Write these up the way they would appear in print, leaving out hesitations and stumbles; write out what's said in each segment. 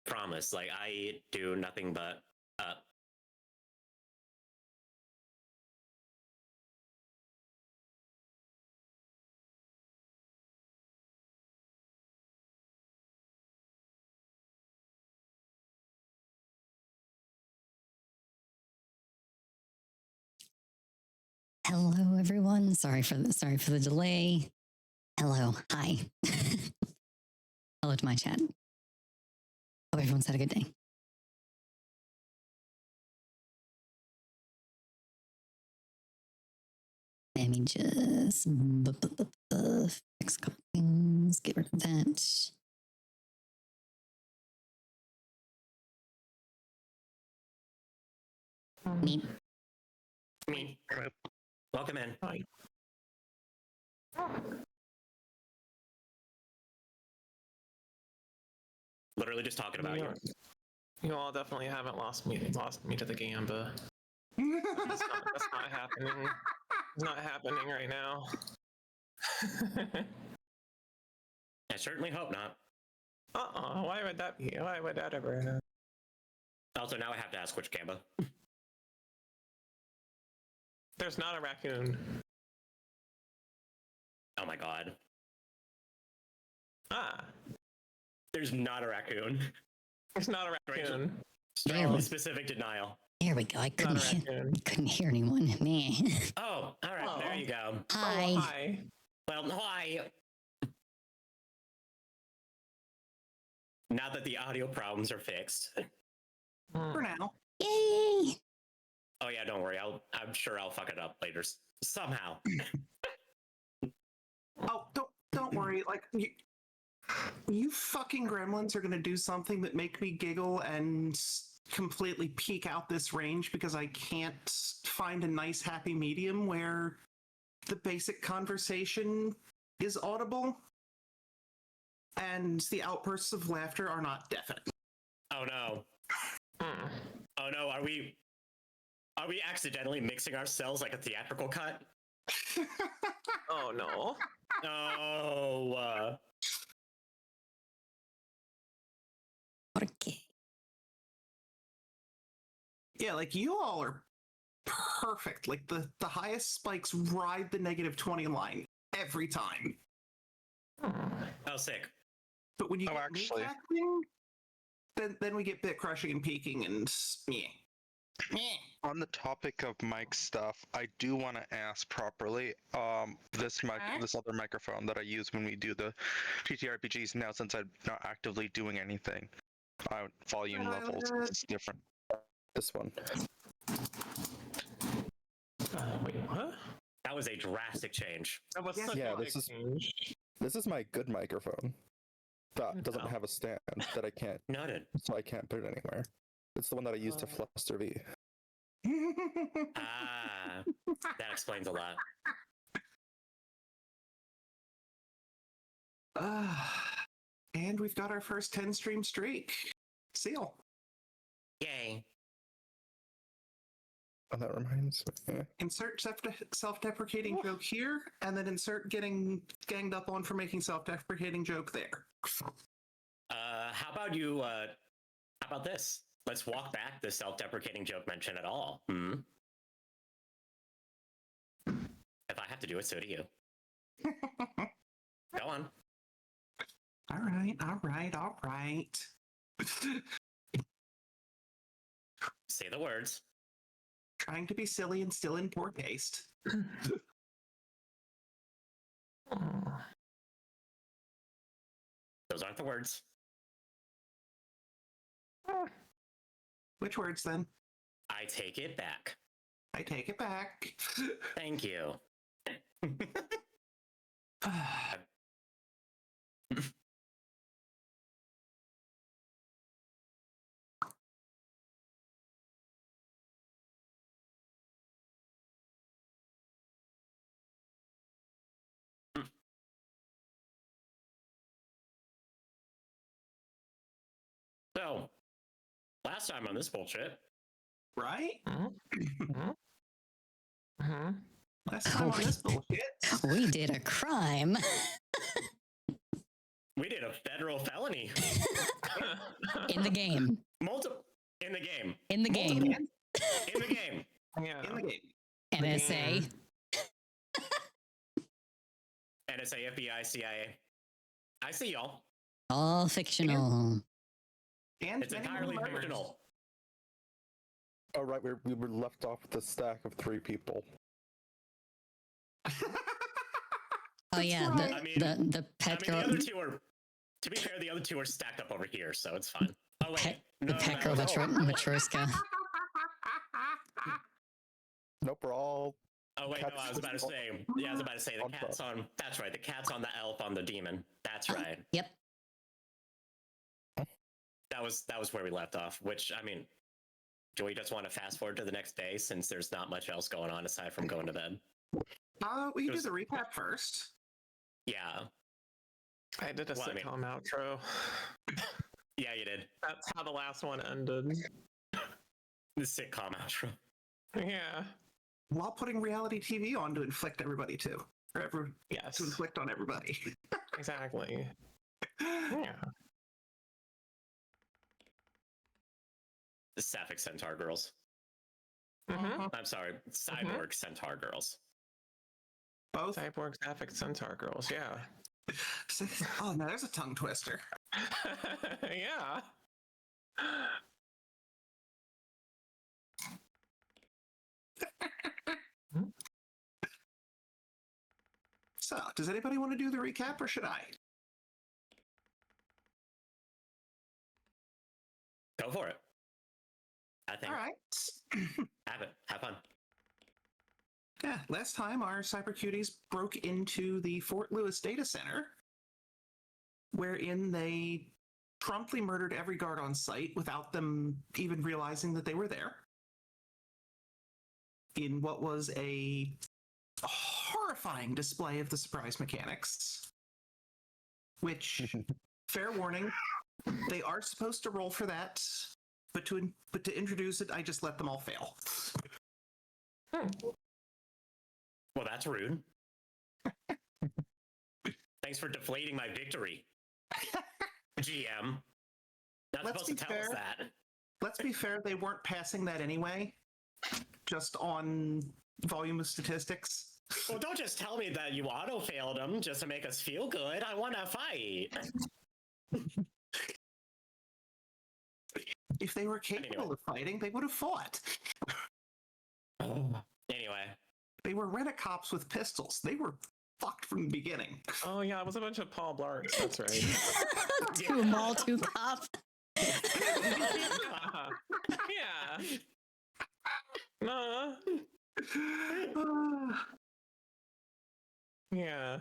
Promise. Like, I do nothing but Hello, everyone. Sorry for the delay. Hello, hi. Hello to my chat. Hope everyone's had a good day. Let me just fix a couple things. Get rid of that. Neat. me. Welcome in. Hi. Literally just talking about you. You all definitely haven't lost me to the Gamba. That's not happening. It's not happening right now. I certainly hope not. Why would that be? Why would that ever? Also, now I have to ask which Gamba. There's not a raccoon. Oh my god. Ah. There's not a raccoon. There's not a raccoon. Strongly specific denial. There we go. I couldn't hear anyone. Man. Oh, all right. Oh. There you go. Hi. Oh, hi. Well, hi. Now that the audio problems are fixed. For now. Yay. Oh yeah, don't worry. I'm sure I'll fuck it up later somehow. Oh, don't worry. Like you fucking gremlins are gonna do something that make me giggle and completely peek out this range because I can't find a nice happy medium where the basic conversation is audible and the outbursts of laughter are not deafening. Oh no. Oh no, are we accidentally mixing ourselves like a theatrical cut? Oh no. Oh. Okay. Yeah, like you all are perfect. Like the highest spikes ride the -20 line every time. Oh, sick. But when you get actually, acting, then we get bit crushing and peaking and yeah. On the topic of mic stuff, I do want to ask properly. This other microphone that I use when we do the TTRPGs now, since I'm not actively doing anything, volume levels is different. This one. Wait, what? That was a drastic change. That was Yeah, such a big this is change. this is my good microphone that doesn't have a stand that I can't, Noted. so I can't put it anywhere. It's the one that I use to fluster V. Ah, that explains a lot. And we've got our first 10 stream streak. Seal. Yay. And that reminds me. Insert self-deprecating joke here, and then insert getting ganged up on for making self-deprecating joke there. How about you? How about this? Let's walk back the self-deprecating joke mention at all. Hmm. If I have to do it, so do you. Go on. All right. Say the words. Trying to be silly and still in poor taste. Those aren't the words. Which words then? I take it back. I take it back. Thank you. So, last time on this bullshit, Right? Mm-hmm. Last time on this bullshit. We did a crime. We did a federal felony. In the game. Multiple in the game. In the game. In the game. Yeah. In the game. NSA. NSA, FBI, CIA. I see y'all. All fictional. And It's many entirely murders. fictional. Oh, right. We were left off with a stack of 3 people. Oh yeah, right. I mean- the pet The girl. other two are, to be fair, the other two are stacked up over here, so it's fine. Oh wait, Pet, no, the pet that girl was- Matryoshka. Nope, we're all. Oh wait, no, I was about to say. Yeah, I was about to say the On cat's on. That's right, the cat's on the elf on the demon. That's right. Yep. That was where we left off. Which I mean, do we just want to fast forward to the next day since there's not much else going on aside from going to bed? We can do There's- the recap first. Yeah, I did a Well, I mean- sitcom outro. yeah, you did That's how the last one ended. the sitcom outro. Yeah. While putting reality TV on to inflict everybody too. Or Yes. to inflict on everybody. Exactly. Yeah. The Sapphic Centaur girls. Mm-hmm. I'm sorry, Cyborg Centaur girls. Both. Cyborg Sapphic Centaur girls, yeah. Oh no, there's a tongue twister. Yeah. So, does anybody want to do the recap or should I? Go for it. I think. All right. Have it. Have fun. Yeah, last time our cyber cuties broke into the Fort Lewis data center, wherein they promptly murdered every guard on site without them even realizing that they were there. In what was a horrifying display of the surprise mechanics, which, fair warning, they are supposed to roll for that, but to introduce it, I just let them all fail. Well, that's rude. Thanks for deflating my victory, GM. Not Let's supposed to be tell us fair. that. Let's be fair, they weren't passing that anyway, just on volume of statistics. Well, don't just tell me that you auto-failed them just to make us feel good. I want to fight. If they were capable Anyway. of fighting, they would have fought. Anyway, They were rent-a-cops with pistols. They were fucked from the beginning. Oh yeah, it was a bunch of Paul Blarks, that's right. Two mall, two cop. Yeah. No. Yeah.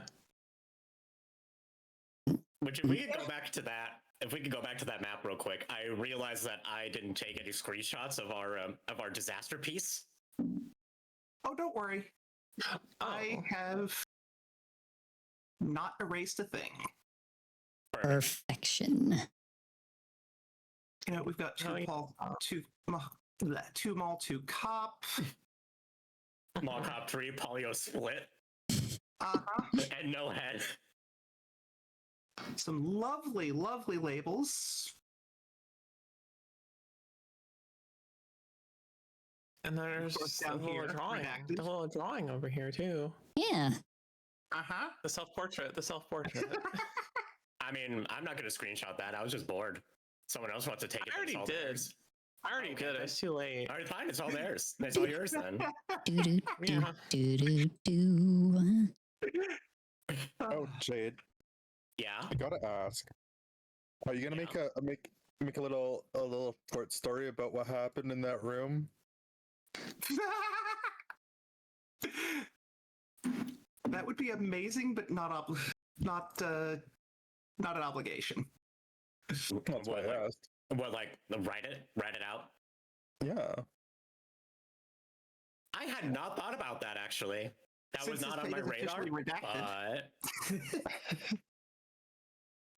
which if we could go back to that, if we could go back to that map real quick, I realized that I didn't take any screenshots of our disaster piece. Oh, don't worry. I have not erased a thing. Perfection. You know, we've got two Oh, yeah. two mall, two cop. Mall Cop 3 polio split Uh-huh. and no head. Some lovely, lovely labels. And there's course, the down little here, drawing. redacted. The little drawing over here too. Yeah. Uh-huh. The self-portrait. The self-portrait. I mean, I'm not going to screenshot that. I was just bored. Someone else wants to take it. I already it's all did. theirs. I already Okay, did it. then. It's too late. All right, fine. It's all theirs. It's all yours then. Do do do Yeah. do do do. Oh, Jade, Yeah. I gotta ask: are you gonna make a little short story about what happened in that room? That would be amazing, but not an obligation. That's why What, I asked. what, like, write it out? Yeah. I had not thought about that, actually. That Since was not this on my data's radar, officially redacted.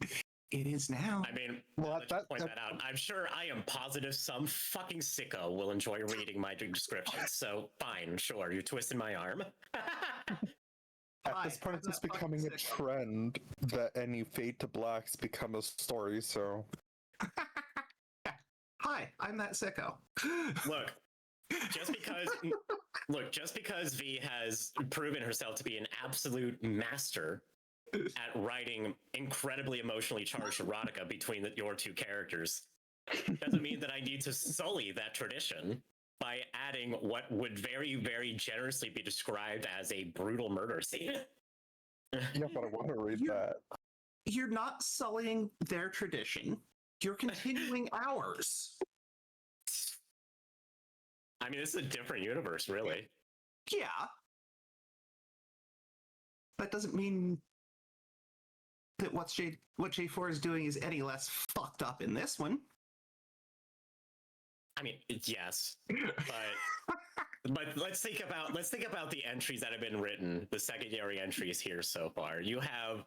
but It is now. I mean, Well, let's point that out. I'm sure I am positive some fucking sicko will enjoy reading my description. So fine, sure, you twisted my arm. At this point, it's just becoming a trend that any fade to blacks become a story, so... Hi, I'm that sicko. Look, just because V has proven herself to be an absolute master at writing incredibly emotionally charged erotica between your two characters, doesn't mean that I need to sully that tradition by adding what would very, very generously be described as a brutal murder scene. Yeah, but I want to read that. You're not sullying their tradition. You're continuing ours. I mean, this is a different universe, really. Yeah. That doesn't mean that what J4 is doing is any less fucked up in this one. I mean, yes, but let's think about the entries that have been written, the secondary entries here so far. You have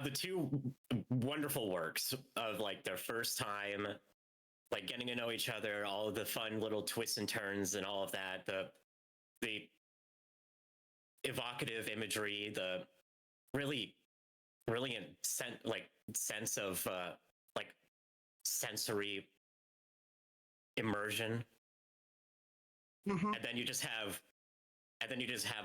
the two wonderful works of like their first time, like getting to know each other, all of the fun little twists and turns and all of that, the evocative imagery, the really brilliant sense of like sensory immersion. Mm-hmm. And then you just have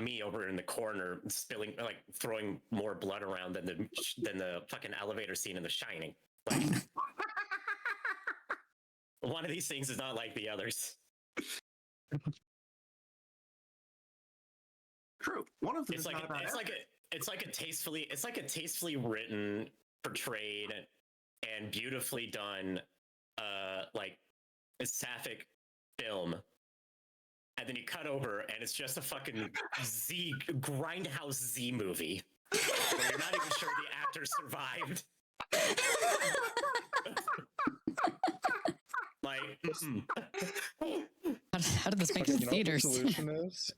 me over in the corner spilling, like throwing more blood around than the fucking elevator scene in The Shining. Like, one of these things is not like the others. True. One of them It's is like not about it's like a tastefully written, portrayed, and beautifully done, like a sapphic film. And then you cut over, and it's just a fucking grindhouse Z movie. Where you're not even sure the actor survived. Like, how did this make Okay, it you know what the theaters? solution is?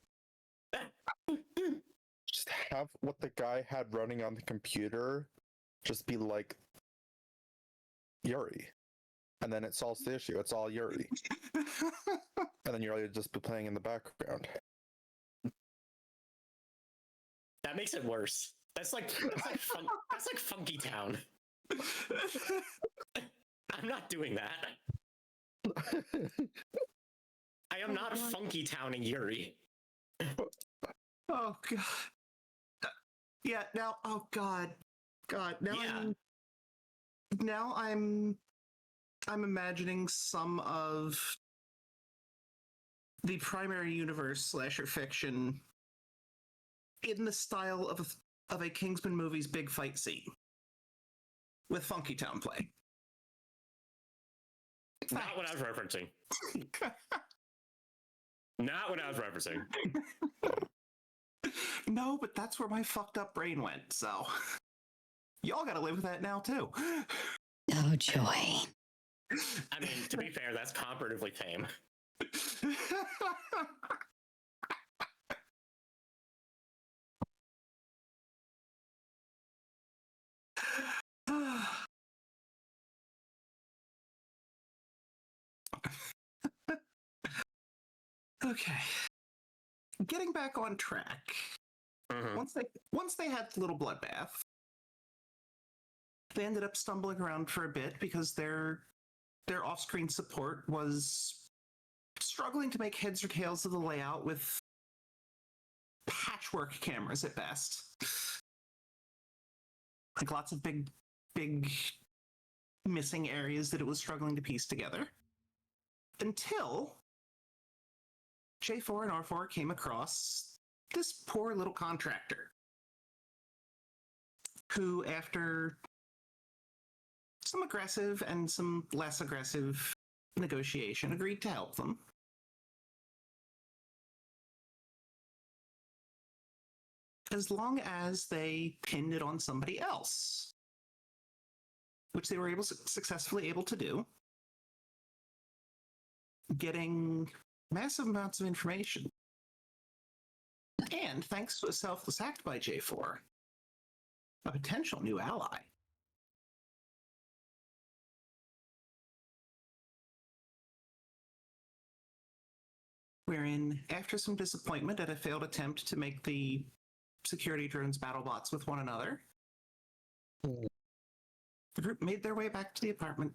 Just have what the guy had running on the computer just be like Yuri. And then it solves the issue. It's all Yuri. And then Yuri would just be playing in the background. that makes it worse. That's like Funky Town. I'm not doing that. I am not Funky Town and Yuri. Oh god. Yeah. Now. Oh god. God. Now. Yeah. I'm imagining some of the primary universe slasher fiction in the style of a Kingsman movie's big fight scene with Funky Town play. Not what I was referencing. Not what I was referencing. No, but that's where my fucked up brain went, so y'all gotta live with that now too. Oh joy. I mean, to be fair, that's comparatively tame. Okay. Getting back on track. Mm-hmm. Once they had the little bloodbath, they ended up stumbling around for a bit because their off-screen support was struggling to make heads or tails of the layout with patchwork cameras at best. Like lots of big missing areas that it was struggling to piece together. Until J4 and R4 came across this poor little contractor who, after some aggressive and some less aggressive negotiation, agreed to help them. As long as they pinned it on somebody else, which they were successfully able to do, getting massive amounts of information. And thanks to a selfless act by J4, a potential new ally. wherein, after some disappointment at a failed attempt to make the security drones battle bots with one another, the group made their way back to the apartment,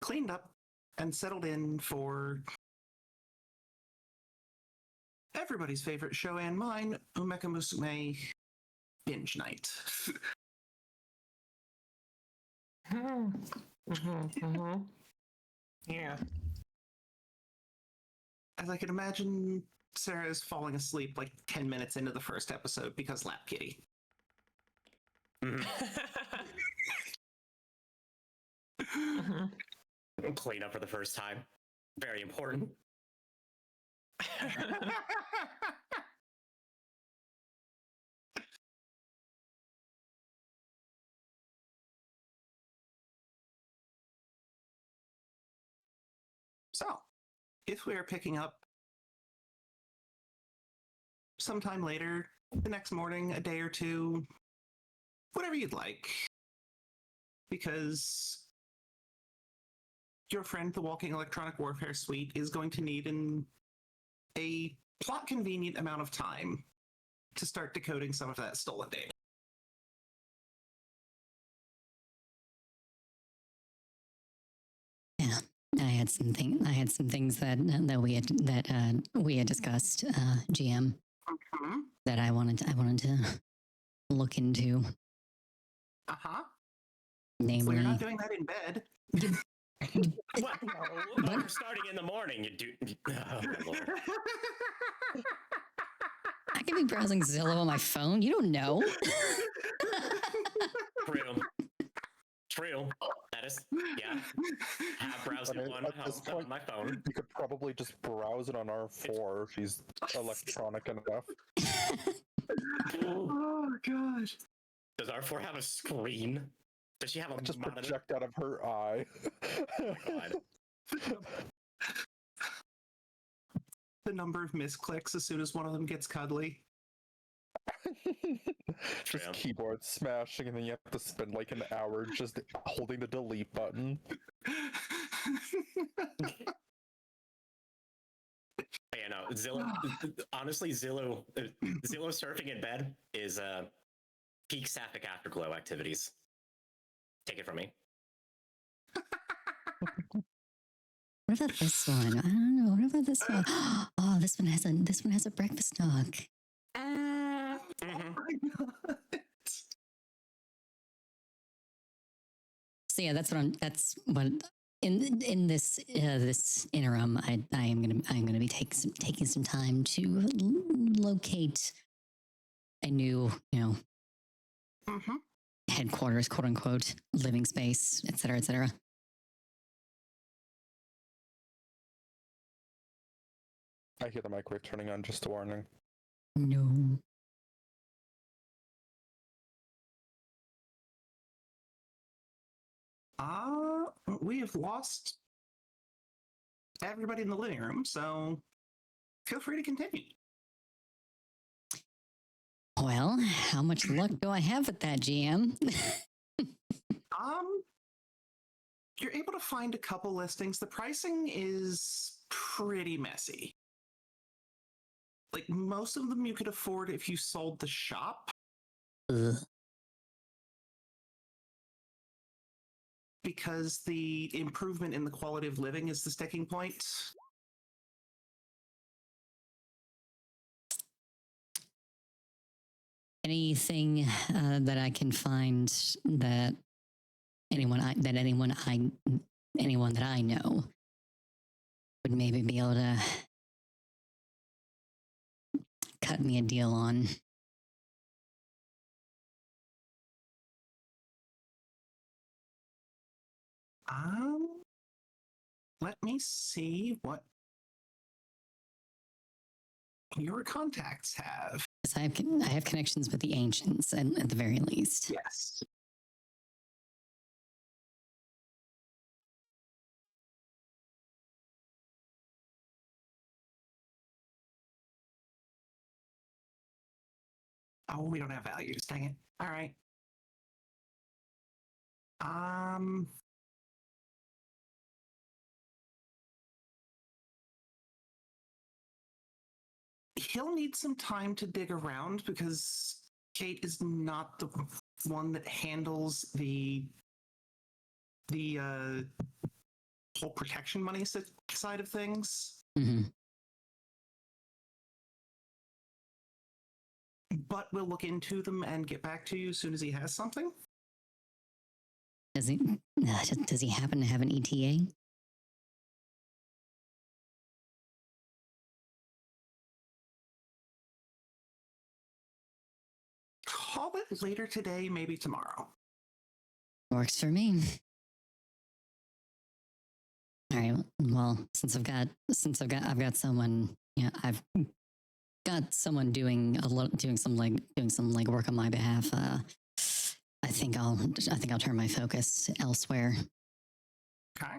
cleaned up, and settled in for everybody's favorite show and mine, Umeka Musume binge night. Yeah. As I can imagine, Sarah is falling asleep like 10 minutes into the first episode because lap kitty. Clean up for the first time. Very important. So, if we are picking up sometime later, the next morning, a day or two, whatever you'd like, because your friend, the Walking Electronic Warfare Suite, is going to need a plot convenient amount of time to start decoding some of that stolen data. Yeah, I had some things that we had discussed, GM, that I wanted to look into. Uh-huh. Namely, Well, you're not doing that in bed. What? Well, we're starting in the morning. You do. Oh, Lord. I could be browsing Zillow on my phone. You don't know. True. True. That is, yeah. Have browsing on my phone. You could probably just browse it on R4 if she's electronic enough. Oh, gosh. Does R4 have a screen? Does she have a Just monitor? project out of her eye. God. The number of misclicks as soon as one of them gets cuddly. Just Yeah. keyboard smashing, and then you have to spend like an hour just holding the delete button. Yeah, no, Zillow. Honestly, Zillow surfing in bed is peak sapphic afterglow activities. Take it from me. What about this one? I don't know. What about this one? Oh, this one has a breakfast dog. So yeah, that's what in this this interim, I'm gonna be taking some time to locate a new, headquarters, quote unquote, living space, et cetera, et cetera. I hear the microwave turning on, just a warning. No. We have lost everybody in the living room, so feel free to continue. Well, how much luck do I have with that, GM? You're able to find a couple listings. The pricing is pretty messy. Like, most of them you could afford if you sold the shop. Because the improvement in the quality of living is the sticking point. Anything that I can find that anyone that I know would maybe be able to cut me a deal on. Let me see what your contacts have. Yes, I have connections with the ancients, at the very least. Yes. Oh, we don't have values. Dang it. All right. he'll need some time to dig around because Kate is not the one that handles the whole protection money side of things. Mm-hmm. But we'll look into them and get back to you as soon as he has something. Does he happen to have an ETA? Call it later today, maybe tomorrow. Works for me. All right. Well, since I've got someone, yeah, I've got someone doing some work on my behalf. I think I'll turn my focus elsewhere. Okay.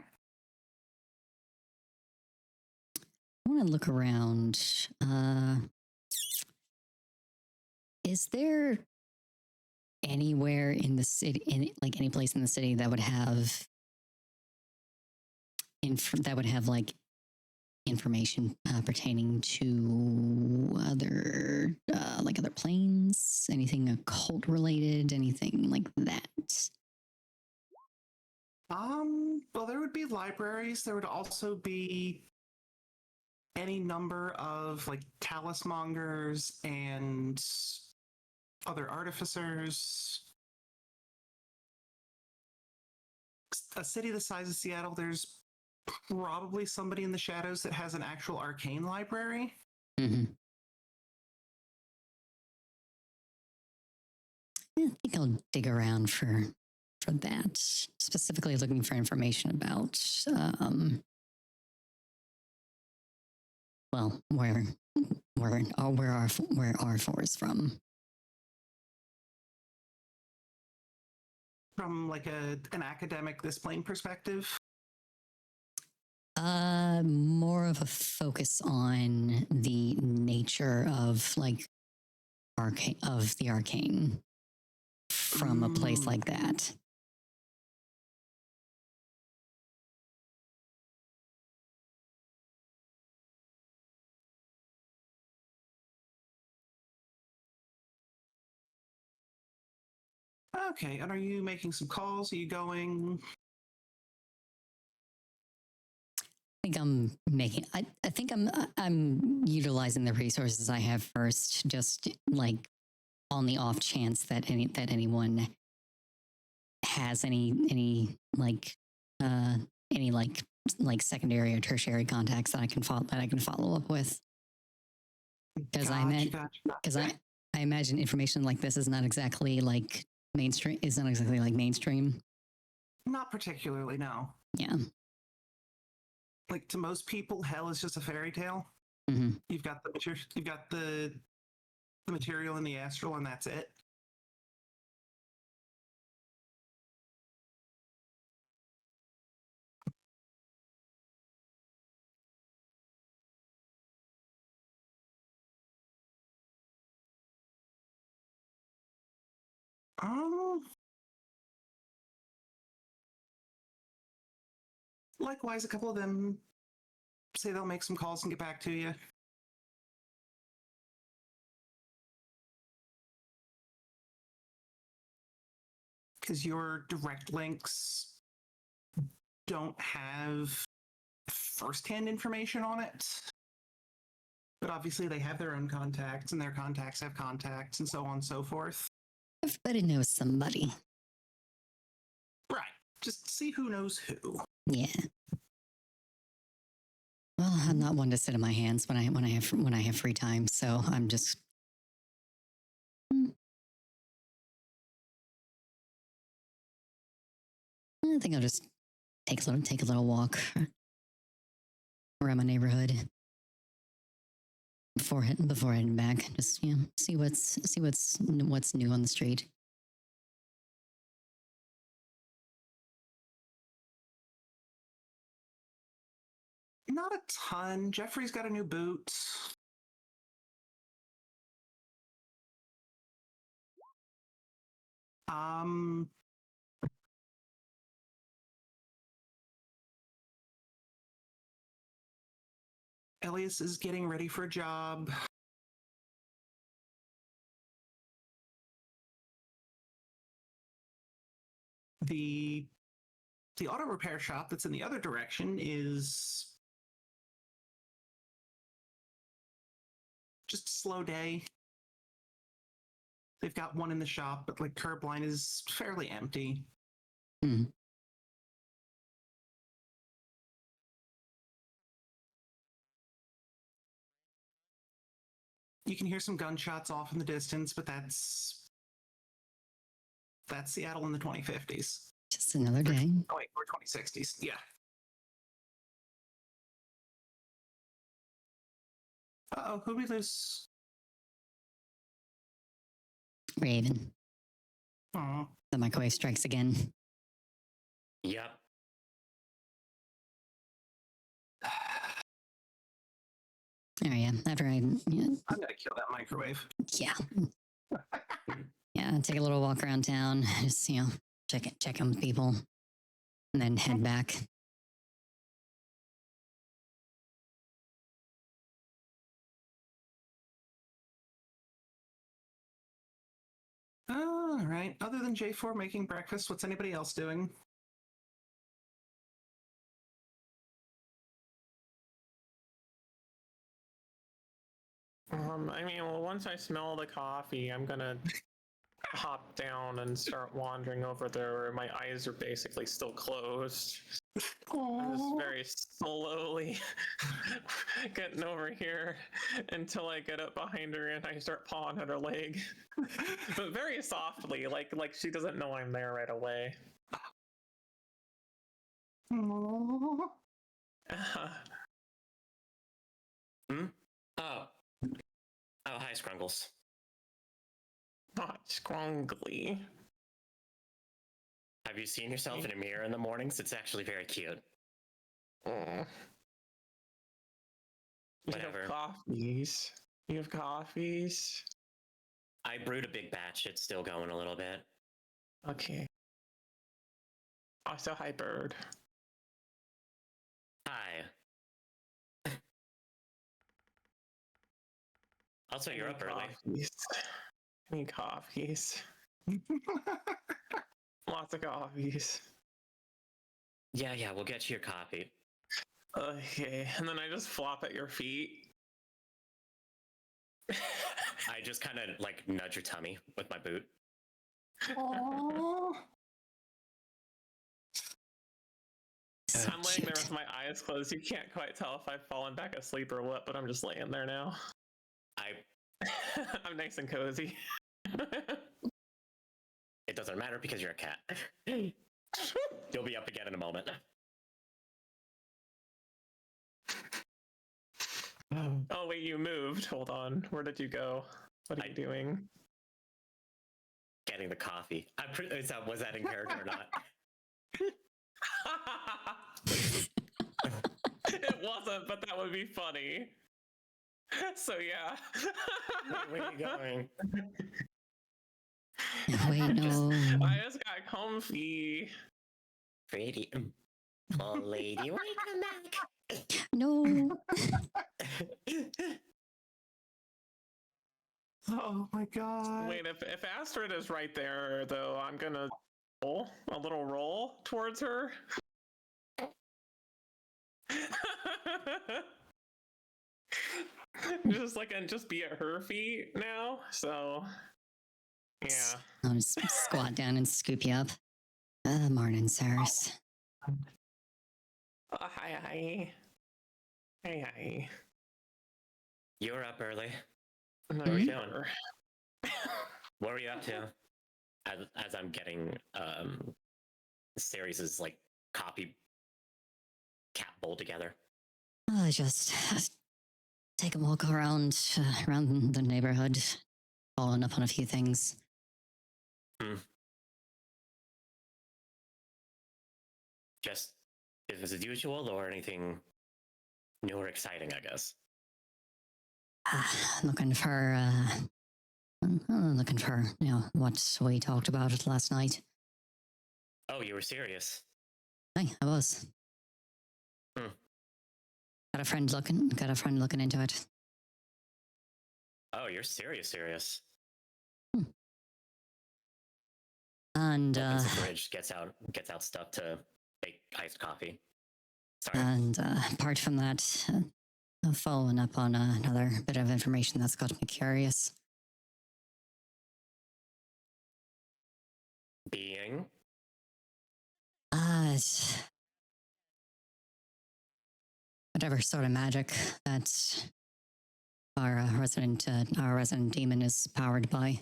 I want to look around. Is there anywhere in the city, any place in the city that would have like information pertaining to other planes, anything occult related, anything like that? Well, there would be libraries. There would also be any number of like talismongers and other artificers. A city the size of Seattle, there's probably somebody in the shadows that has an actual arcane library. Mm-hmm. I think I'll dig around for that. Specifically, looking for information about where R4 is from. From like an academic this plane perspective. More of a focus on the nature of the arcane from a place like that. Okay, and are you making some calls? Are you going? I think I'm utilizing the resources I have first, just like on the off chance that anyone has any secondary or tertiary contacts that I can follow up with. Because I imagine information like this is not exactly like mainstream. Is not exactly like mainstream. Not particularly, no. Yeah. Like to most people, hell is just a fairy tale. Mm-hmm. You've got the material in the astral, and that's it. Likewise, a couple of them say they'll make some calls and get back to you. Because your direct links don't have first-hand information on it. But obviously they have their own contacts, and their contacts have contacts, and so on and so forth. Everybody knows somebody. Right. Just see who knows who. Yeah. Well, I'm not one to sit on my hands when I have free time, so I'm just. I think I'll just take a little walk around my neighborhood before heading back. Just see what's new on the street. Not a ton. Jeffrey's got a new boot. Elias is getting ready for a job. The auto repair shop that's in the other direction is just a slow day. They've got one in the shop, but like curb line is fairly empty. Hmm. You can hear some gunshots off in the distance, but that's Seattle in the 2050s. Just another day. Oh wait, or 2060s. Yeah. Uh-oh, who'd we lose? Raven. Oh. The microwave strikes again. Yep. Oh yeah. After I'm gonna kill that microwave. yeah. Yeah, take a little walk around town, just check on people, and then head back. All right. Other than J4 making breakfast, what's anybody else doing? I mean, well, once I smell the coffee, I'm gonna hop down and start wandering over there where my eyes are basically still closed. I'm just very slowly getting over here until I get up behind her and I start pawing at her leg. But very softly, like she doesn't know I'm there right away. Aww. Hmm? Oh. Oh, hi, Scrungles. Not scrungly. Have you seen yourself in a mirror in the mornings? It's actually very cute. Whatever. You have coffees. You have coffees. I brewed a big batch. It's still going a little bit. Okay. Also, hi, bird. Hi. Also, you're up early. Coffees. I need coffees. Lots of coffees. Yeah, we'll get you your coffee. Okay, and then I just flop at your feet. I just kind of like nudge your tummy with my boot. Aww. So I'm laying there cute. with my eyes closed. You can't quite tell if I've fallen back asleep or what, but I'm just laying there now. I'm nice and cozy. It doesn't matter because you're a cat. You'll be up again in a moment. Oh wait, you moved. Hold on. Where did you go? What are you doing? Getting the coffee. Was that in character or not? It wasn't, but that would be funny. So yeah. Where are you going? Wait, no. I just got comfy. Pretty. Oh, lady, why you come back? No. Oh my god. Wait, if Astrid is right there, though, I'm gonna roll a little roll towards her. And just be at her feet now. So, yeah. I'll just squat down and scoop you up. Morning, Cyrus. Hi. Hi. You're up early. No, What are you you doing? What were you up to? As I'm getting Ceres' like copy cat bowl together. Just take a walk around the neighborhood, following up on a few things. Just business as usual, or anything new or exciting, I guess. Looking for what we talked about last night. Oh, you were serious. Hey, I was. Hmm. Got a friend looking into it. Oh, you're serious. And Opens the fridge, gets out stuff to make iced coffee. Sorry. and apart from that, following up on another bit of information that's got me curious. Being whatever sort of magic that our resident demon is powered by.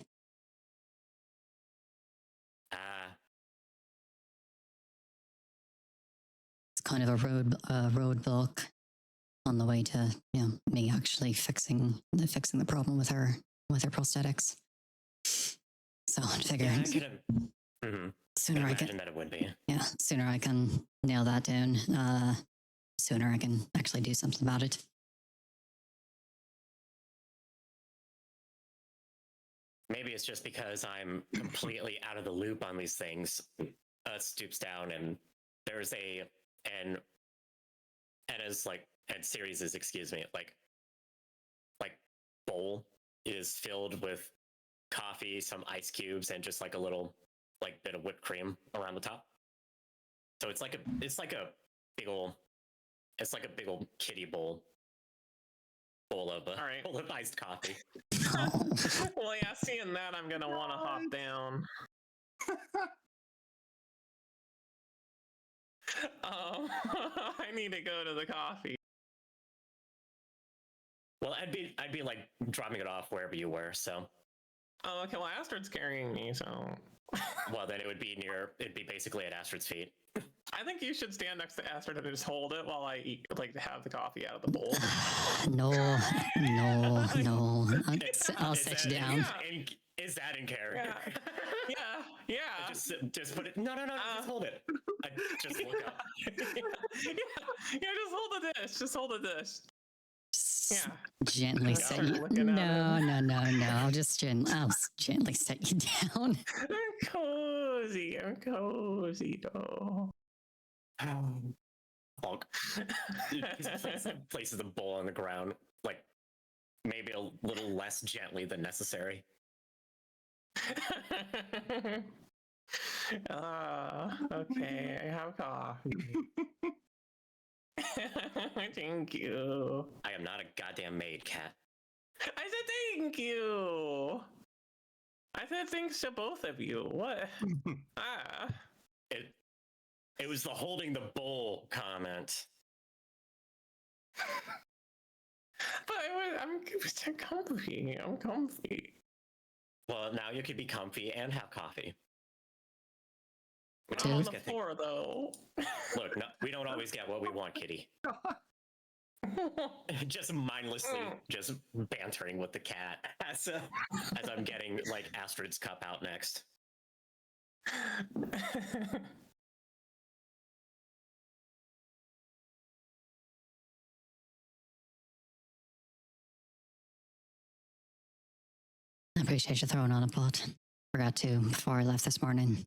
It's kind of a roadblock on the way to me actually fixing the problem with her prosthetics. So I figure sooner I can that it would be. Yeah, sooner I can nail that down, sooner I can actually do something about it. Maybe it's just because I'm completely out of the loop on these things. Stoops down and there's and Ceres is, excuse me, like bowl is filled with coffee, some ice cubes, and just like a little bit of whipped cream around the top. So it's like a big old kiddie bowl of iced coffee. Well, yeah, seeing that, I'm gonna want to hop down. I need to go to the coffee. Well, I'd be like dropping it off wherever you were. So. Oh, okay. Well, Astrid's carrying me, so. Well, then it'd be basically at Astrid's feet. I think you should stand next to Astrid and just hold it while I eat, have the coffee out of the bowl. No. I'll set you down. Is that in character? Yeah. Just put it. No. Just hold it. Just look up. Just hold the dish. Just hold the dish. Yeah. Gently set you. No. I'll gently set you down. I'm cozy though. Bonk. Places a bowl on the ground, like maybe a little less gently than necessary. Okay, I have coffee. Thank you. I am not a goddamn maid, cat. I said thank you. I said thanks to both of you. What? It was the holding the bowl comment. But I'm comfy. I'm comfy. Well, now you could be comfy and have coffee. I'm on the floor, though. Look, no, we don't always get what we want, kitty. Just mindlessly just bantering with the cat as I'm getting Astrid's cup out next. I appreciate you throwing on a pot. Forgot to before I left this morning.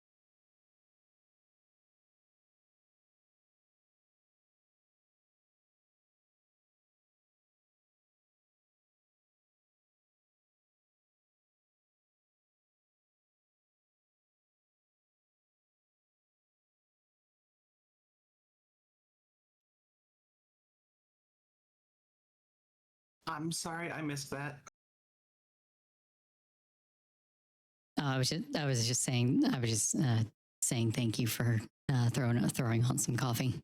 I'm sorry, I missed that. I was just saying thank you for throwing on some coffee.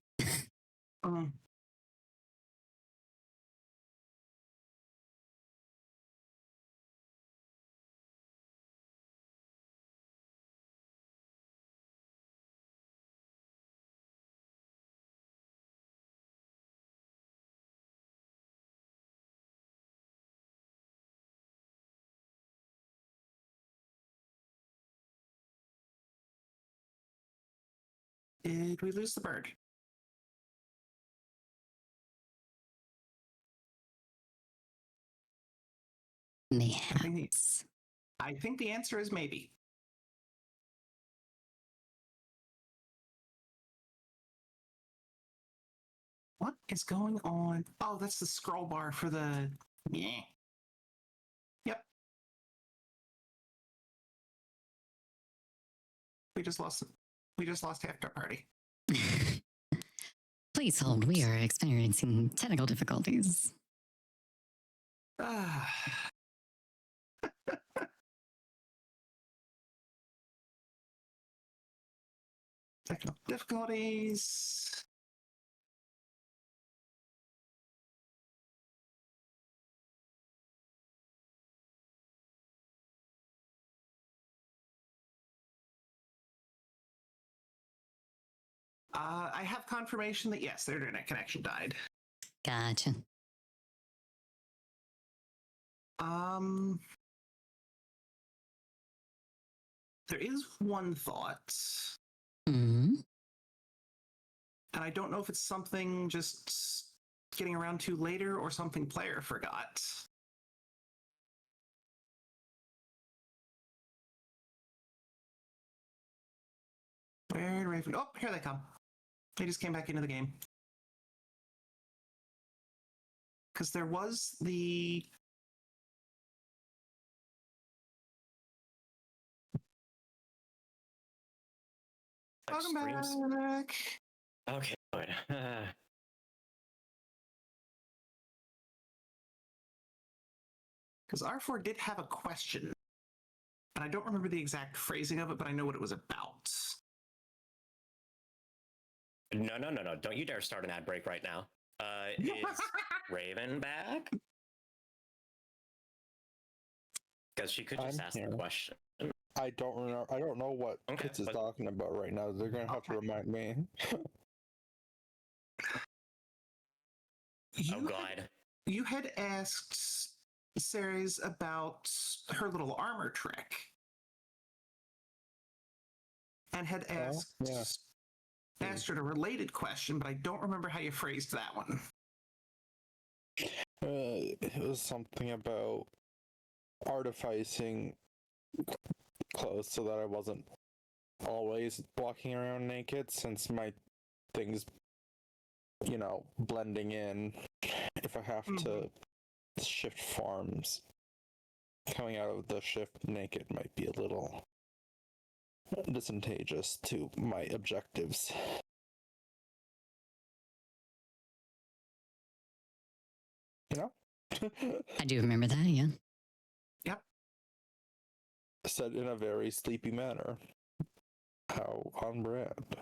Did we lose the bird? Mayhaps. I think the answer is maybe. What is going on? Oh, that's the scroll bar for the... Yeah. Yep. We just lost half our party. Please hold. We are experiencing technical difficulties. Ah. Technical difficulties. I have confirmation that yes, their internet connection died. Gotcha. There is one thought, Mm-hmm. and I don't know if it's something just getting around to later or something player forgot. Where did Raven? Oh, here they come. They just came back into the game. Because there was the... Welcome back. Okay, good. Because R4 did have a question. And I don't remember the exact phrasing of it, but I know what it was about. No. Don't you dare start an ad break right now. Is Raven back? Because she could just I'm ask here. the question. I don't remember. I don't know what Okay, Kits is but- talking about right now. They're gonna have to remind me. Oh god. You had asked Ceres about her little armor trick. And had asked Astrid a related question, but I don't remember how you phrased that one. It was something about artificing clothes so that I wasn't always walking around naked, since my things, blending in. If I have to shift forms, coming out of the shift naked might be a little disadvantageous to my objectives. I do remember that, yeah. Yep. Said in a very sleepy manner. How on brand.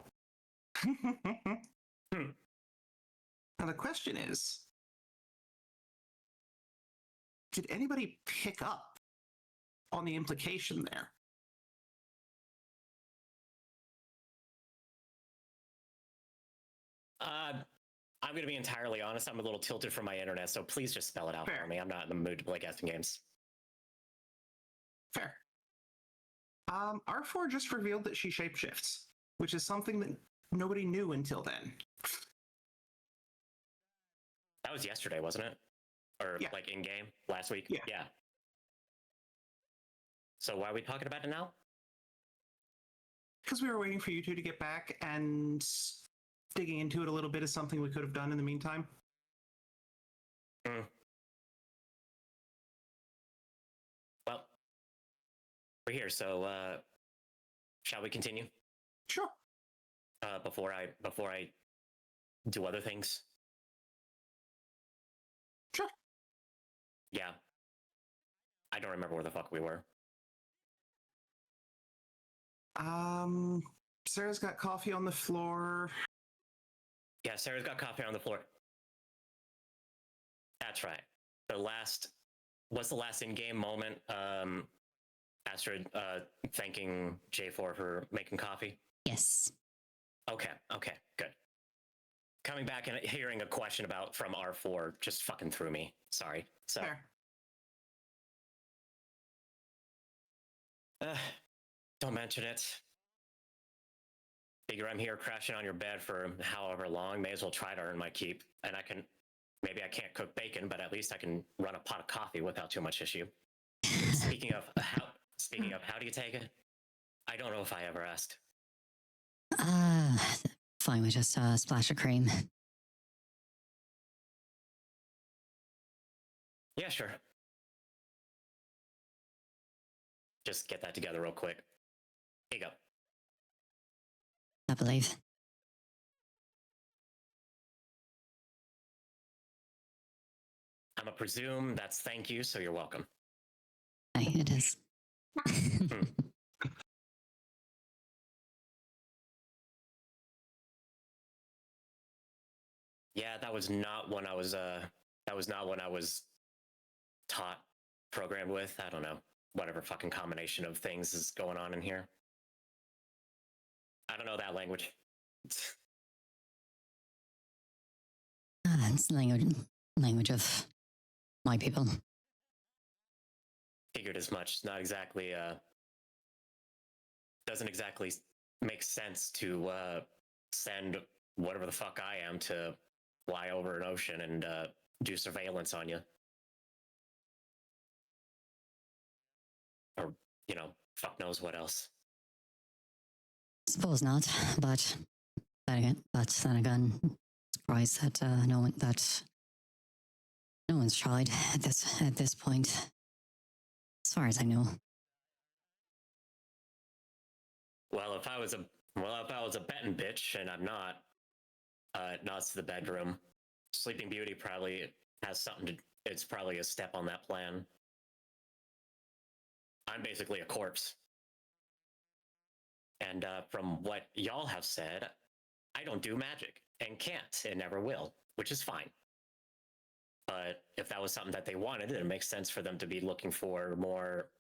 Now the question is, did anybody pick up on the implication there? I'm going to be entirely honest. I'm a little tilted from my internet, so please just spell it out for me. I'm not in the mood to play guessing games. Fair. R4 just revealed that she shapeshifts, which is something that nobody knew until then. That was yesterday, wasn't it? Or like in game last week? Yeah. So why are we talking about it now? Because we were waiting for you two to get back, and digging into it a little bit is something we could have done in the meantime. Well, we're here, so shall we continue? Sure. Before I do other things. Sure. Yeah. I don't remember where the fuck we were. Sarah's got coffee on the floor. Yeah, Sarah's got coffee on the floor. That's right. What's the last in-game moment? Astrid thanking J4 for making coffee? Yes. Okay, good. Coming back and hearing a question from R4 just fucking threw me. Sorry. So. Fair. Don't mention it. Figure I'm here crashing on your bed for however long. May as well try to earn my keep. And maybe I can't cook bacon, but at least I can run a pot of coffee without too much issue. Speaking of, how do you take it? I don't know if I ever asked. Fine with just a splash of cream. Yeah, sure. Just get that together real quick. Here you go. I believe. I'm gonna presume that's thank you, so you're welcome. Aye, it is. Yeah, that was not one I was taught, programmed with. I don't know. Whatever fucking combination of things is going on in here. I don't know that language. It's the language of my people. Figured as much. Not exactly doesn't exactly make sense to send whatever the fuck I am to fly over an ocean and do surveillance on you. Or, you know, fuck knows what else. Suppose not, but then again, surprised that no one's tried at this point, as far as I know. Well, if I was a betting bitch, and I'm not, nods to the bedroom. Sleeping Beauty probably has something to. It's probably a step on that plan. I'm basically a corpse. And from what y'all have said, I don't do magic and can't and never will, which is fine. But if that was something that they wanted, it makes sense for them to be looking for more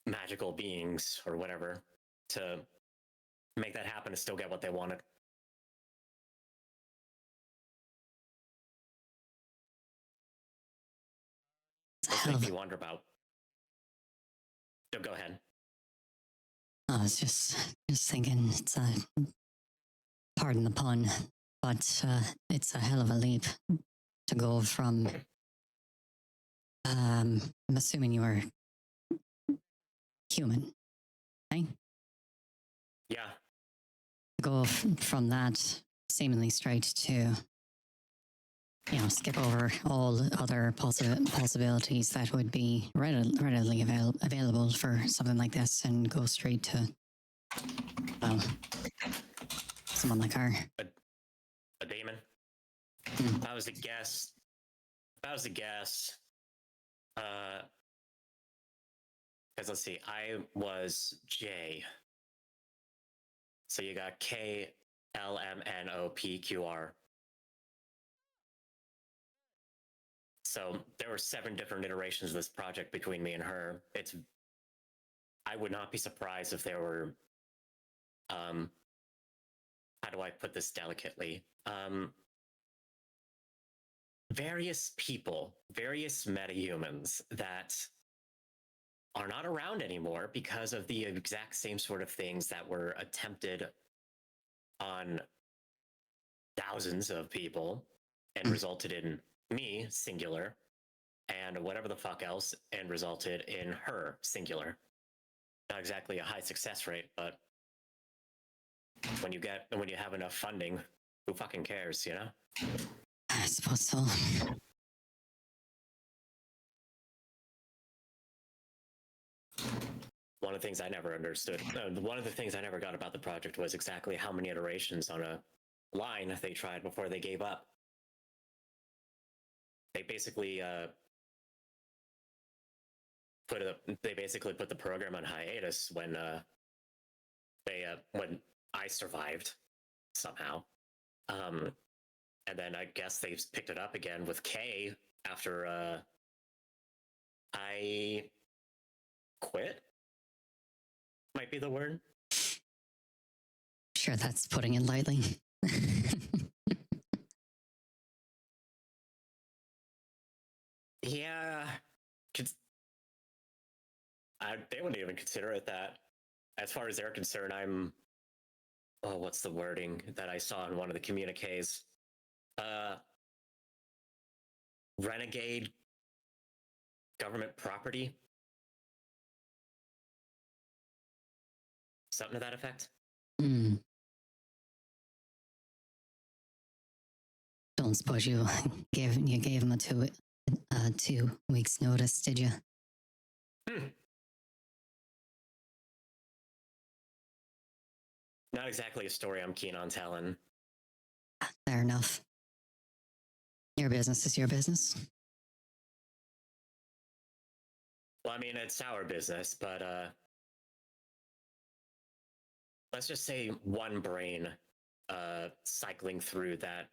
magical beings or whatever to make that happen and still get what they wanted. This makes me wonder about. Oh, go ahead. I was just thinking, it's a, pardon the pun, but it's a hell of a leap to go from, I'm assuming you were human, right? Yeah. Go from that seemingly straight to, skip over all other possibilities that would be readily available for something like this and go straight to, well, someone like her. A demon? If I was to guess, because let's see, I was J. So you got KLMNOPQR. So there were 7 different iterations of this project between me and her. I would not be surprised if there were, how do I put this delicately? Various people, various metahumans that are not around anymore because of the exact same sort of things that were attempted on thousands of people and resulted in me, singular, and whatever the fuck else, and resulted in her, singular. Not exactly a high success rate, but when you have enough funding, who fucking cares, you know? I suppose so. One of the things I never understood, one of the things I never got about the project was exactly how many iterations on a line they tried before they gave up. They basically put the program on hiatus when I survived somehow, and then I guess they picked it up again with K after I quit. Might be the word. Sure, that's putting it lightly. Yeah, they wouldn't even consider it that. As far as they're concerned, what's the wording that I saw in one of the communiques? Renegade government property? Something to that effect? Don't suppose you gave him a 2 weeks notice, did you? Not exactly a story I'm keen on telling. Fair enough. Your business is your business. Well, I mean, it's our business, but let's just say one brain cycling through that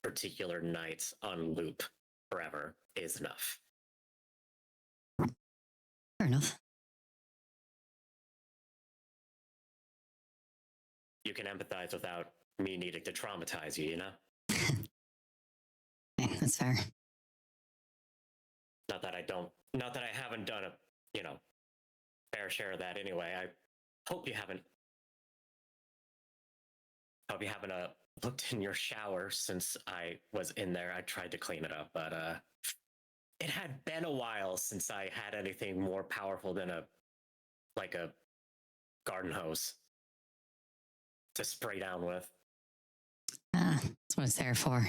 particular night on loop forever is enough. Fair enough. You can empathize without me needing to traumatize you, you know? Okay, that's fair. Not that I haven't done a, fair share of that anyway. I hope you haven't looked in your shower since I was in there. I tried to clean it up, but it had been a while since I had anything more powerful than a garden hose to spray down with. That's what it's there for.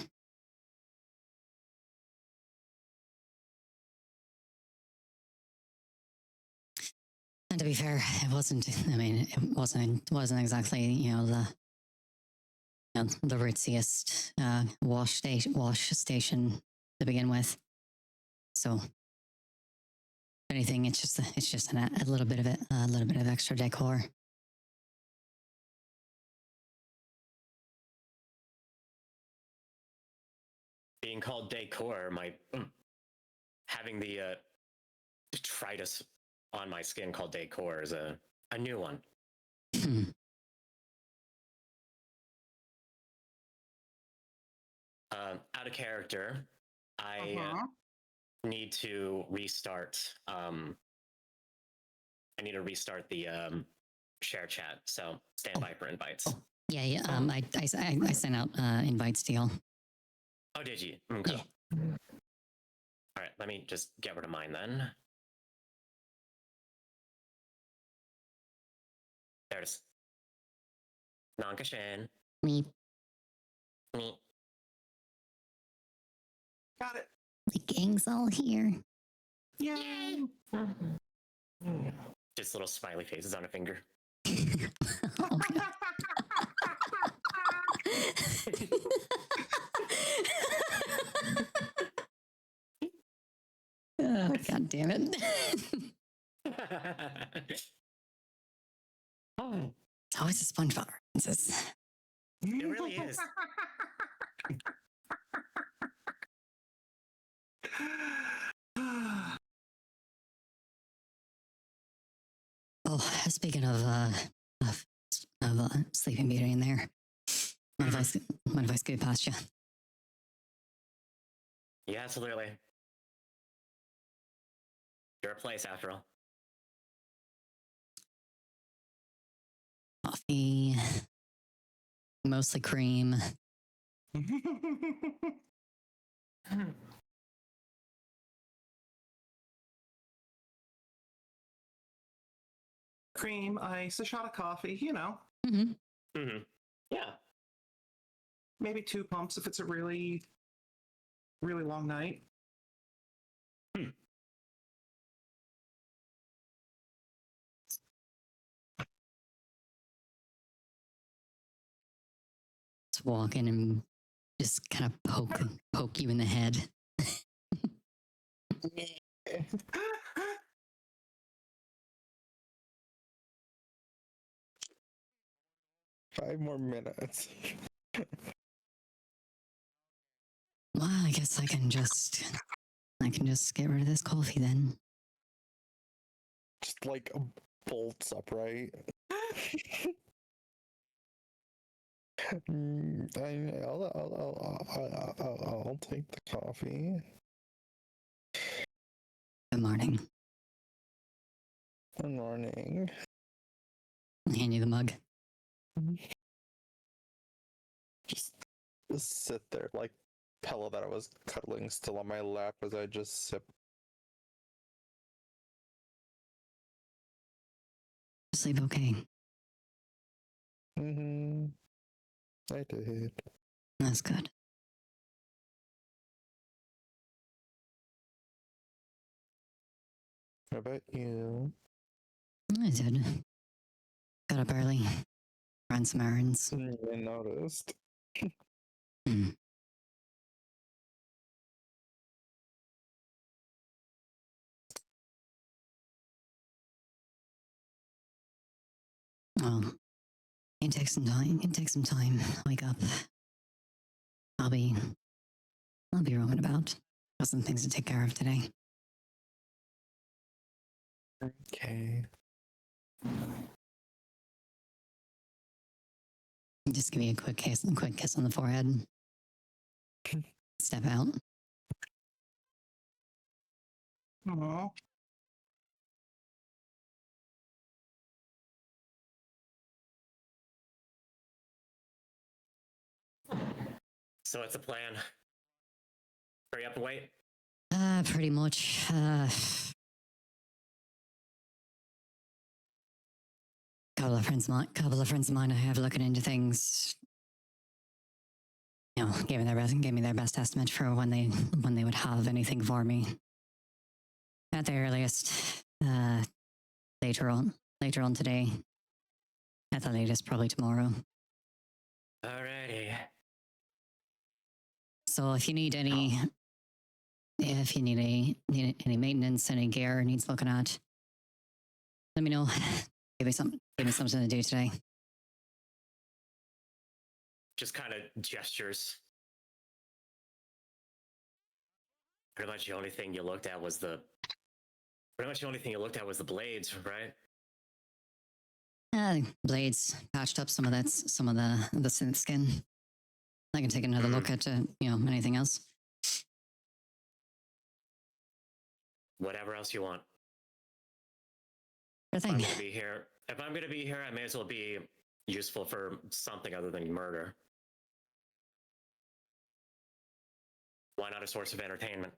And to be fair, it wasn't. I mean, it wasn't exactly the ritziest wash station to begin with. So, if anything, it's just a little bit of it, a little bit of extra decor. Being called decor, having the detritus on my skin called decor is a new one. Out of character, I need to restart. I need to restart the share chat. So stand by for invites. Yeah. I sent out invites to y'all. Oh, did you? Okay. Yeah. All right. Let me just get rid of mine then. There it is. Nankashan. Me. Got it. The gang's all here. Yay! Just little smiley faces on a finger. Oh, God. Oh, God damn it. It's always a SpongeBob references. It really is. Oh, speaking of Sleeping Beauty in there, my advice go past you. Yeah, absolutely. You're a place after all. Coffee, mostly cream. Cream, ice, a shot of coffee, Mm-hmm. Mm-hmm. Yeah. maybe 2 pumps if it's a really, really long night. Just walk in and just kind of poke you in the head. 5 more minutes. Well, I guess I can just get rid of this coffee then. Just like bolts upright. I'll take the coffee. Good morning. Good morning. I'll hand you the mug. Just sit there, like pillow that I was cuddling still on my lap as I just sip. Sleep okay. I did. That's good. How about you? I did. Got up early. run some errands. I noticed. Hmm. Oh, it take some time. It takes some time. Wake up. I'll be roaming about. Got some things to take care of today. Okay. Just give me a quick kiss on the forehead. Step out. Aw. So what's the plan? Hurry up and wait. Pretty much. Couple of friends of mine I have looking into things. You know, gave me their best estimate for when they would have anything for me. At the earliest, later on today. At the latest, probably tomorrow. Alrighty. So if you need any maintenance, any gear needs looking at, let me know. Give me something to do today. Just kind of gestures. Pretty much the only thing you looked at was the blades, right? Blades patched up some of the synth skin. I can take another look at anything else. Whatever else you want. Sure If I'm thing. gonna be here, I may as well be useful for something other than murder. Why not a source of entertainment?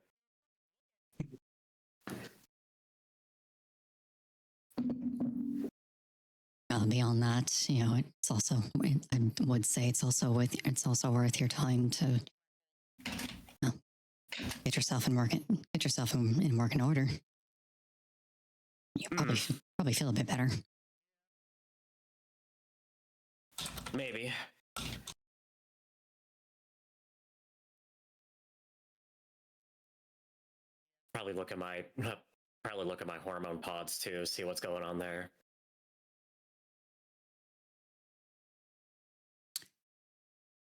Beyond that, it's also, I would say it's also worth your time to get yourself in working order. You probably feel a bit better. Maybe. Probably look at my hormone pods too, see what's going on there.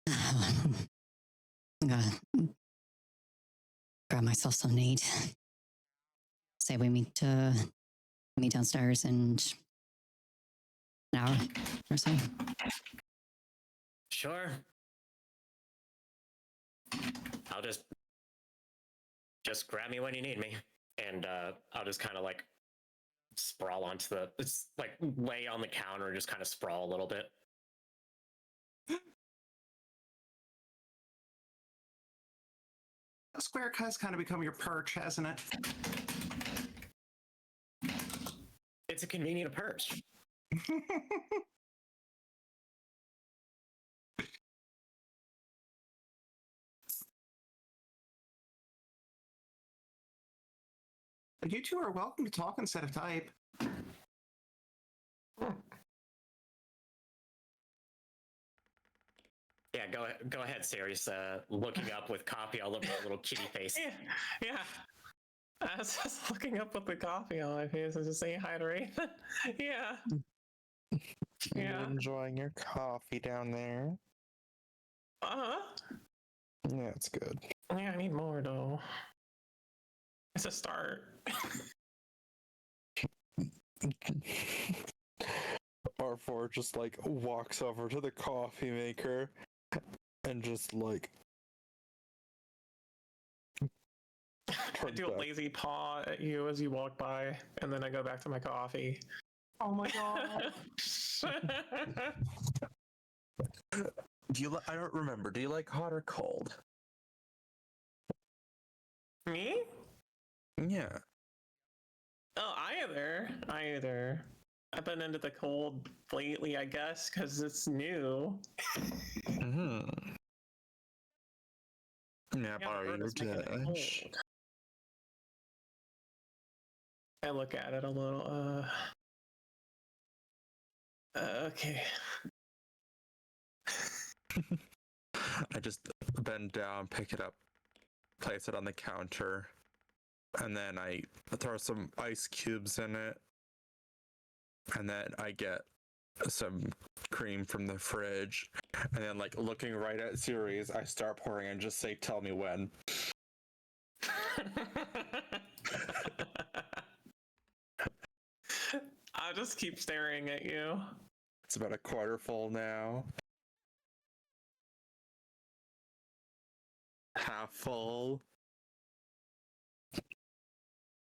I'm gonna grab myself some to eat. Say we meet downstairs in an hour or so. Sure. I'll just grab me when you need me, and I'll just kind of like sprawl onto lay on the counter, just kind of sprawl a little bit. Square has kind of become your perch, hasn't it? It's a convenient perch. You two are welcome to talk instead of type. Yeah, go ahead, Sirius. Looking up with coffee all over your little kitty face. Yeah. I was just looking up with the coffee on my face and just saying hi to Raven. Yeah. You enjoying your coffee down there? Uh-huh. Yeah, it's good. Yeah, I need more though. It's a start. R4 just like walks over to the coffee maker and just like I do a lazy paw at you as you walk by, and then I go back to my coffee. Oh my god. Do you? I don't remember. Do you like hot or cold? Me? Yeah. Oh, either. I've been into the cold lately, I guess, because it's new. Hmm. Yeah, Yeah, borrow bird your is making it cold. touch. I look at it a little. Okay. I just bend down, pick it up, place it on the counter, and then I throw some ice cubes in it, and then I get some cream from the fridge, and then like looking right at Series, I start pouring and just say, "Tell me when." I'll just keep staring at you. It's about a quarter full now. Half full.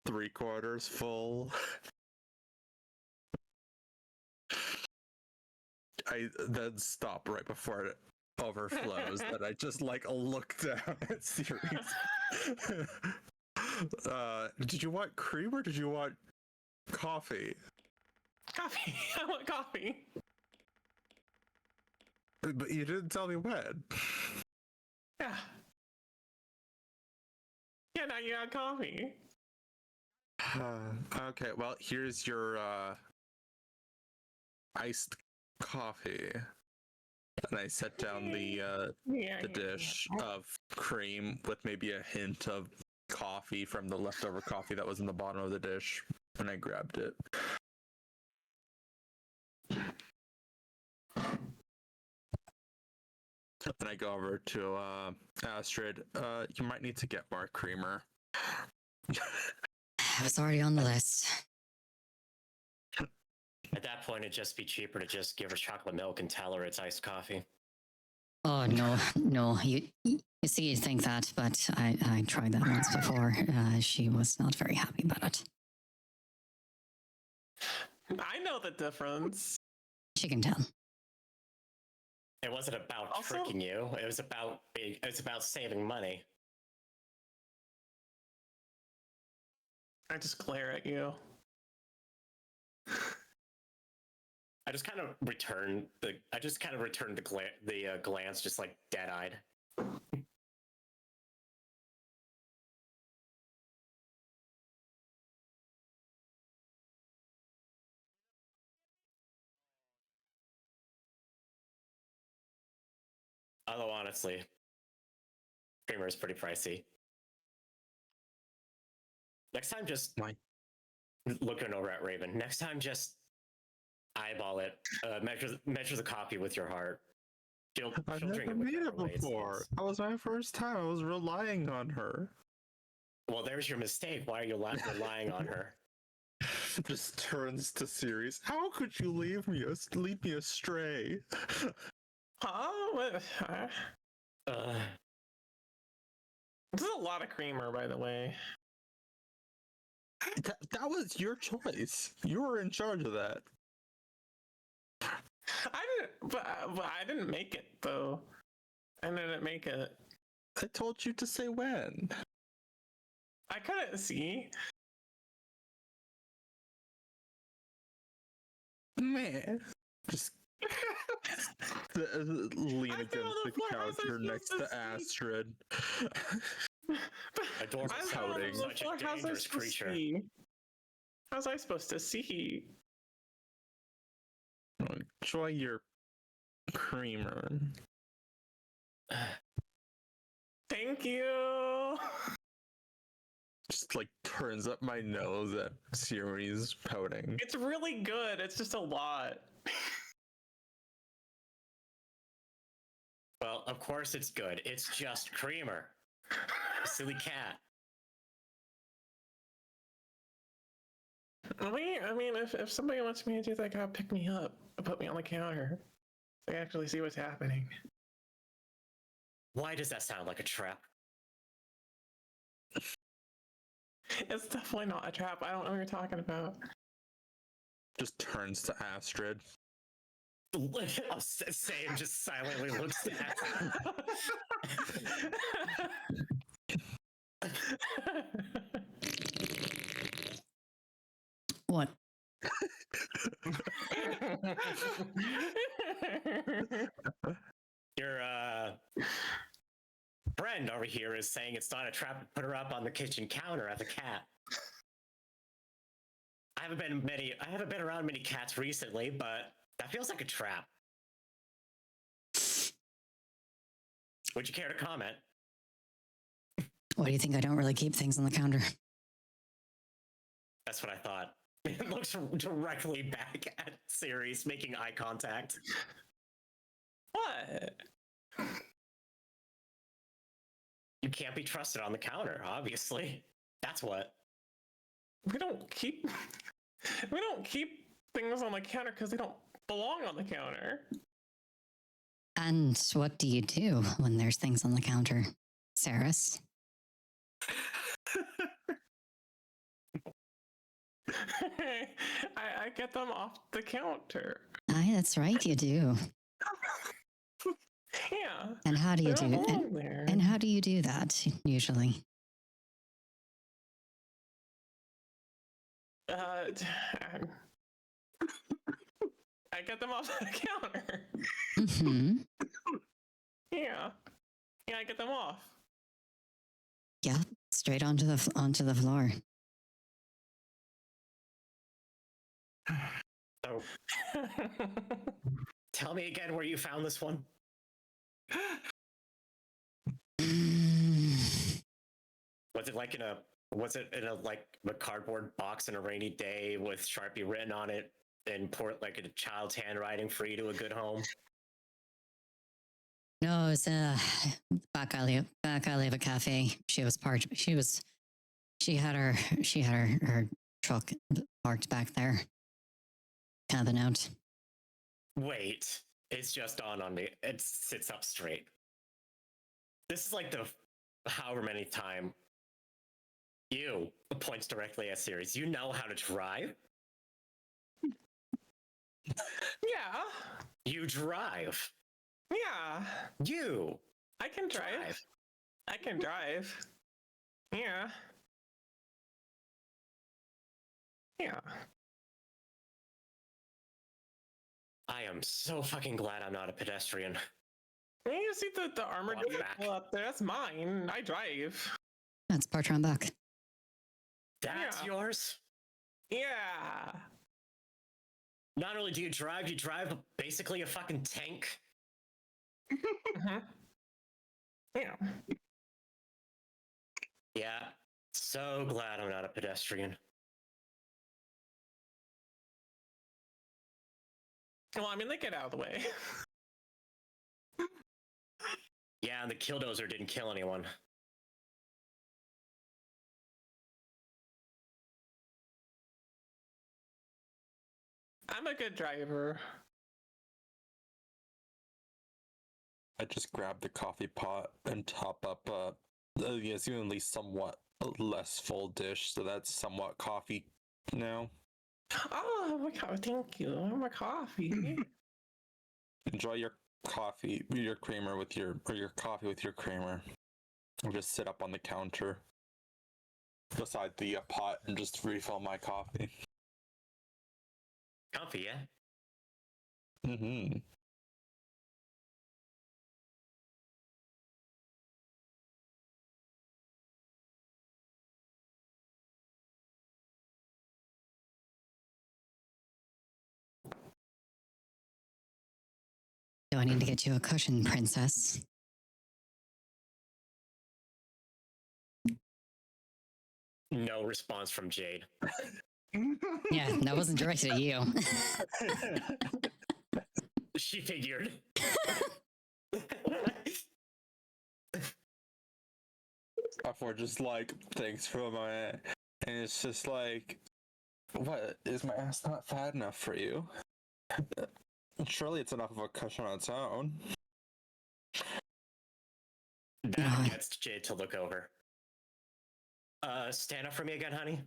3/4 full. I then stop right before it overflows. That I just like look down at Series. Did you want cream or did you want coffee? Coffee. I want coffee. But you didn't tell me when. Yeah. Yeah, now you got coffee. Okay, well, here's your iced coffee. And I set down the dish of cream with maybe a hint of coffee from the leftover coffee that was in the bottom of the dish, and I grabbed it. And I go over to Astrid. You might need to get more creamer. It was already on the list. At that point, it'd just be cheaper to just give her chocolate milk and tell her it's iced coffee. Oh no! You see, you think that, but I tried that once before. She was not very happy about it. I know the difference. She can tell. It wasn't about Also- tricking you. It was about saving money. I just glare at you. I just kind of returned the glance, just like dead-eyed. Although honestly, creamer is pretty pricey. Next time, just looking over at Raven. Next time, just eyeball it. Measure the coffee with your heart. I've She'll drink never it made whichever it way before. That was my first time. I was relying on her. Well, there's your mistake. Why are you relying on her? Just turns to Series. How could you lead me astray? Huh? What? Uh, This is a lot of creamer, by the way. That was your choice. You were in charge of that. But I didn't make it though. I didn't make it. I told you to say when. I couldn't see. Man. Just lean I against fell on the the floor. How was I counter next supposed to to see? Astrid. a dwarf I is fell on such the a floor. How's I dangerous supposed to creature. see? How's I supposed to see? Enjoy your creamer. Thank you. Just like turns up my nose at Series pouting. It's really good. It's just a lot. Well, of course it's good. It's just creamer. Silly cat. I mean, if somebody wants me to do that, gotta pick me up and put me on the counter. So I can actually see what's happening. Why does that sound like a trap? It's definitely not a trap. I don't know what you're talking about. Just turns to Astrid. Same, just silently looks at What? Your friend over here is saying it's not a trap to put her up on the kitchen counter as a cat. I haven't been around many cats recently, but that feels like a trap. Would you care to comment? Why do you think I don't really keep things on the counter? That's what I thought. It looks directly back at Ceres, making eye contact. What? You can't be trusted on the counter, obviously. That's what. We don't keep things on the counter because they don't belong on the counter. And what do you do when there's things on the counter, Saris? I get them off the counter. Aye, that's right, you do. Yeah. And how do you They do don't it? belong there. And how do you do that usually? I get them off the counter. Mm-hmm. Yeah. Yeah, I get them off. Yeah, straight onto the floor. So, tell me again where you found this one. Was it like in a like a cardboard box in a rainy day with Sharpie written on it and like a child's handwriting for you to a good home? No, it was back alley of a cafe. She had her truck parked back there. Camping out. Wait, it's just dawned on me. It sits up straight. This is like the however many time you points directly at Ceres. You know how to drive? Yeah. You drive. Yeah. You. I can drive. I can drive. Yeah. Yeah. I am so fucking glad I'm not a pedestrian. You see the armored Walk vehicle back. up there? That's mine. I drive. That's Bartram Buck. That's Yeah. yours? Yeah. Not only do you drive basically a fucking tank. Mhm. Yeah. Yeah. So glad I'm not a pedestrian. Well, I mean, they get out of the way. Yeah, and the killdozer didn't kill anyone. I'm a good driver. I just grabbed the coffee pot and top up assumingly somewhat less full dish, so that's somewhat coffee now. Oh my god! Thank you. My coffee. Enjoy your coffee, your creamer with your coffee with your creamer. I'll just sit up on the counter beside the pot and just refill my coffee. Comfy, yeah? Mm-hmm. Do I need to get you a cushion, princess? No response from Jade. Yeah, that wasn't directed at you. She figured. Before just like, thanks for a moment. And it's just like, what? Is my ass not fat enough for you? Surely it's enough of a cushion on its own. That gets Jade to look over. Stand up for me again, honey.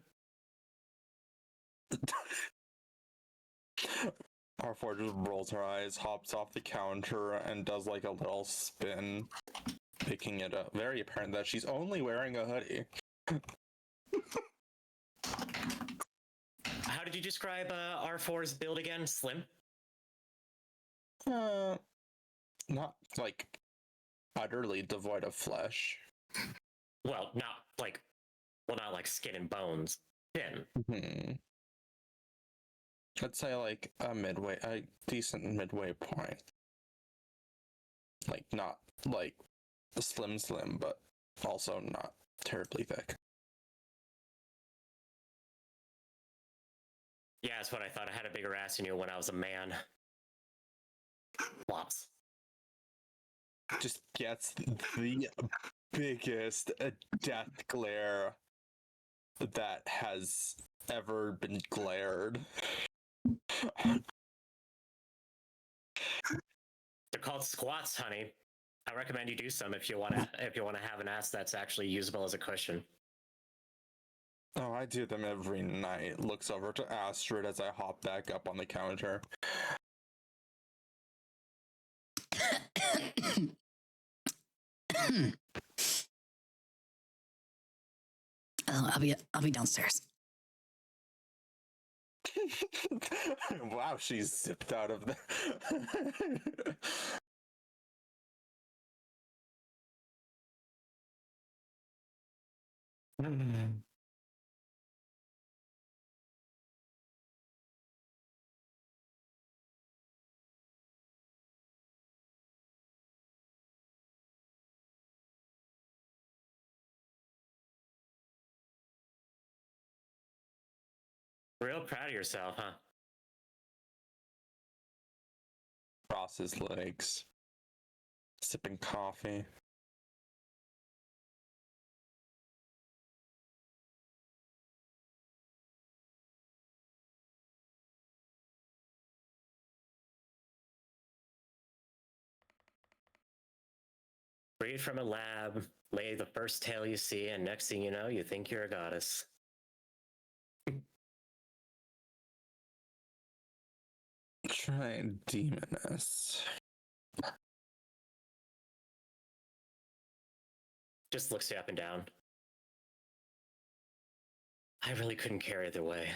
R4 just rolls her eyes, hops off the counter, and does like a little spin, making it very apparent that she's only wearing a hoodie. How did you describe R4's build again? Slim? Not like utterly devoid of flesh. Well, not like skin and bones. Thin. I'd say like a decent midway point. Like not like slim, but also not terribly thick. Yeah, that's what I thought. I had a bigger ass than you when I was a man. Flops. Just gets the biggest death glare that has ever been glared. They're called squats, honey. I recommend you do some if you want to have an ass that's actually usable as a cushion. Oh, I do them every night. Looks over to Astrid as I hop back up on the counter. I'll be downstairs. Wow, she's zipped out of the. Real proud of yourself, huh? Cross his legs, sipping coffee. Read from a lab, lay the first tale you see, and next thing you know, you think you're a goddess. Try demoness. Just looks you up and down. I really couldn't care either way.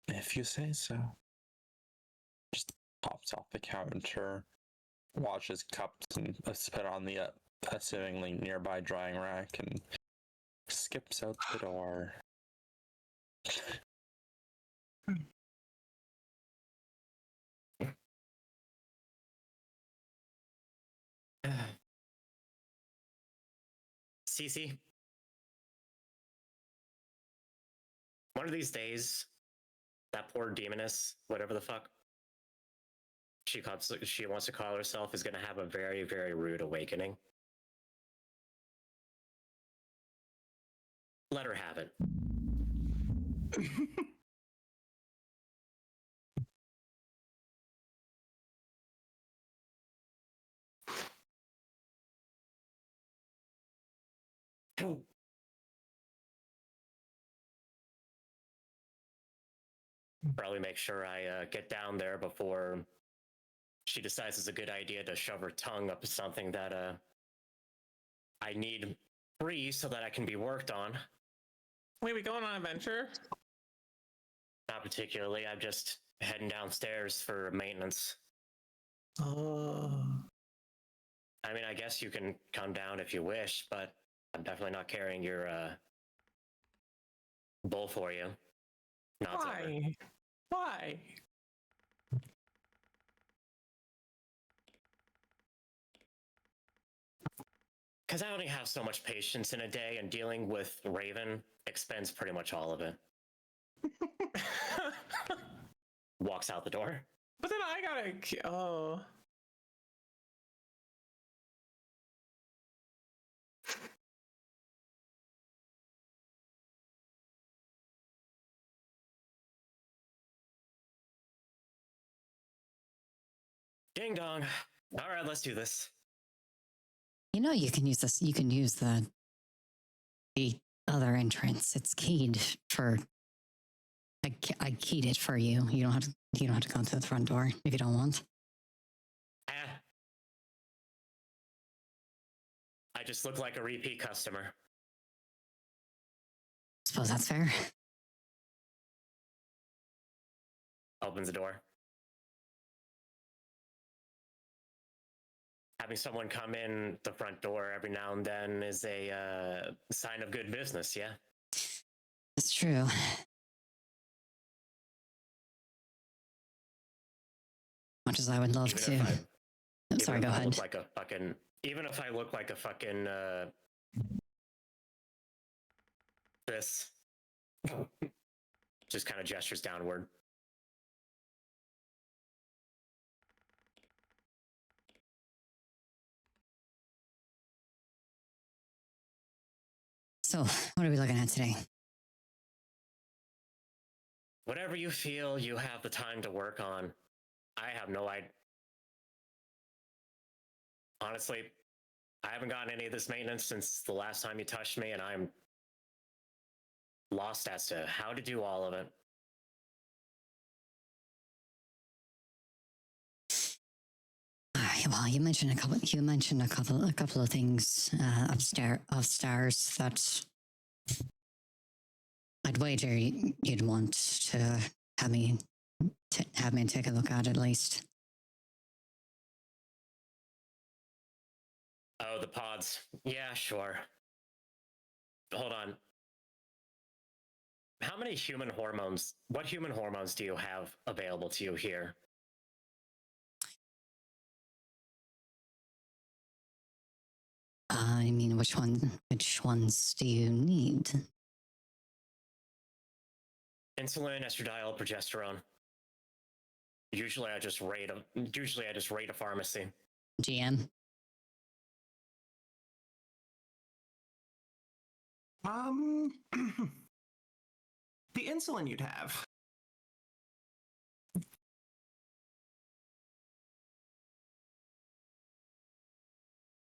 If you say so. Just pops off the counter, washes cups and spit on the assumingly nearby drying rack, and skips out the door. Cece, one of these days, that poor demoness, whatever the fuck she wants to call herself, is going to have a very, very rude awakening. Let her have it. Probably make sure I get down there before she decides it's a good idea to shove her tongue up something that I need free so that I can be worked on. Wait, we going on an adventure? Not particularly. I'm just heading downstairs for maintenance. Oh. I mean, I guess you can come down if you wish, but I'm definitely not carrying your bowl for you. Nods over. Why? Why? Because I only have so much patience in a day, and dealing with Raven expends pretty much all of it. Walks out the door. But then I gotta. Oh. Ding dong. All right, let's do this. You know, you can use this. You can use the other entrance. It's keyed for. I keyed it for you. You don't have to. You don't have to go to the front door if you don't want. I just look like a repeat customer. Suppose that's fair. Opens the door. Having someone come in the front door every now and then is a sign of good business, yeah? It's true. Much as I would love Even to. if I, I'm sorry, even go if I ahead. look like a fucking, even if I look like a fucking this, just kind of gestures downward. So, what are we looking at today? Whatever you feel you have the time to work on. I have no idea. Honestly, I haven't gotten any of this maintenance since the last time you touched me, and I'm lost as to how to do all of it. Well, you mentioned a couple. You mentioned a couple of things upstairs that I'd wager you'd want to have me take a look at least. Oh, the pods. Yeah, sure. Hold on. How many human hormones? What human hormones do you have available to you here? I mean, which ones do you need? Insulin, estradiol, progesterone. Usually I just rate a pharmacy. GM. The insulin you'd have.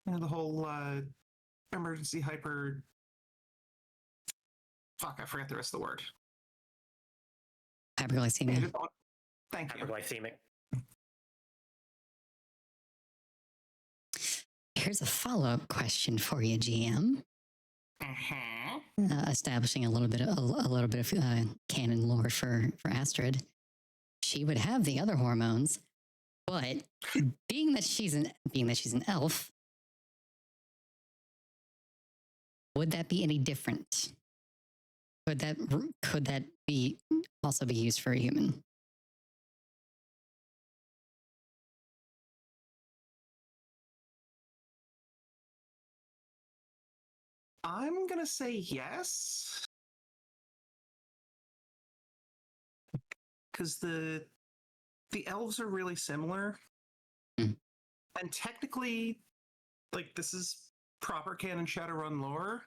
The whole emergency hyper. Fuck, I forgot the rest of the word. Hyperglycemia. Thank you. Hyperglycemic. Here's a follow-up question for you, GM. Establishing a little bit of canon lore for Astrid. She would have the other hormones, but being that she's an elf, would that be any different? Could that be also be used for a human? I'm gonna say yes. Because the elves are really similar. Mm. And technically, like, this is proper canon Shadowrun lore.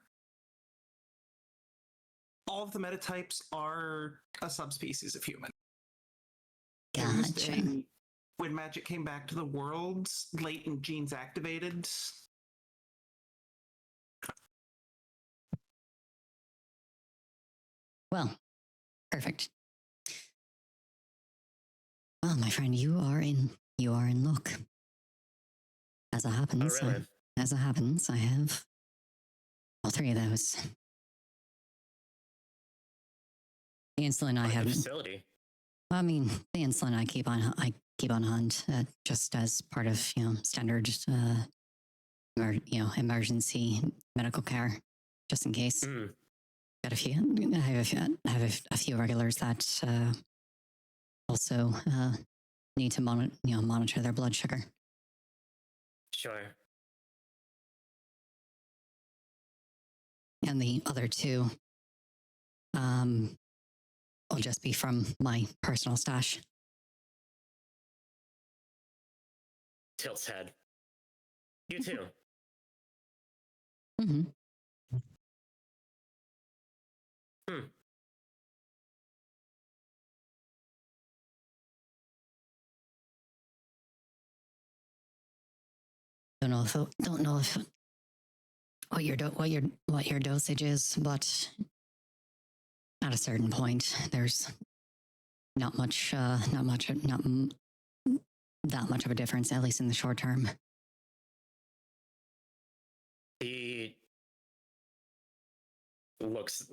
All of the metatypes are a subspecies of human. Gotcha. When magic came back to the world, latent genes activated. Well, perfect. Well, my friend, you are in luck. As it happens, Oh, really? I have all three of those. The insulin I Quite the have. facility. I mean, the insulin I keep on hand, just as part of standard emergency medical care, just in case. Mm. Got a few. I have a few regulars that also need to monitor their blood sugar. Sure. And the other two will just be from my personal stash. Tilt's head. You too. Mm-hmm. Hmm. Don't know if what your dosage is, but at a certain point, there's not that much of a difference, at least in the short term. He looks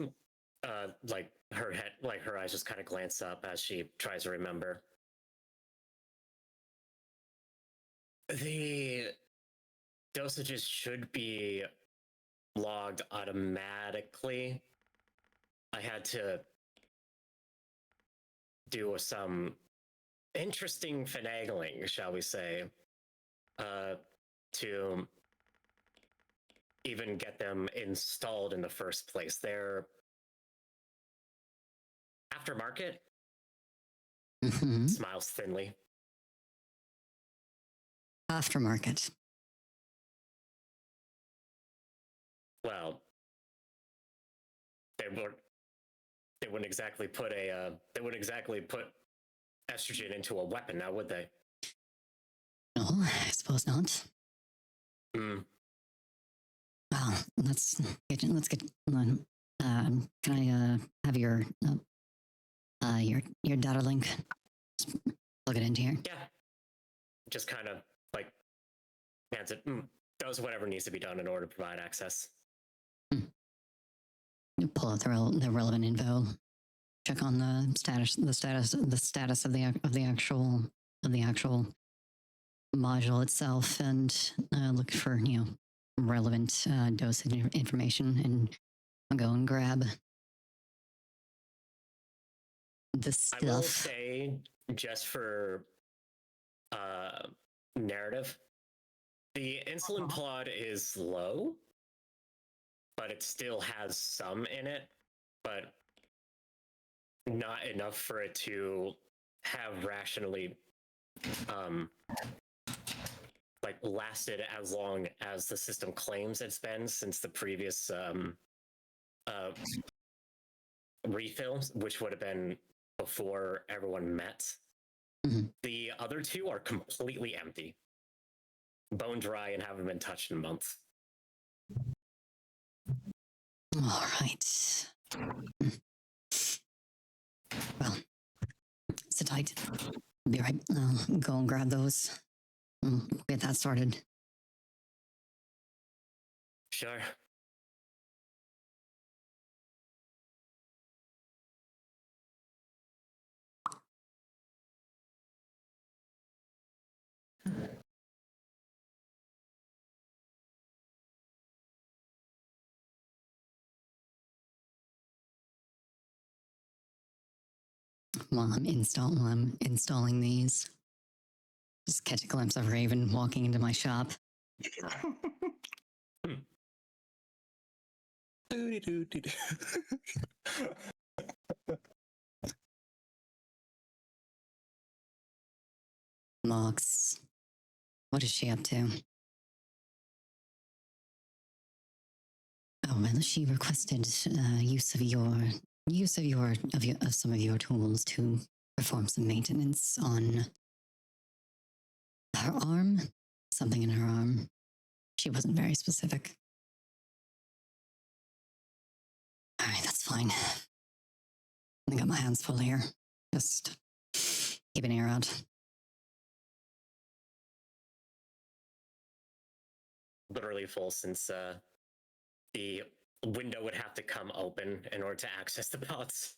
like her head, like her eyes just kind of glance up as she tries to remember. The dosages should be logged automatically. I had to do some interesting finagling, shall we say, to even get them installed in the first place. They're aftermarket. Mhm. Smiles thinly. Aftermarket. Well, they wouldn't exactly put estrogen into a weapon, now would they? No, I suppose not. Hmm. Well, let's get on. Can I have your data link? Just plug it into here. Yeah. Just kind of like hands it. Does whatever needs to be done in order to provide access. You pull out the relevant info. Check on the status of the actual module itself, and look for relevant dosage information, and I'll go and grab the stuff. I will say, just for narrative, the insulin plot is low, but it still has some in it, but not enough for it to have rationally like lasted as long as the system claims it's been since the previous refills, which would have been before everyone met. Mhm. The other two are completely empty, bone dry, and haven't been touched in months. All right. Well, sit tight. Be right. I'll go and grab those. Get that started. Sure. While I'm installing these, just catch a glimpse of Raven walking into my shop. Doody-doo-dee-doo. Mox, what is she up to? Oh well, she requested use of some of your tools to perform some maintenance on her arm. Something in her arm. She wasn't very specific. All right, that's fine. I got my hands full here. Just keep an ear out. Literally full, since the window would have to come open in order to access the pods.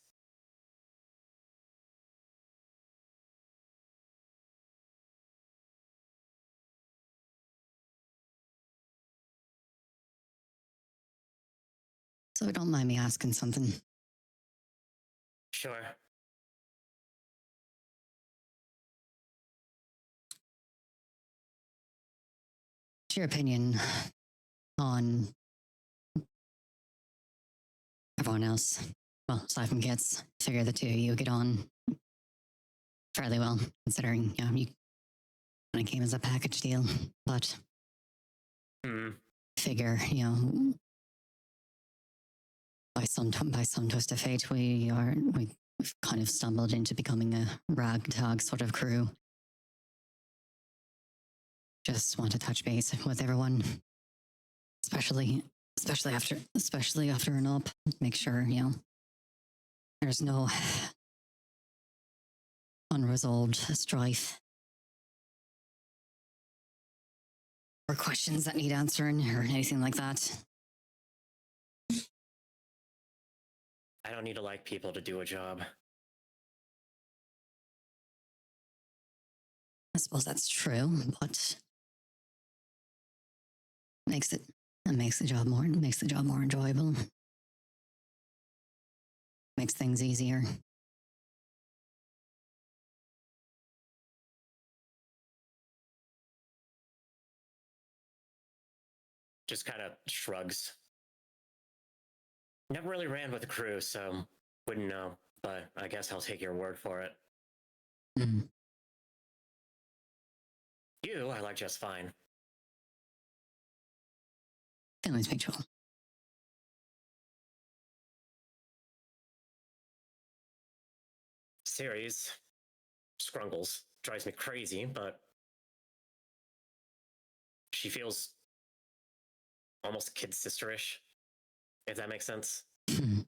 So don't mind me asking something. Sure. What's your opinion on everyone else? Well, aside from Gits, figure the two of you get on fairly well, considering you kind of came as a package deal. But figure, by some twist of fate, we've kind of stumbled into becoming a ragtag sort of crew. Just want to touch base with everyone, especially after an up. Make sure there's no unresolved strife or questions that need answering or anything like that. I don't need to like people to do a job. I suppose that's true, but makes the job more enjoyable. Makes things easier. just kind of shrugs. Never really ran with the crew, so wouldn't know, but I guess I'll take your word for it. Mm. You, I like just fine. Feelings mutual. Series, Scrungles, drives me crazy, but she feels almost kid sisterish, if that makes sense. Mm.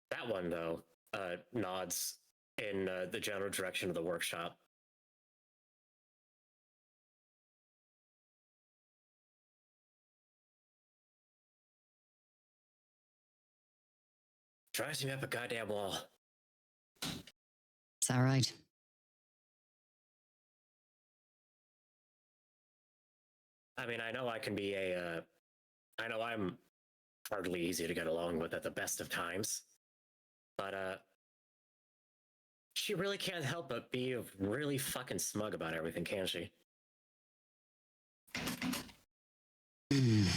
That one, though, nods in the general direction of the workshop. Drives me up a goddamn wall. Is that right? I mean, I know I can be I know I'm hardly easy to get along with at the best of times, but she really can't help but be really fucking smug about everything, can she? Mm.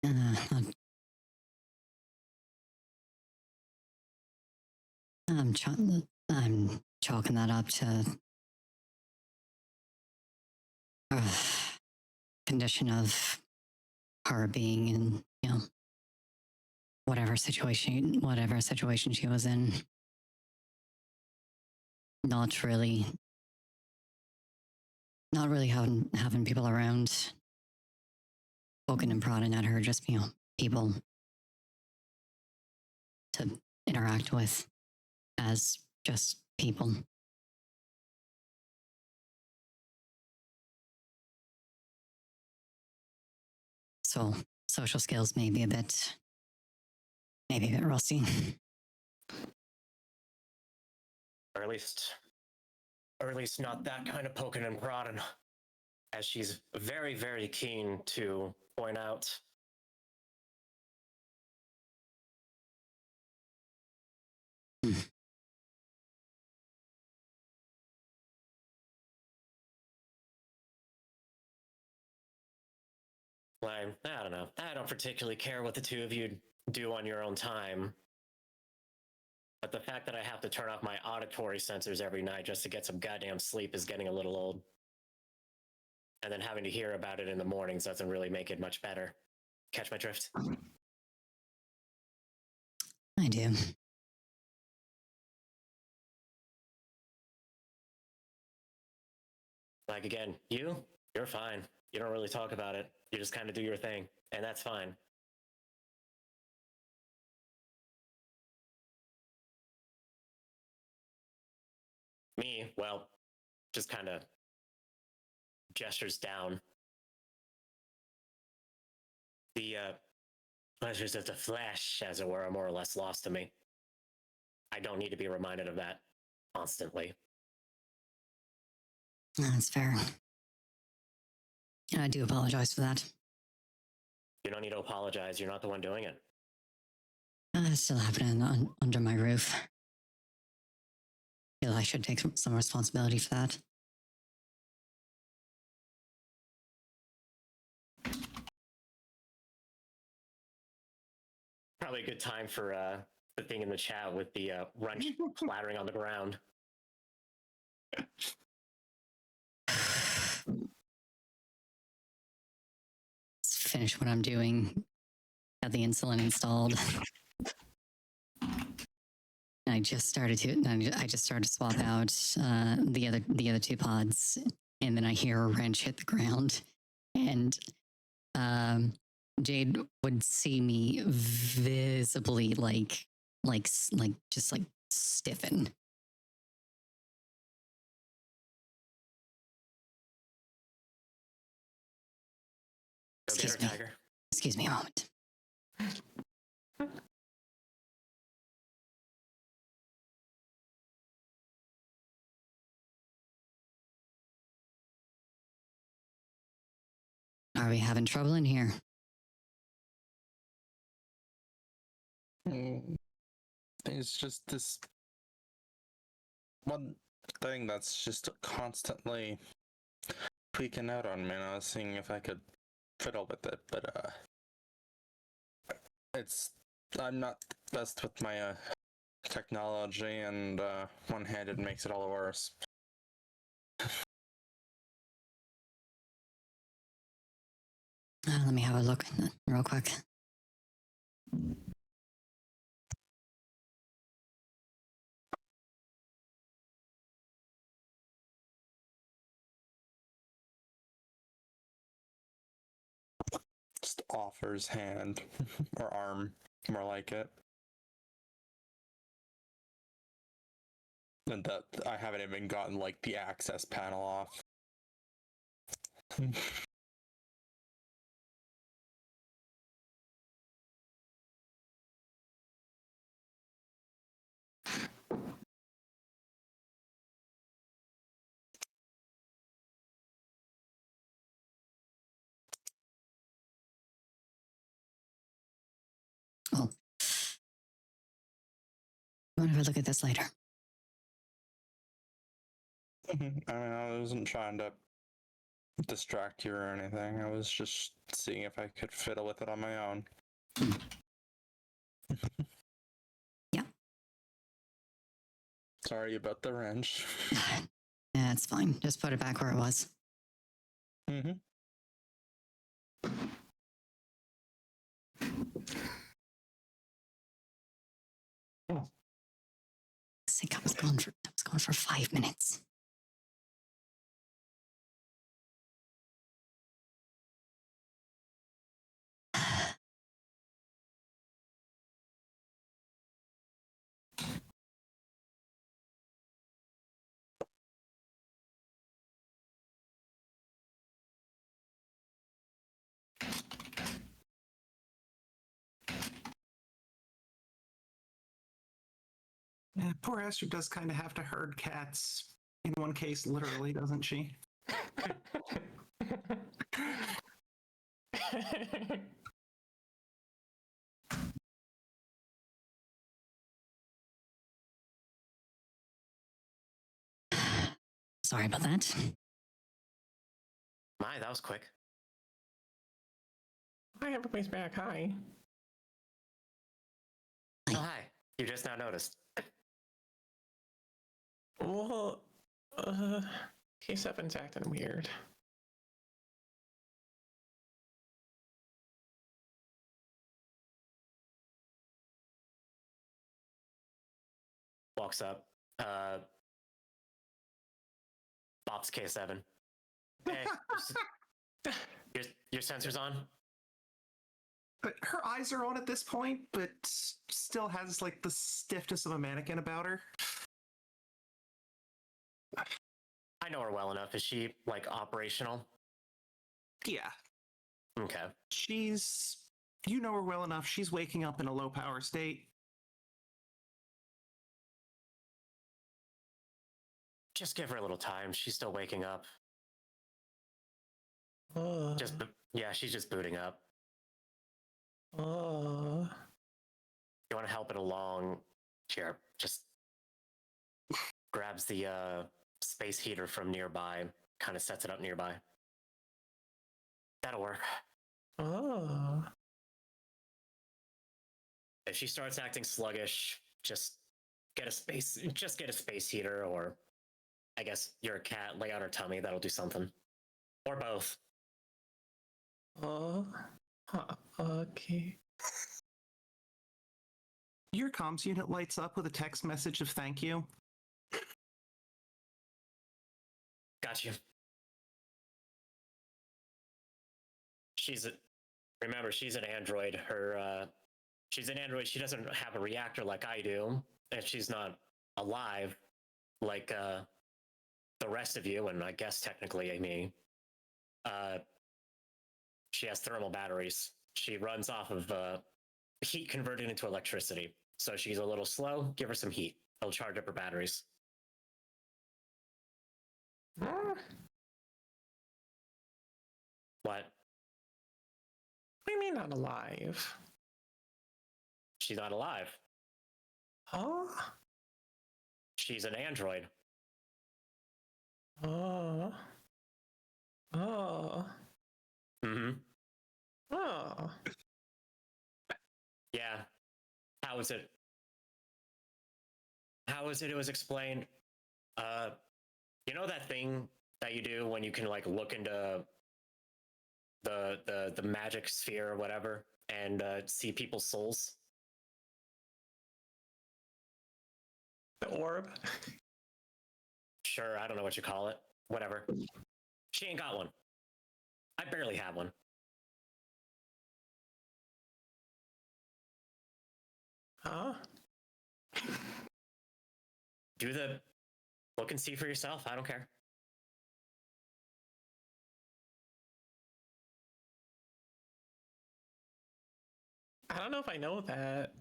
Not- I'm chalking that up to condition of her being in, whatever situation she was in. Not really having people around poking and prodding at her, just, people to interact with as just people. So social skills may be a bit rusty. Or at least not that kind of poking and prodding, as she's very, very keen to point out. Like, I don't know. I don't particularly care what the two of you do on your own time. But the fact that I have to turn off my auditory sensors every night just to get some goddamn sleep is getting a little old. And then having to hear about it in the mornings doesn't really make it much better. Catch my drift? I do. Like, again, you're fine. You don't really talk about it. You just kind of do your thing, and that's fine. Me, well, just kind of gestures down. The pleasures of the flesh, as it were, are more or less lost to me. I don't need to be reminded of that constantly. That's fair. And I do apologize for that. You don't need to apologize. You're not the one doing it. It's still happening under my roof. Feel I should take some responsibility for that. Probably a good time for the thing in the chat with the wrench clattering on the ground. Let's finish what I'm doing. Got the insulin installed. I just started to swap out the other two pods, and then I hear a wrench hit the ground, and Jade would see me visibly just stiffen. Go get her, Excuse me. Tiger. Excuse me a moment. Are we having trouble in here? It's just this one thing that's just constantly tweaking out on me, and I was seeing if I could fiddle with it, but I'm not the best with my technology, and one-handed makes it all worse. Let me have a look real quick. Just offers hand or arm, more like it. And that I haven't even gotten like the access panel off. Oh. I wonder if I look at this later. I mean, I wasn't trying to distract you or anything. I was just seeing if I could fiddle with it on my own. Yeah. Sorry about the wrench. Yeah, it's fine. Just put it back where it was. Mm-hmm. I think I was gone for 5 minutes. Yeah, poor Esther does kind of have to herd cats. In one case, literally, doesn't she? Sorry about that. My, that was quick. Hi, everybody's back. Hi. Oh, hi. You just now noticed. Well, K7's acting weird. Walks up. Bops K7. Hey, your sensor's on? But her eyes are on at this point, but still has like the stiffness of a mannequin about her. I know her well enough. Is she, like, operational? Yeah, Okay. you know her well enough. She's waking up in a low power state. Just give her a little time. She's still waking up. Yeah, she's just booting up. You want to help it along? Here, just grabs the space heater from nearby, kind of sets it up nearby. That'll work. If she starts acting sluggish, just get a space heater, or I guess you're a cat, lay on her tummy, that'll do something. Or both. Okay. Your comms unit lights up with a text message of thank you. Got you. Remember, she's an android. She's an android. She doesn't have a reactor like I do, and she's not alive like the rest of you, and I guess technically me. She has thermal batteries. She runs off of heat converted into electricity. So she's a little slow. Give her some heat. It'll charge up her batteries. What? What do you mean not alive? She's not alive. Huh? She's an android. Oh. Oh. Mm-hmm. Oh. Yeah. How is it? How is it? It was explained. You know that thing that you do when you can like look into the magic sphere or whatever and see people's souls? The orb. Sure, I don't know what you call it. Whatever. She ain't got one. I barely have one. Huh? Do the look and see for yourself. I don't care. I don't know if I know that.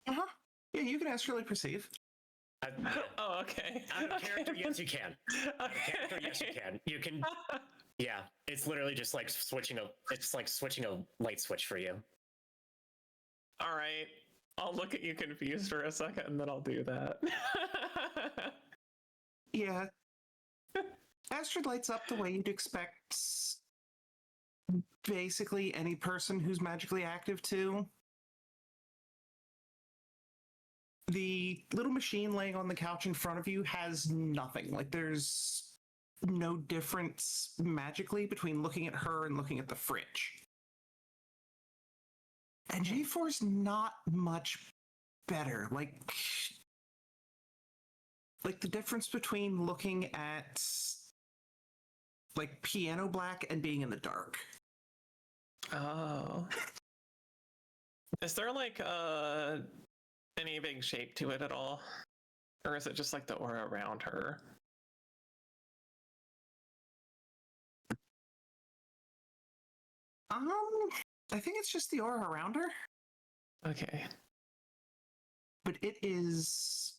Uh-huh. Yeah, you can astrally perceive. Oh, okay. Out of character, yes, you can. Out of character, yes, you can. You can. Yeah, it's literally just like switching a. It's like switching a light switch for you. All right. I'll look at you confused for a second, and then I'll do that. Yeah. Astrid lights up the way you'd expect basically any person who's magically active to. The little machine laying on the couch in front of you has nothing. Like, there's no difference magically between looking at her and looking at the fridge. And G4's not much better. Like the difference between looking at like piano black and being in the dark. Oh. Is there like any big shape to it at all? Or is it just like the aura around her? I think it's just the aura around her. Okay. But it is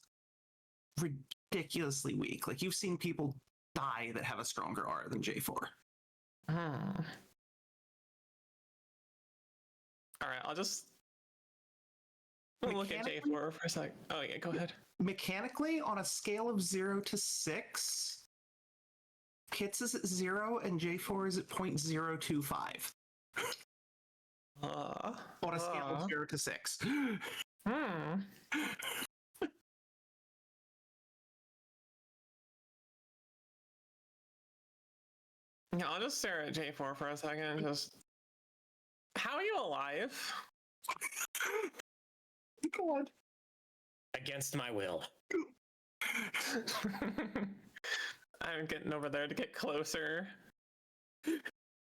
ridiculously weak. Like, you've seen people die that have a stronger aura than J4. Hmm. All right, I'll just look at J4 for a sec. Oh yeah, go ahead. Mechanically, on a scale of 0 to 6, Kits is at 0 and J4 is at 0.025. On a scale of 0 to 6. Hmm. Yeah, I'll just stare at J4 for a second and just... How are you alive? God. Against my will. I'm getting over there to get closer.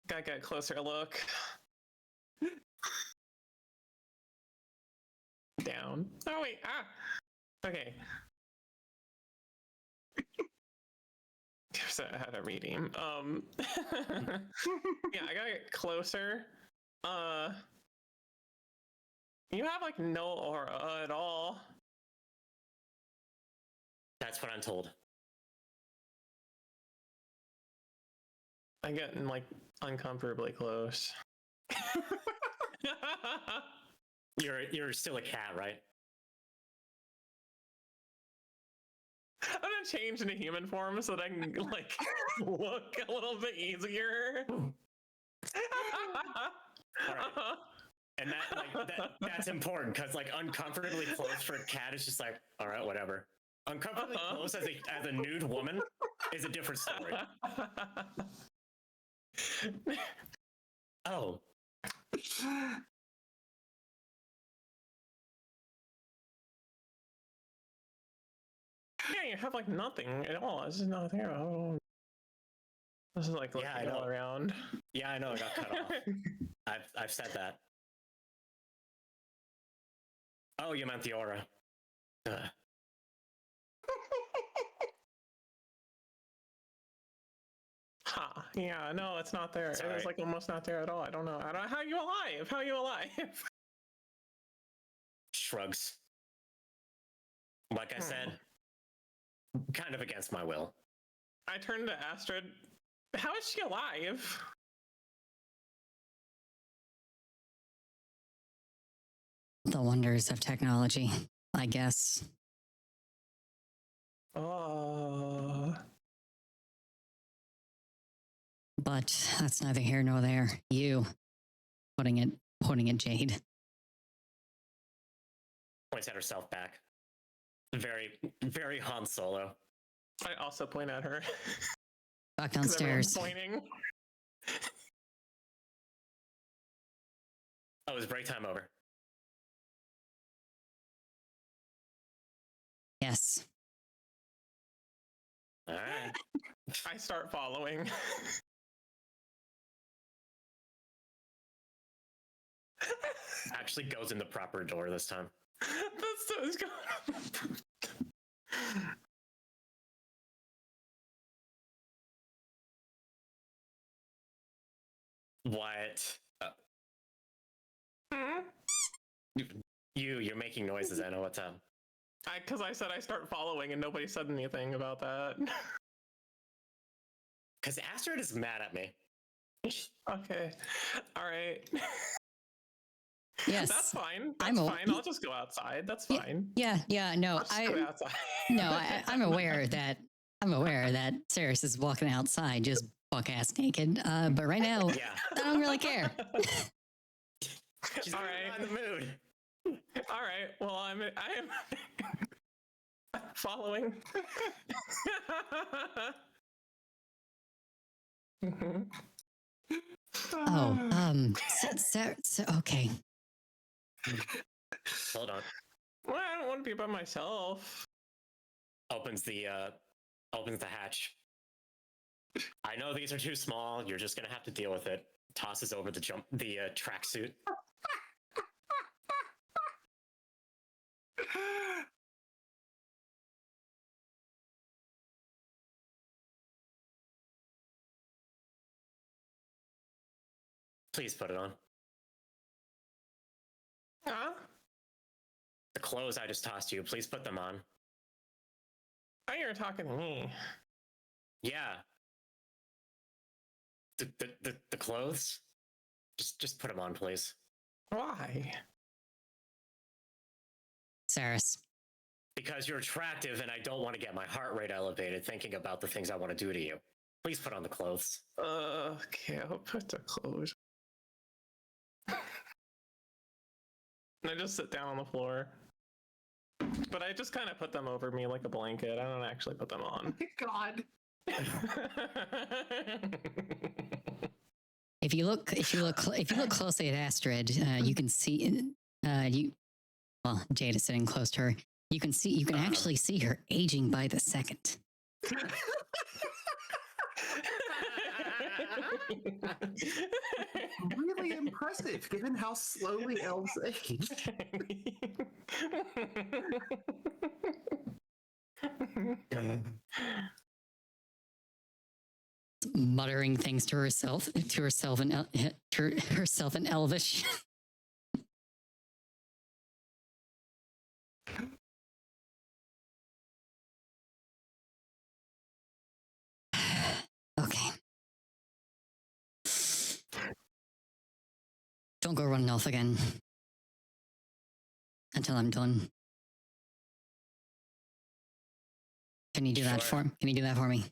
Gotta get a closer look. Down. Oh wait, okay. So I had a reading. Yeah, I gotta get closer. You have like no aura at all. That's what I'm told. I'm getting like uncomfortably close. You're still a cat, right? I'm gonna change into human form so that I can like look a little bit easier. All right. And that's important because like uncomfortably close for a cat is just like, all right, whatever. Uncomfortably close as a nude woman is a different story. Oh. Yeah, you have like nothing at all. This is not there. Oh. This is like looking all around. Yeah, I know it got cut off. I've said that. Oh, you meant the aura. Huh. Yeah, no, it's not there. Sorry. It's like almost not there at all. I don't know. How are you alive? How are you alive? Shrugs. Like I said, kind of against my will. I turned to Astrid. How is she alive? the wonders of technology, I guess. Oh. But that's neither here nor there. You pointing at Jade. Points at herself back. Very, very Han Solo. I also point at her. Back 'Cause everyone's downstairs. pointing. Oh, is break time over? Yes. All right. I start following. Actually goes in the proper door this time. That's so it's going. What? Hmm? You're making noises. I know what's up. Because I said I start following and nobody said anything about that. Because Astrid is mad at me. Okay. All right. Yes. That's fine. I'm That's a- fine. I'll just go outside. That's fine. Yeah. No, I'll just go outside. I'm aware that Ceres is walking outside just buck ass naked. But right now, Yeah. I don't really care. She's All really right. not in the mood. All right. Well, I am following. Mhm. Oh, okay. Hold on. Well, I don't want to be by myself. Opens the hatch. I know these are too small. You're just gonna have to deal with it. Tosses over the tracksuit. Please put it on. Huh? The clothes I just tossed you. Please put them on. Oh, you're talking to me. Yeah. The clothes. Just put them on, please. Why? Ceres. Because you're attractive, and I don't want to get my heart rate elevated thinking about the things I want to do to you. Please put on the clothes. Okay, I'll put the clothes. And I just sit down on the floor. But I just kind of put them over me like a blanket. I don't actually put them on. God. If you look closely at Astrid, you can see Jade is sitting close to her. You can actually see her aging by the second. Really impressive, given how slowly elves age. Muttering things to herself in Elvish. Okay. Don't go running off again until I'm done. Can you do that Sure. Can you do that for me?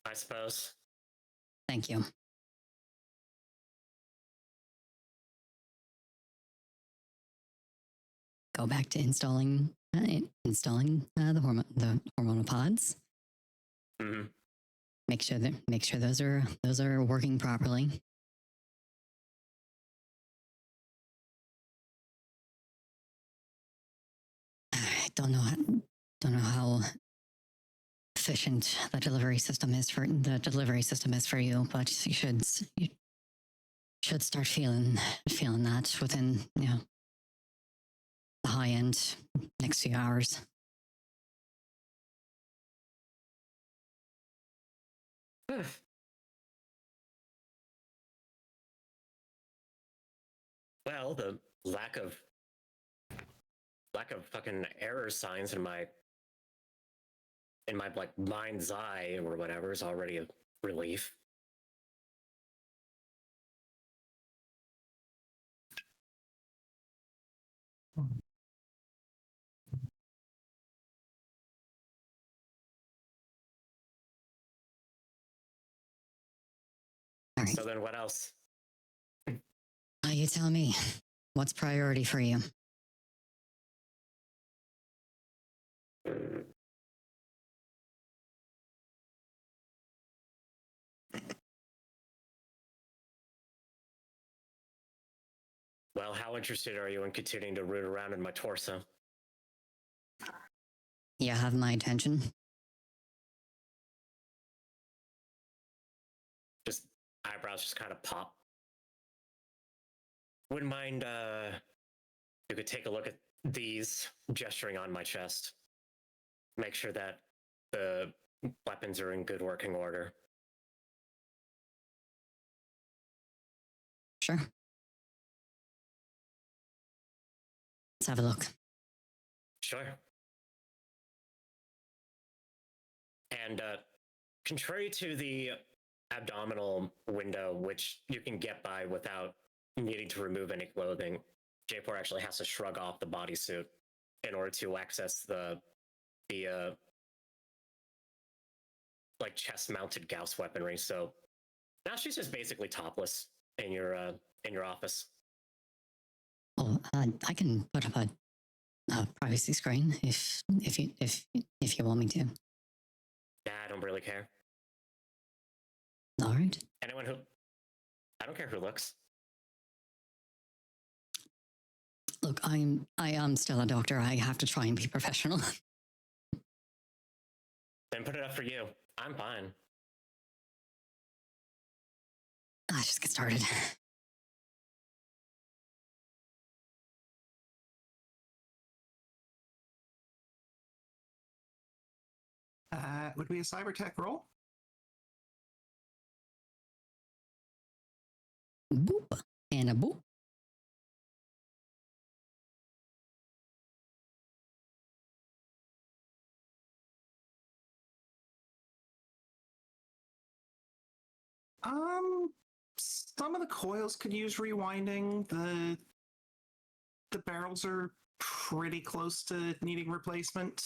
I suppose. Thank you. Go back to installing the hormonal pods. Mm-hmm. Make sure those are working properly. I don't know how efficient the delivery system is for you, but you should start feeling that within the high end next few hours. Well, the lack of fucking error signs in my like mind's eye or whatever is already a relief. All right. So then what else? You tell me. What's priority for you? Well, how interested are you in continuing to root around in my torso? You have my attention. Just eyebrows just kind of pop. Wouldn't mind, you could take a look at these, gesturing on my chest. Make sure that the weapons are in good working order. Sure. Let's have a look. Sure. And contrary to the abdominal window, which you can get by without needing to remove any clothing, J4 actually has to shrug off the bodysuit in order to access the like chest-mounted Gauss weaponry. So now she's just basically topless in your office. Oh, I can put up a privacy screen if you want me to. Nah, I don't really care. All right. Anyone who I don't care who looks. Look, I am still a doctor. I have to try and be professional. Then put it up for you. I'm fine. Let's just get started. Would be a cyber tech roll? Boop and a boop. Some of the coils could use rewinding. The barrels are pretty close to needing replacement.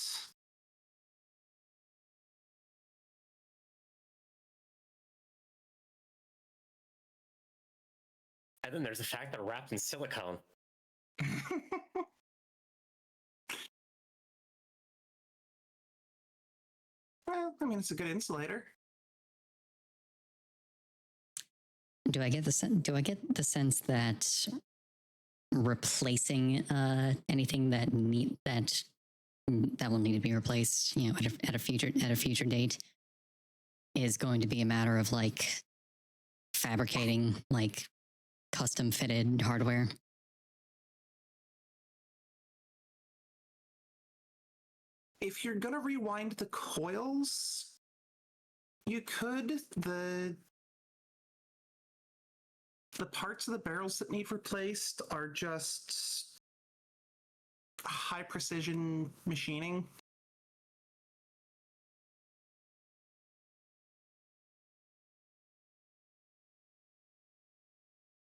And then there's the fact that they're wrapped in silicone. Well, I mean, it's a good insulator. Do I get the sense that replacing anything that will need to be replaced, you know, at a future date, is going to be a matter of like fabricating like custom fitted hardware? If you're gonna rewind the coils, you could. The parts of the barrels that need replaced are just high precision machining.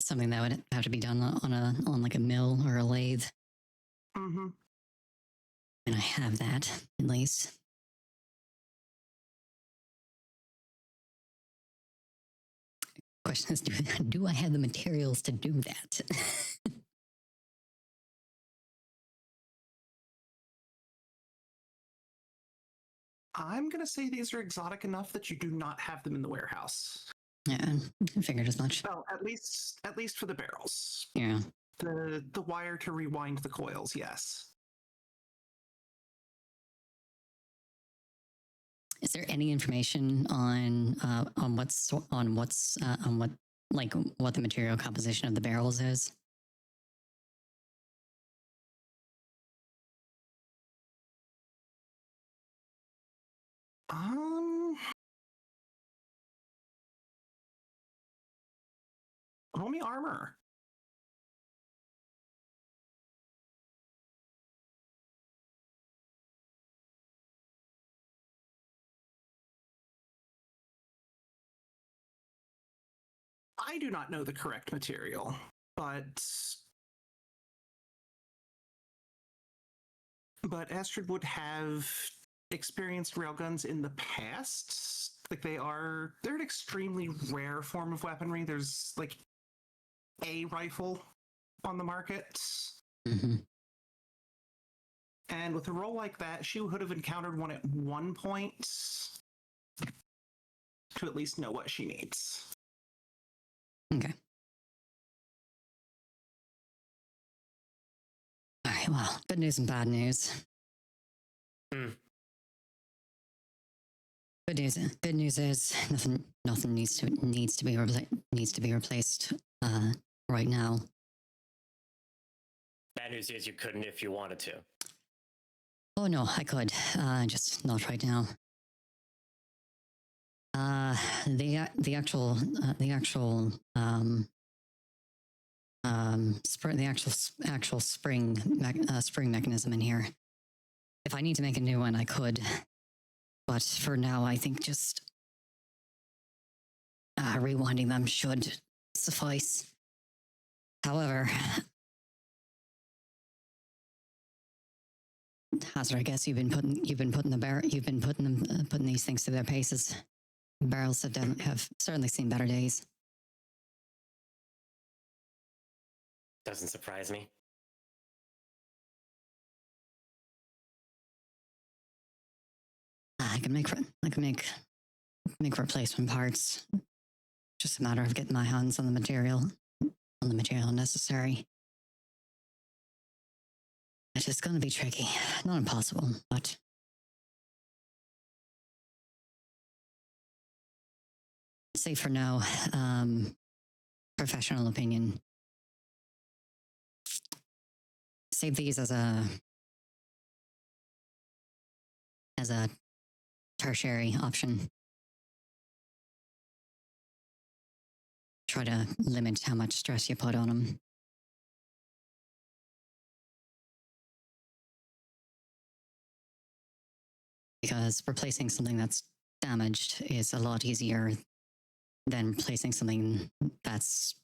Something that would have to be done on like a mill or a lathe. Mm-hmm. And I have that, at least. Question is, do I have the materials to do that? I'm gonna say these are exotic enough that you do not have them in the warehouse. Yeah, I figured as much. Well, at least for the barrels. Yeah. The wire to rewind the coils, yes. Is there any information on what the material composition of the barrels is? Roll me armor. I do not know the correct material, but Astrid would have experienced railguns in the past Like they're an extremely rare form of weaponry. There's like a rifle on the market. Mm-hmm. And with a roll like that, she would have encountered one at one point to at least know what she needs. Okay. All right. Well, good news and bad news. Good news is nothing needs to be replaced right now. Bad news is you couldn't if you wanted to. Oh no, I could. Just not right now. The actual spring mechanism in here. If I need to make a new one, I could. But for now, I think just rewinding them should suffice. However, Hazard, I guess you've been putting these things through their paces. Barrels have certainly seen better days. Doesn't surprise me. I can make replacement parts. Just a matter of getting my hands on the material necessary. It's just going to be tricky. Not impossible, but say for now, professional opinion. Save these as a tertiary option. Try to limit how much stress you put on them. Because replacing something that's damaged is a lot easier than replacing something that's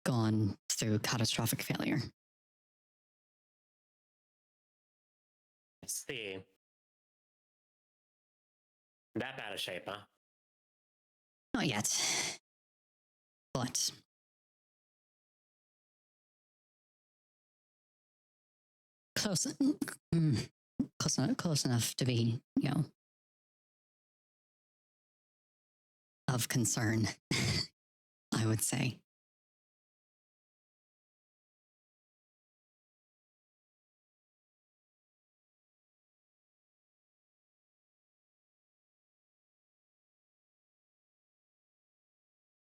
gone through catastrophic failure. I see. That bad a shape, huh? Not yet. But close enough to be, of concern, I would say.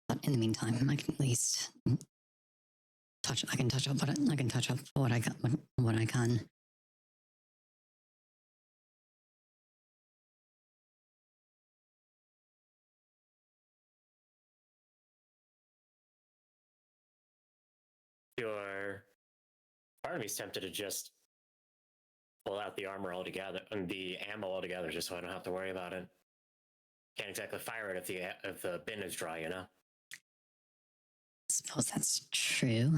But in the meantime, I can at least touch up what I can. Part of me's tempted to just pull out the armor altogether and the ammo altogether, just so I don't have to worry about it. Can't exactly fire it if the bin is dry, you know. Suppose that's true.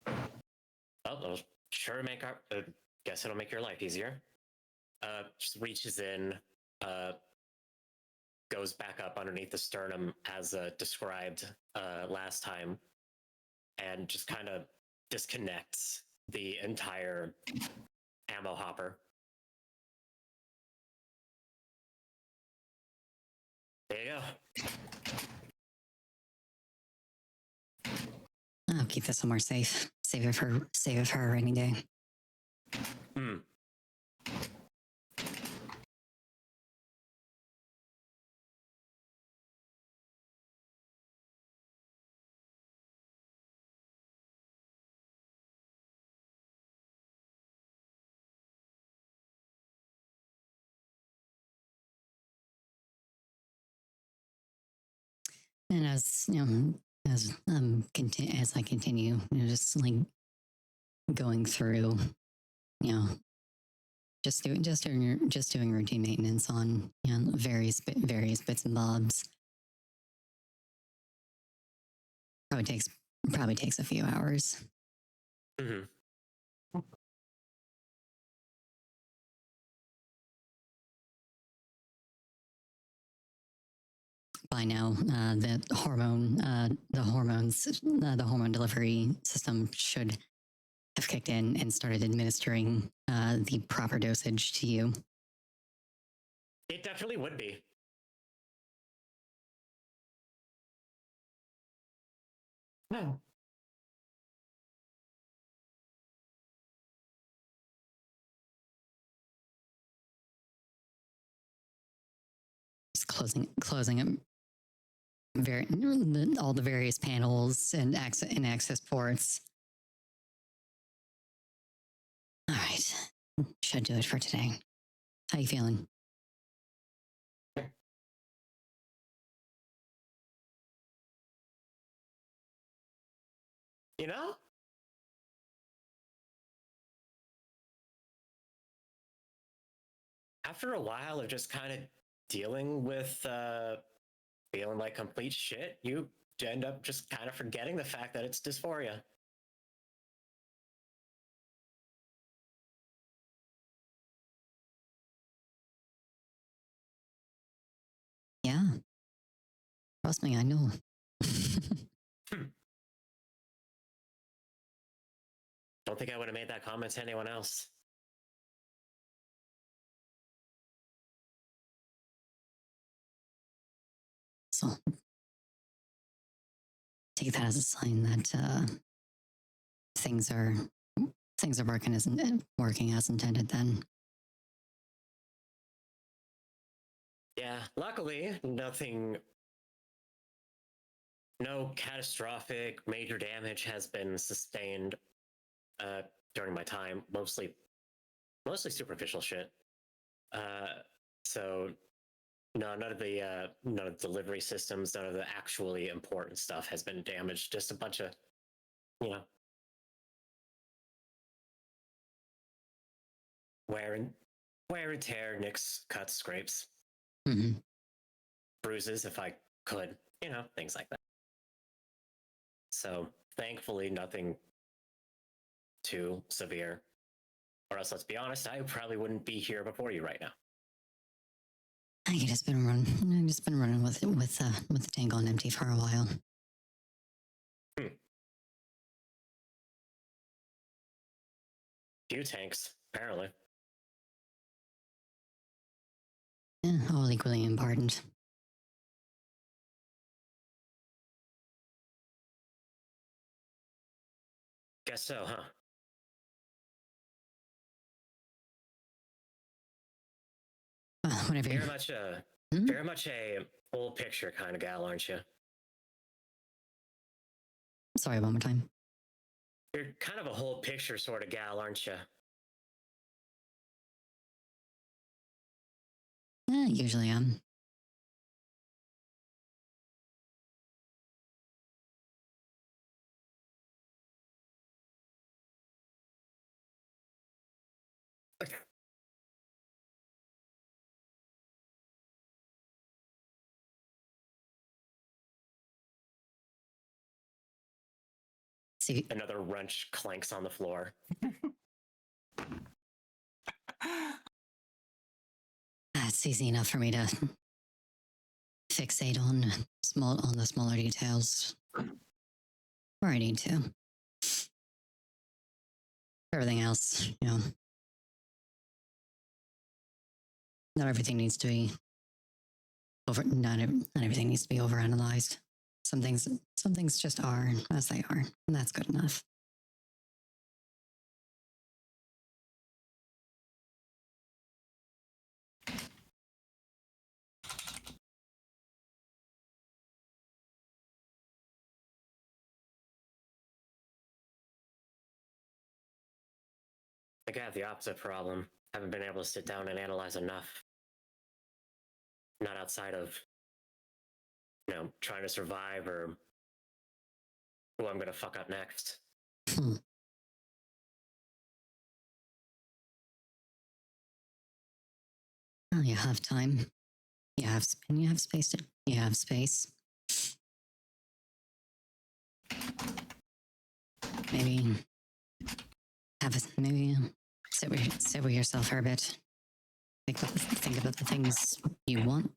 Well, it'll sure make our. Guess it'll make your life easier. Just reaches in, goes back up underneath the sternum as described last time, and just kind of disconnects the entire ammo hopper. There you go. I'll keep this somewhere safe. Save it for a rainy day. And as I continue, just like going through, just doing routine maintenance on various bits and bobs. Probably takes a few hours. Mm-hmm. by now, the hormone delivery system should have kicked in and started administering the proper dosage to you. It definitely would be. No. Just closing up all the various panels and access ports. All right, should do it for today. How you feeling? You know? After a while of just kind of dealing with feeling like complete shit, you end up just kind of forgetting the fact that it's dysphoria. Yeah. Trust me, I know. Don't think I would have made that comment to anyone else. So take that as a sign that things are working as intended. Then, yeah, luckily no catastrophic major damage has been sustained during my time. Mostly superficial shit. So no, none of the delivery systems, none of the actually important stuff has been damaged. Just a bunch of, wear and tear, nicks, cuts, scrapes, mm-hmm. bruises, if I could, things like that. So thankfully, nothing too severe. Or else, let's be honest, I probably wouldn't be here before you right now. I just been running with the tank on empty for a while. Few tanks, apparently. Yeah, all equally important. Guess so, huh? Whatever. Very much a whole picture kind of gal, aren't you? Sorry, one more time. You're kind of a whole picture sort of gal, aren't you? Usually am. See, another wrench clanks on the floor. It's easy enough for me to fixate on the smaller details where I need to. Everything else, not everything needs to be not everything needs to be overanalyzed. Some things just are as they are, and that's good enough. I think I have the opposite problem. Haven't been able to sit down and analyze enough. Not outside of, trying to survive or who I'm gonna fuck up next. Well, you have time. You have space. You have space. Maybe sit with yourself for a bit. Think about the things you want.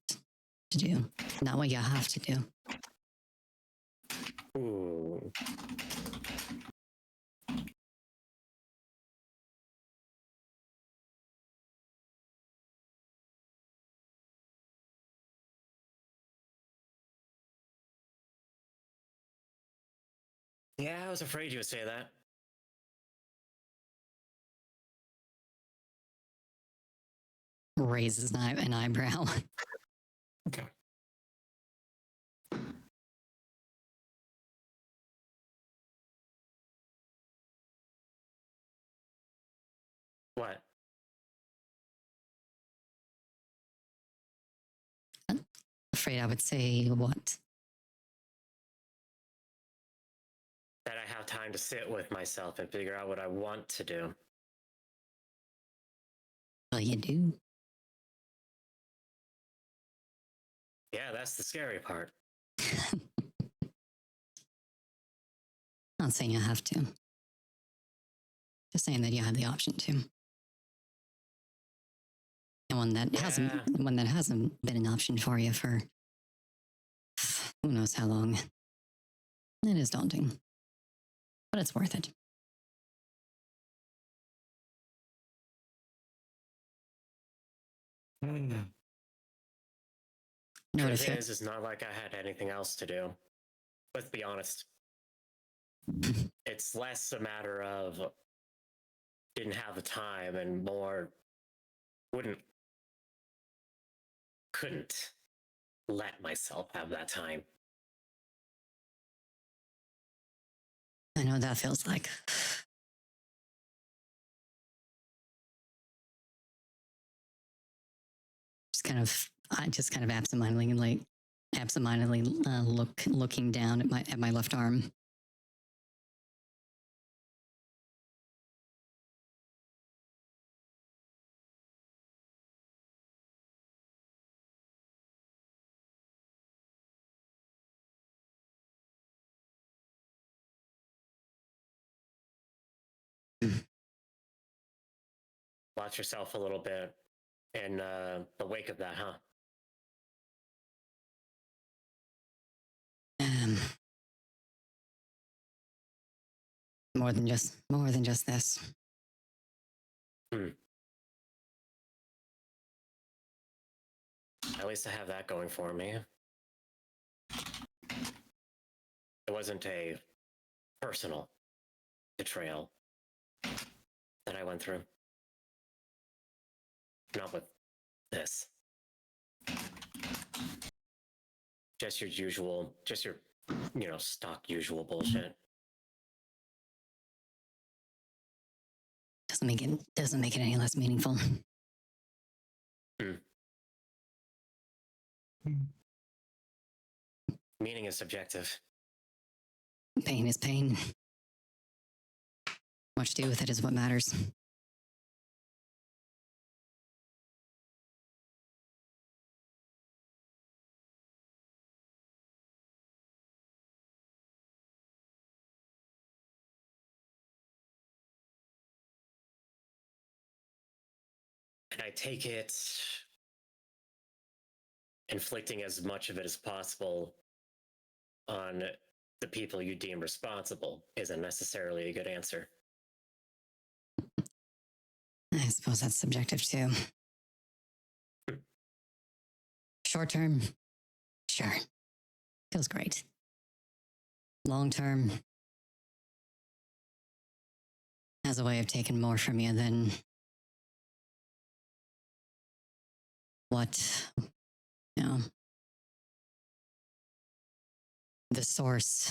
to do, not what you have to do. Ooh. Yeah, I was afraid you would say that. Raises an eyebrow. Okay. What? Afraid I would say what? That I have time to sit with myself and figure out what I want to do. Well, you do. Yeah, that's the scary part. Not saying you have to. Just saying that you have the option to. And one that hasn't been an option for you for who knows how long. It is daunting. But it's worth it. No, Truth is, it's not like I had anything else to do. Let's be honest. It's less a matter of didn't have the time and more couldn't let myself have that time. I know what that feels like. I just kind of absentmindedly looking down at my left arm. Watch yourself a little bit in the wake of that, huh? More than just this. At least I have that going for me. It wasn't a personal betrayal that I went through. Not with this. Just your usual, stock usual bullshit. Doesn't make it any less meaningful. Meaning is subjective. Pain is pain. What you do with it is what matters. And I take it inflicting as much of it as possible on the people you deem responsible isn't necessarily a good answer. I suppose that's subjective too. Short term, sure. Feels great. Long term has a way of taking more from you than what, the source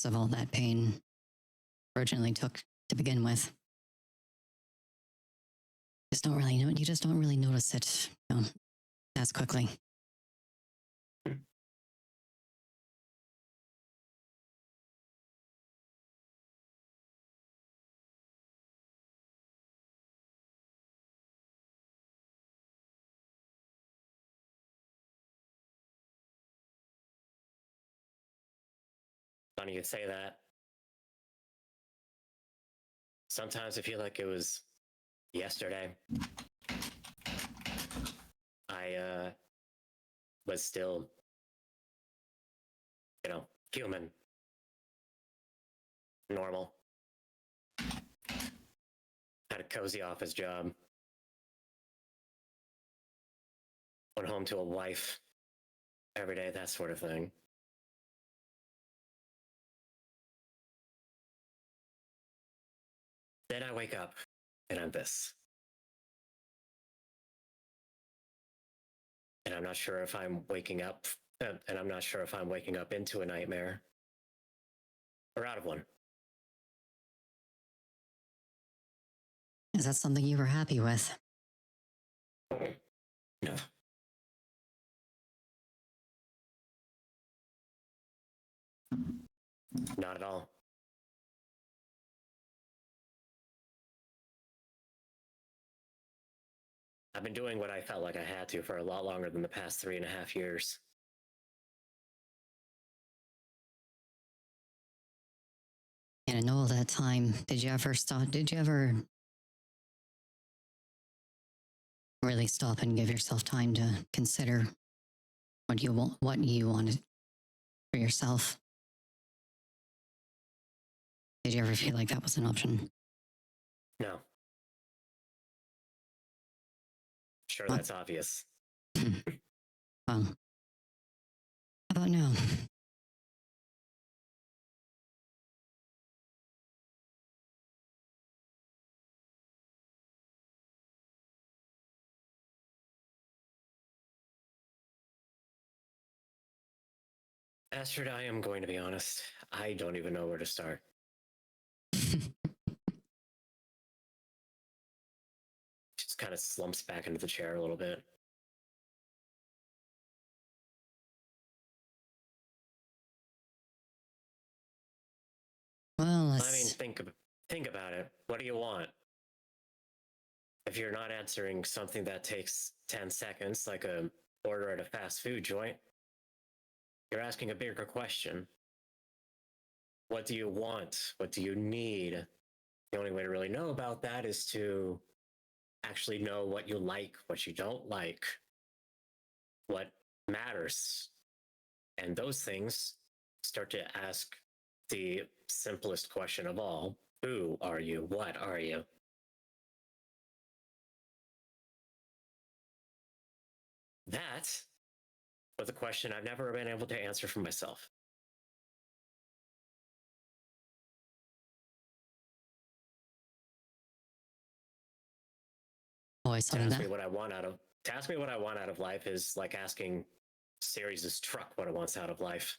of all that pain originally took to begin with. You just don't really notice it, as quickly. Funny you say that. Sometimes I feel like it was yesterday. was still, human, normal. Had a cozy office job. Went home to a wife every day, that sort of thing. Then I wake up and I'm this. And I'm not sure if I'm waking up, and I'm not sure if I'm waking up into a nightmare or out of one. Is that something you were happy with? No. Not at all. I've been doing what I felt like I had to for a lot longer than the past 3.5 years. And in all that time, did you ever really stop and give yourself time to consider what you wanted for yourself? Did you ever feel like that was an option? No. Sure, Well- that's obvious. Well, how about now? Astrid, I am going to be honest. I don't even know where to start. Just kind of slumps back into the chair a little bit. Well, I mean, think about it. What do you want? If you're not answering something that takes 10 seconds, like a order at a fast food joint, you're asking a bigger question. What do you want? What do you need? The only way to really know about that is to actually know what you like, what you don't like, what matters. And those things start to ask the simplest question of all: who are you? What are you? That was a question I've never been able to answer for myself. oh, I saw To ask that. me what I want out of life is like asking Ceres' truck what it wants out of life.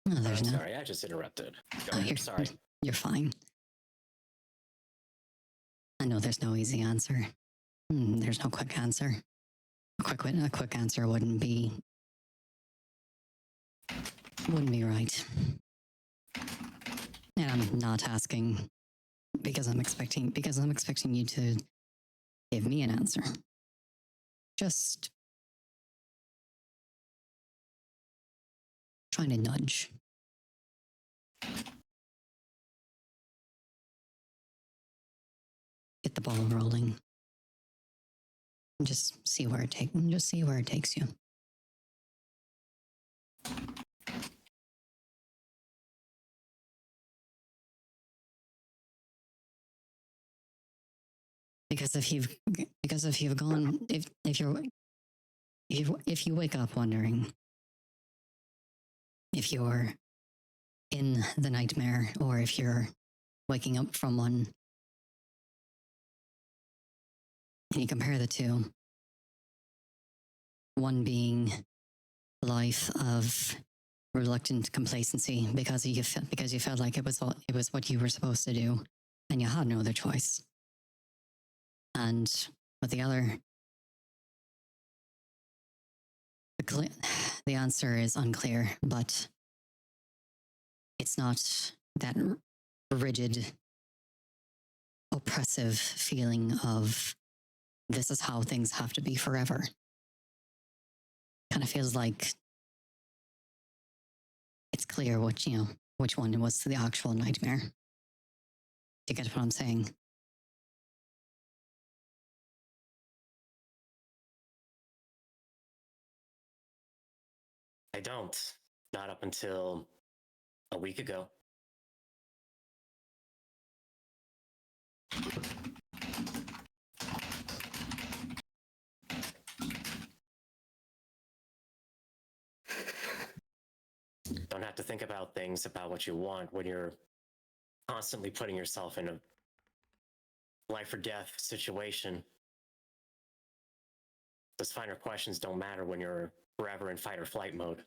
Oh, there's I'm no. sorry, I just interrupted. Go Oh, ahead, sorry. You're fine. I know there's no easy answer. There's no quick answer. A quick answer wouldn't be right. And I'm not asking because I'm expecting you to give me an answer. Just trying to nudge. Get the ball rolling. And just see where it takes you. Because if you wake up wondering if you're in the nightmare or if you're waking up from one, and you compare the two, one being life of reluctant complacency because you felt like it was what you were supposed to do and you had no other choice. And with the other, the answer is unclear, but it's not that rigid, oppressive feeling of this is how things have to be forever. Kind of feels like it's clear what, which one was the actual nightmare. Do you get what I'm saying? I don't. Not up until a week ago. Don't have to think about things about what you want when you're constantly putting yourself in a life or death situation. Those finer questions don't matter when you're forever in fight or flight mode.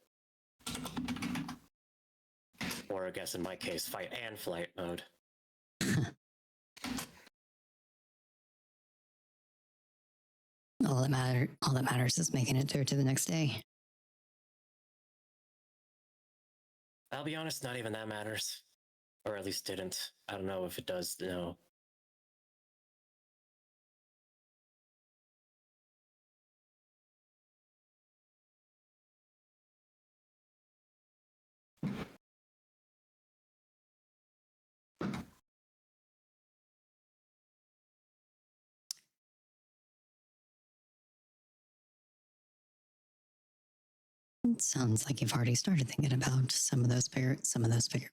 Or I guess in my case, fight and flight mode. All that matters is making it through to the next day. I'll be honest, not even that matters. Or at least didn't. I don't know if it does, no. It sounds like you've already started thinking about some of those bigger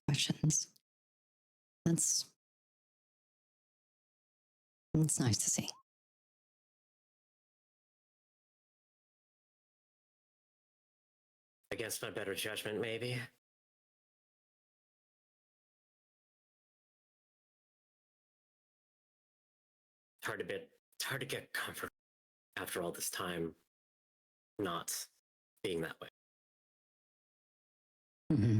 questions. That's nice to see. Against my better judgment, maybe. It's hard to get comfort after all this time not being that way. Mm-hmm.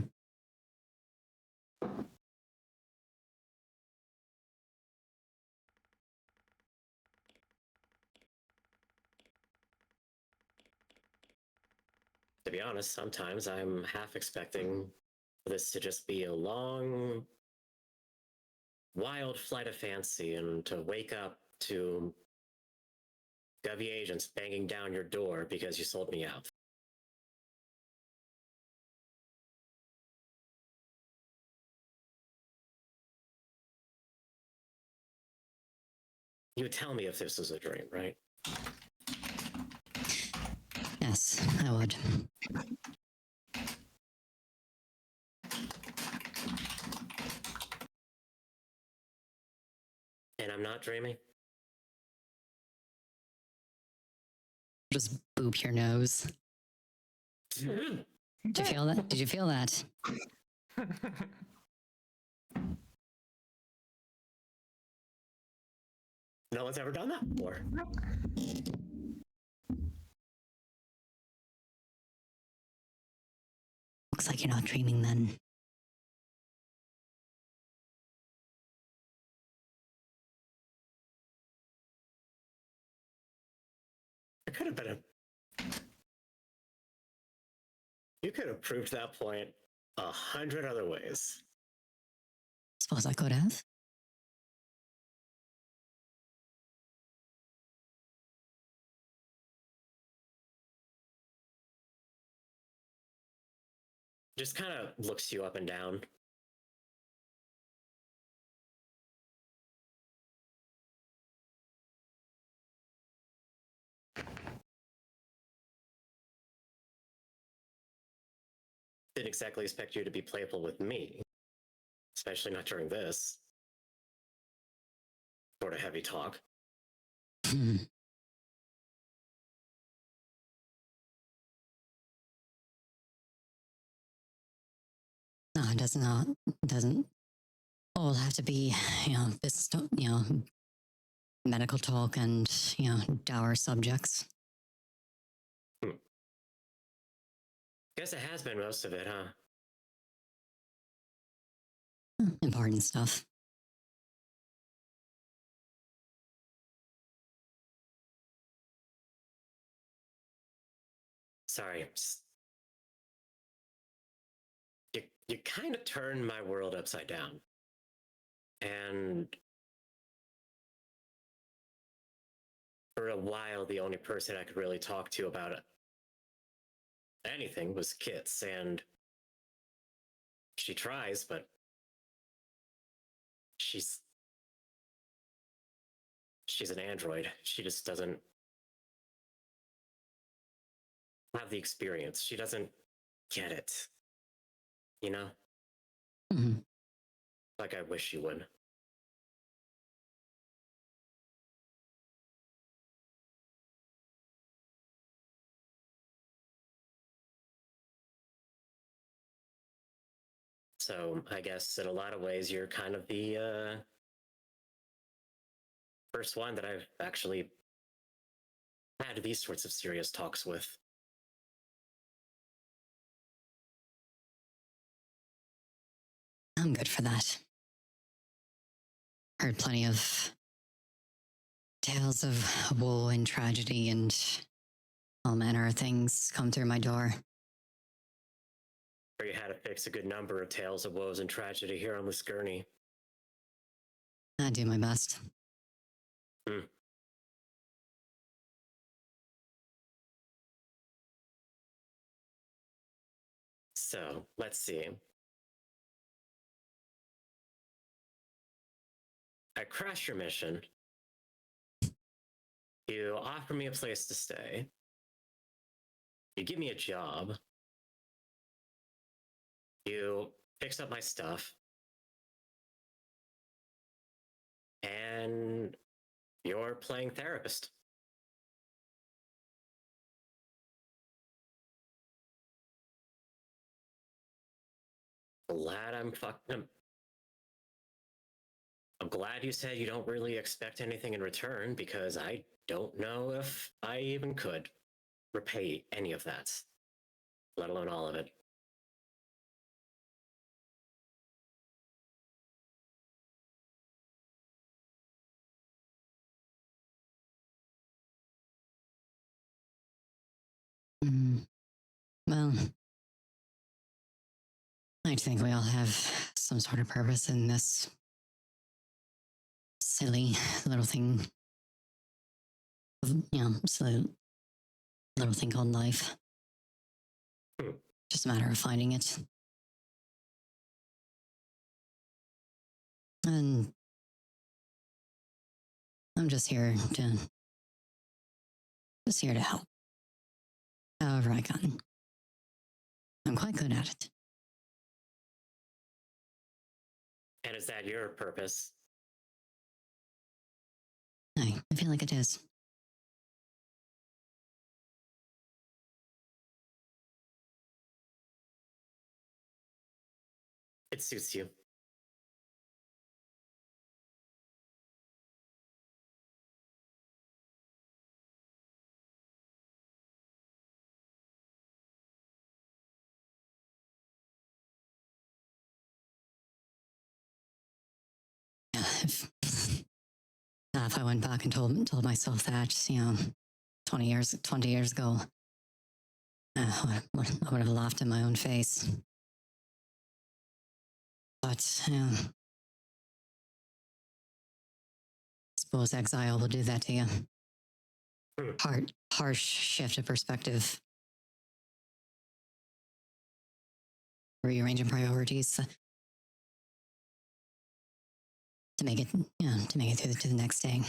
To be honest, sometimes I'm half expecting this to just be a long, wild flight of fancy and to wake up to Govy agents banging down your door because you sold me out. You would tell me if this was a dream, right? Yes, I would. And I'm not dreaming? Just boop your nose. Did you feel that? Did you feel that? No one's ever done that before. Looks like you're not dreaming then. It could have been You could have proved that point 100 other ways. Suppose I could have. Just kind of looks you up and down. Didn't exactly expect you to be playful with me, especially not during this sort of heavy talk. No, it does not. It doesn't all have to be, business, medical talk and, dour subjects. Guess it has been most of it, huh? Important stuff. Sorry. You kind of turned my world upside down. And for a while, the only person I could really talk to about anything was Kits, and She tries, but she's an android. She just doesn't have the experience. She doesn't get it. You know? Mhm. Like I wish she would. So I guess in a lot of ways you're kind of the first one that I've actually had these sorts of serious talks with. I'm good for that. Heard plenty of tales of woe and tragedy and all manner of things come through my door. Or you had to fix a good number of tales of woes and tragedy here on this gurney. I do my best. Hmm. So, let's see. I crash your mission. You offer me a place to stay. You give me a job. You fix up my stuff. And you're playing therapist. Glad I'm glad you said you don't really expect anything in return, because I don't know if I even could repay any of that, let alone all of it. Well, I think we all have some sort of purpose in this silly little thing. Silly little thing called life. Just a matter of finding it. And I'm just here to help. However I can. I'm quite good at it. And is that your purpose? I feel like it is. It suits you. Yeah, if I went back and told myself that, 20 years ago, I would have laughed in my own face. But I suppose exile will do that to you. Harsh shift of perspective. Rearranging priorities to make it through to the next day.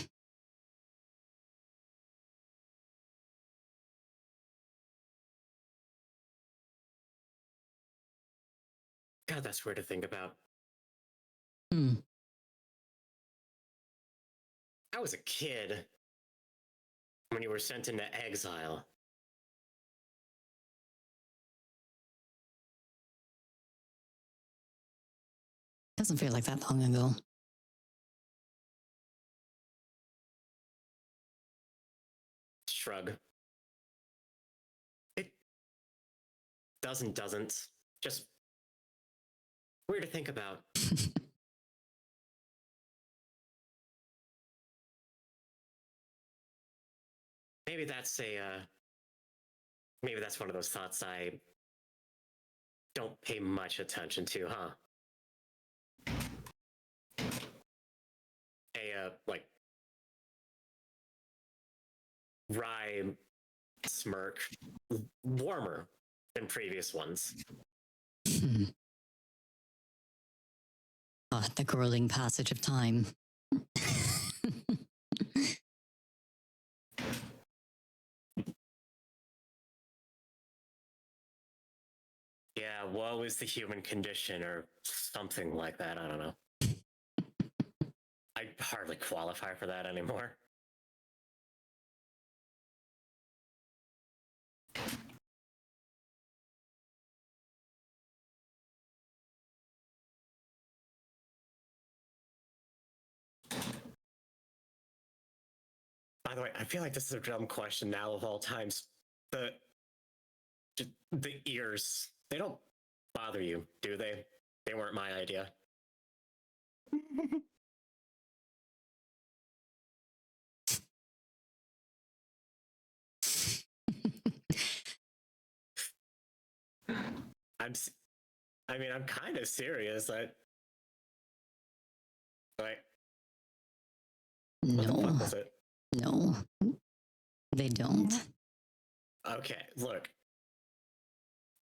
God, that's weird to think about. I was a kid when you were sent into exile. Doesn't feel like that long ago. Shrug. It doesn't. Just weird to think about. Maybe that's maybe that's one of those thoughts I don't pay much attention to, huh? Like wry smirk, warmer than previous ones. The grueling passage of time. Yeah, woe is the human condition, or something like that. I don't know. I hardly qualify for that anymore. By the way, I feel like this is a dumb question now of all times. The ears, they don't bother you, do they? They weren't my idea. I mean, I'm kind of serious. Like, what the fuck was it? No, they don't. Okay, look.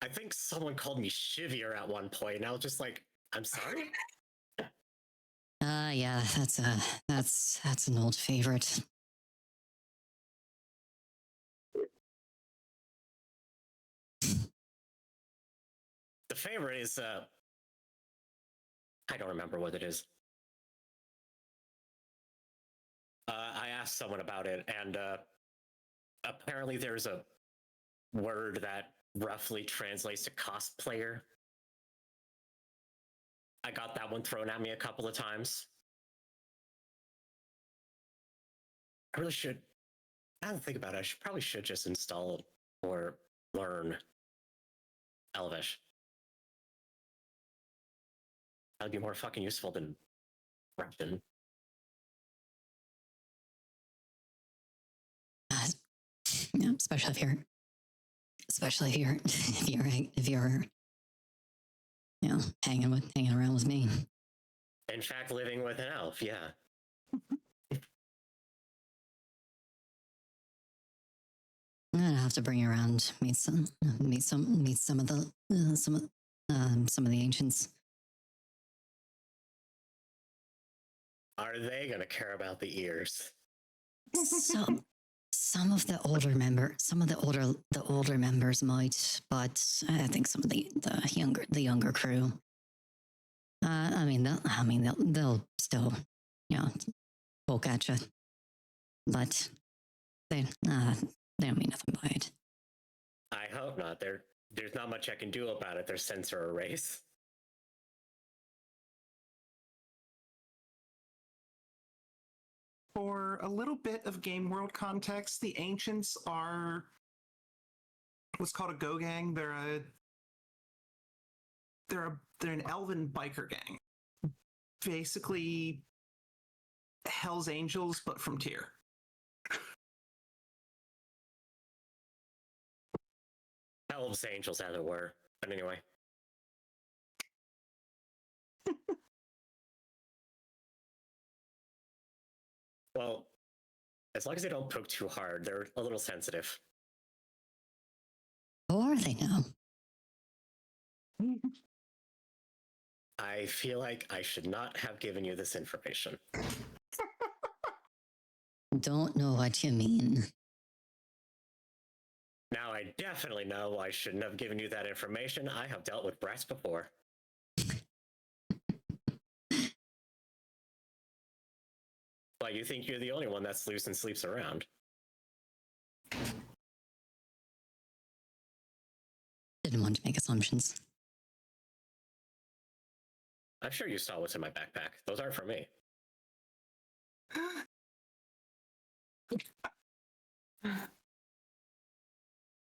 I think someone called me Shivier at one point, and I was just like, I'm sorry? Yeah, that's an old favorite. The favorite is, I don't remember what it is. I asked someone about it, and apparently there's a word that roughly translates to cosplayer. I got that one thrown at me a couple of times. I really should. Now that I think about it, probably should just install or learn Elvish. That'd be more fucking useful than Russian. Yeah, especially if you're you know, hanging around with me. In fact, living with an elf, yeah. I'm gonna have to bring you around, meet some of the some of the ancients. Are they gonna care about the ears? Some of the older members might, but I think some of the younger crew. I mean they'll still, you know, poke at you, but they don't mean nothing by it. I hope not. There's not much I can do about it. They're sensor arrays. For a little bit of game world context, the ancients are what's called a go gang. They're an elven biker gang, basically Hell's Angels, but from Tyr. Elves, angels, as it were. But anyway. Well, as long as they don't poke too hard, they're a little sensitive. Or they know. I feel like I should not have given you this information. Don't know what you mean. Now I definitely know I shouldn't have given you that information. I have dealt with brats before. But you think you're the only one that's loose and sleeps around. Didn't want to make assumptions. I'm sure you saw what's in my backpack. Those aren't for me.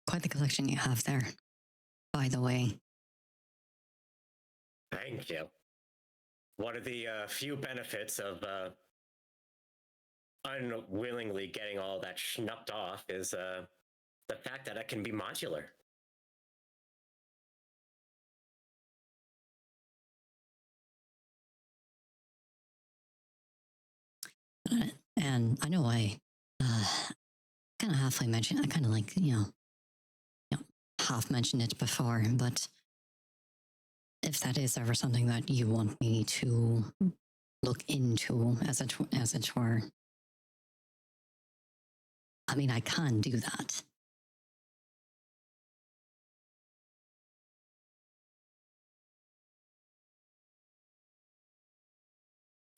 Quite the collection you have there, by the way. Thank you. One of the few benefits of unwillingly getting all that schnupped off is the fact that it can be modular. And I know I kind of halfway mentioned, I kind of like, half mentioned it before, but if that is ever something that you want me to look into as it were, I mean, I can do that.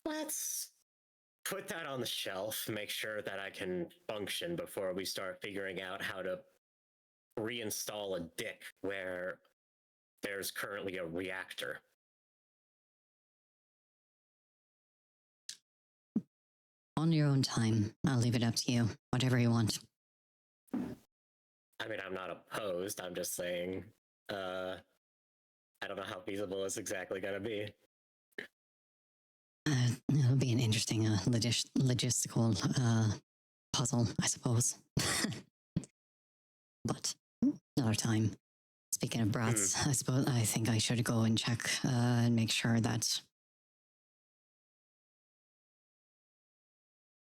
Let's put that on the shelf, make sure that I can function before we start figuring out how to reinstall a dick where there's currently a reactor. On your own time. I'll leave it up to you. Whatever you want. I mean, I'm not opposed. I'm just saying, I don't know how feasible it's exactly going to be. It'll be an interesting logistical puzzle, I suppose. But another time. Speaking of brats, I think I should go and check and make sure that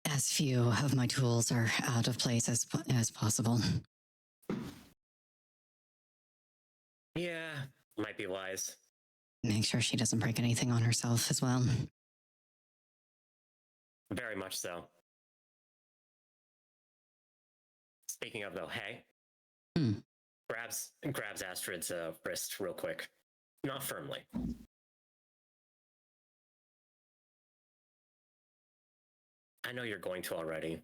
as few of my tools are out of place as possible. Yeah, might be wise. Make sure she doesn't break anything on herself as well. Very much so. Speaking of though, hey. Grabs Astrid's wrist real quick. Not firmly. I know you're going to already.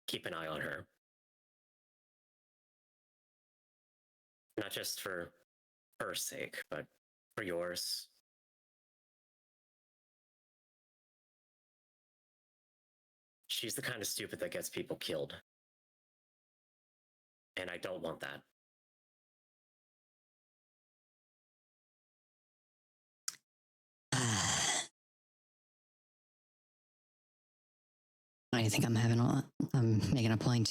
Keep an eye on her. Not just for her sake, but for yours. She's the kind of stupid that gets people killed. And I don't want that. I think I'm making a point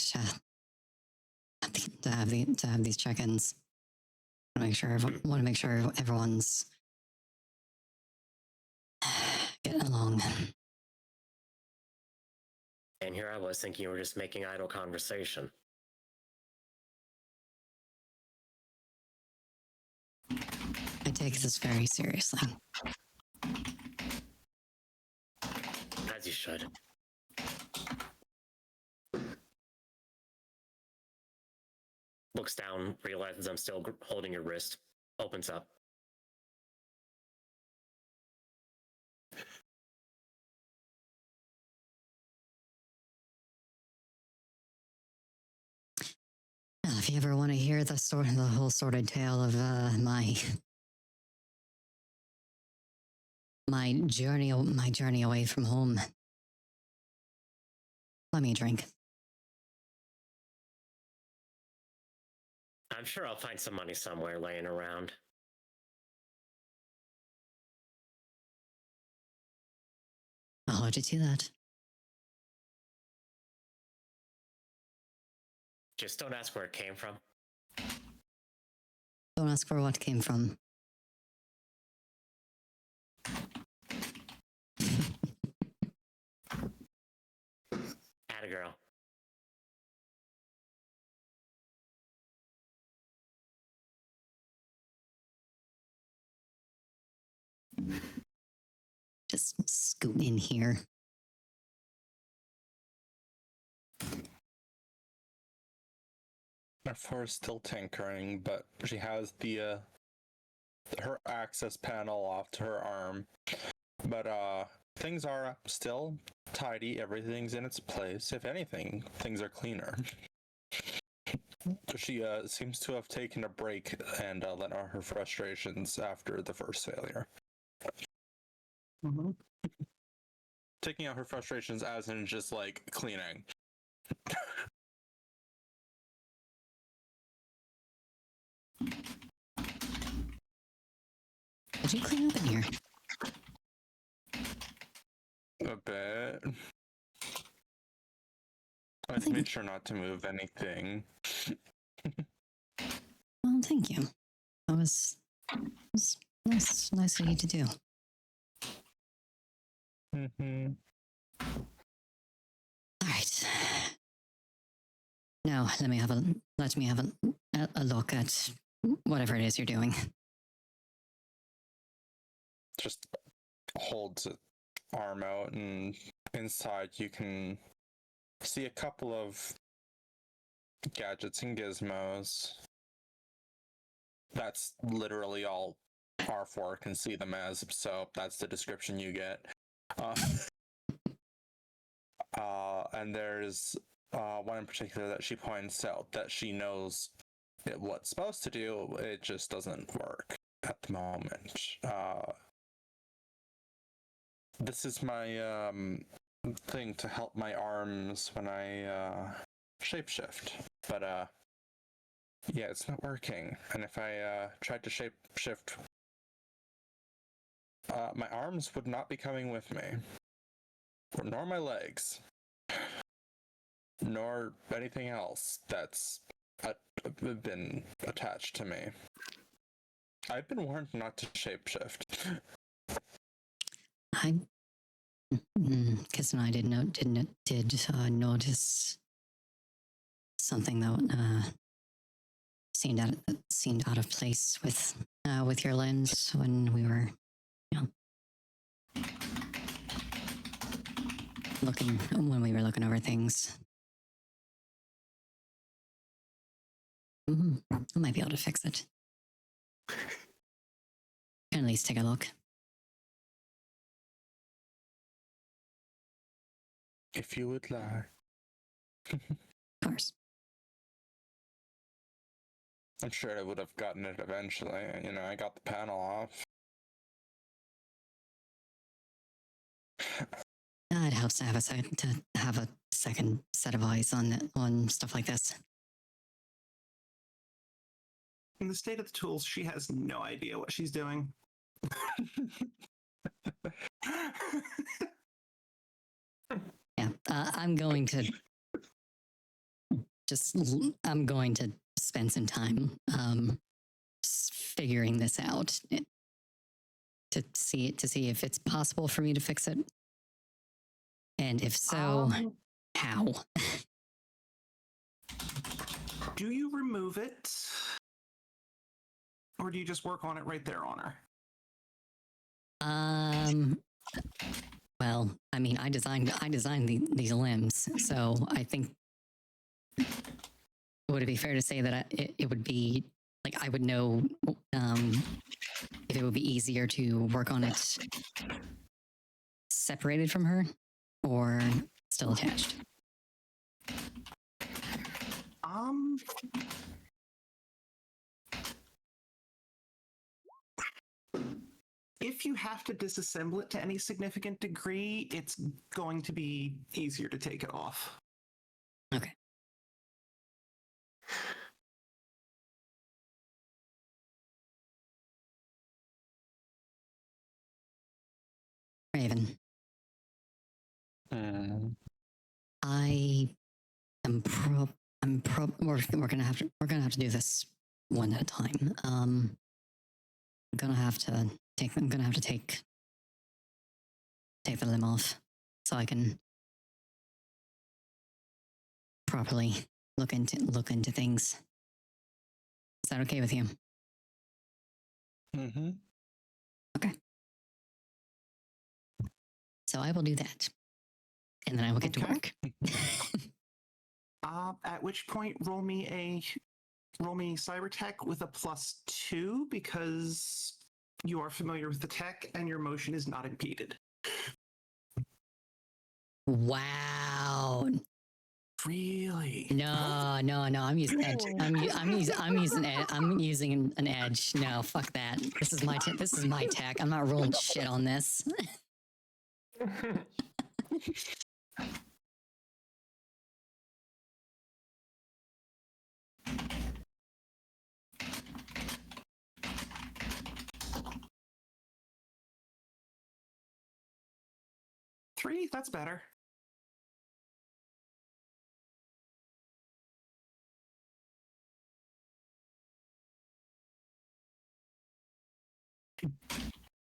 to have these check-ins. Want to make sure everyone's getting along. And here I was thinking you were just making idle conversation. I take this very seriously. As you should. Looks down, realizes I'm still holding your wrist, opens up. Well, if you ever want to hear the whole sordid tale of my journey away from home, let me drink. I'm sure I'll find some money somewhere laying around. I'll hold you to that. Just don't ask where it came from. Don't ask for what came from. Atta girl. Just scoot in here. F4 is still tinkering, but she has the her access panel off to her arm. But things are still tidy. Everything's in its place. If anything, things are cleaner. She seems to have taken a break and let out her frustrations after the first failure. Taking out her frustrations as in just like cleaning. Did you clean up in here? A bit. I made sure not to move anything. Well, thank you. That was nice of you to do. All right. Now let me have a look at whatever it is you're doing. just holds its arm out, and inside you can see a couple of gadgets and gizmos. That's literally all R4 can see them as, so that's the description you get. And there's one in particular that she points out that she knows what it's supposed to do, it just doesn't work at the moment. This is my thing to help my arms when I shapeshift, but yeah, it's not working. And if I tried to shapeshift, my arms would not be coming with me, nor my legs, nor anything else that's been attached to me. I've been warned not to shapeshift. Kiss and I did notice something that seemed out of place with your lens when we were, looking over things. I might be able to fix it. Can at least take a look. If you would like. Of course. I'm sure I would have gotten it eventually. I got the panel off. It helps to have a second set of eyes on stuff like this. In the state of the tools, she has no idea what she's doing. Yeah, I'm going to spend some time figuring this out to see if it's possible for me to fix it, and if so, how. Do you remove it, or do you just work on it right there on her? Well, I mean, I designed these limbs, so I think, would it be fair to say that it would be like I would know if it would be easier to work on it separated from her or still attached? If you have to disassemble it to any significant degree, it's going to be easier to take it off. Okay. Raven. I am we're gonna have to do this one at a time. I'm gonna have to take the limb off so I can properly look into things. Is that okay with you? Mm-hmm. Okay. So I will do that, and then I will get to work. At which point, roll me cyber tech with a +2 because you are familiar with the tech and your motion is not impeded. Wow. Really? No. I'm using edge. I'm using an edge. No, fuck that. This is my tech. I'm not rolling shit on this. Three? That's better.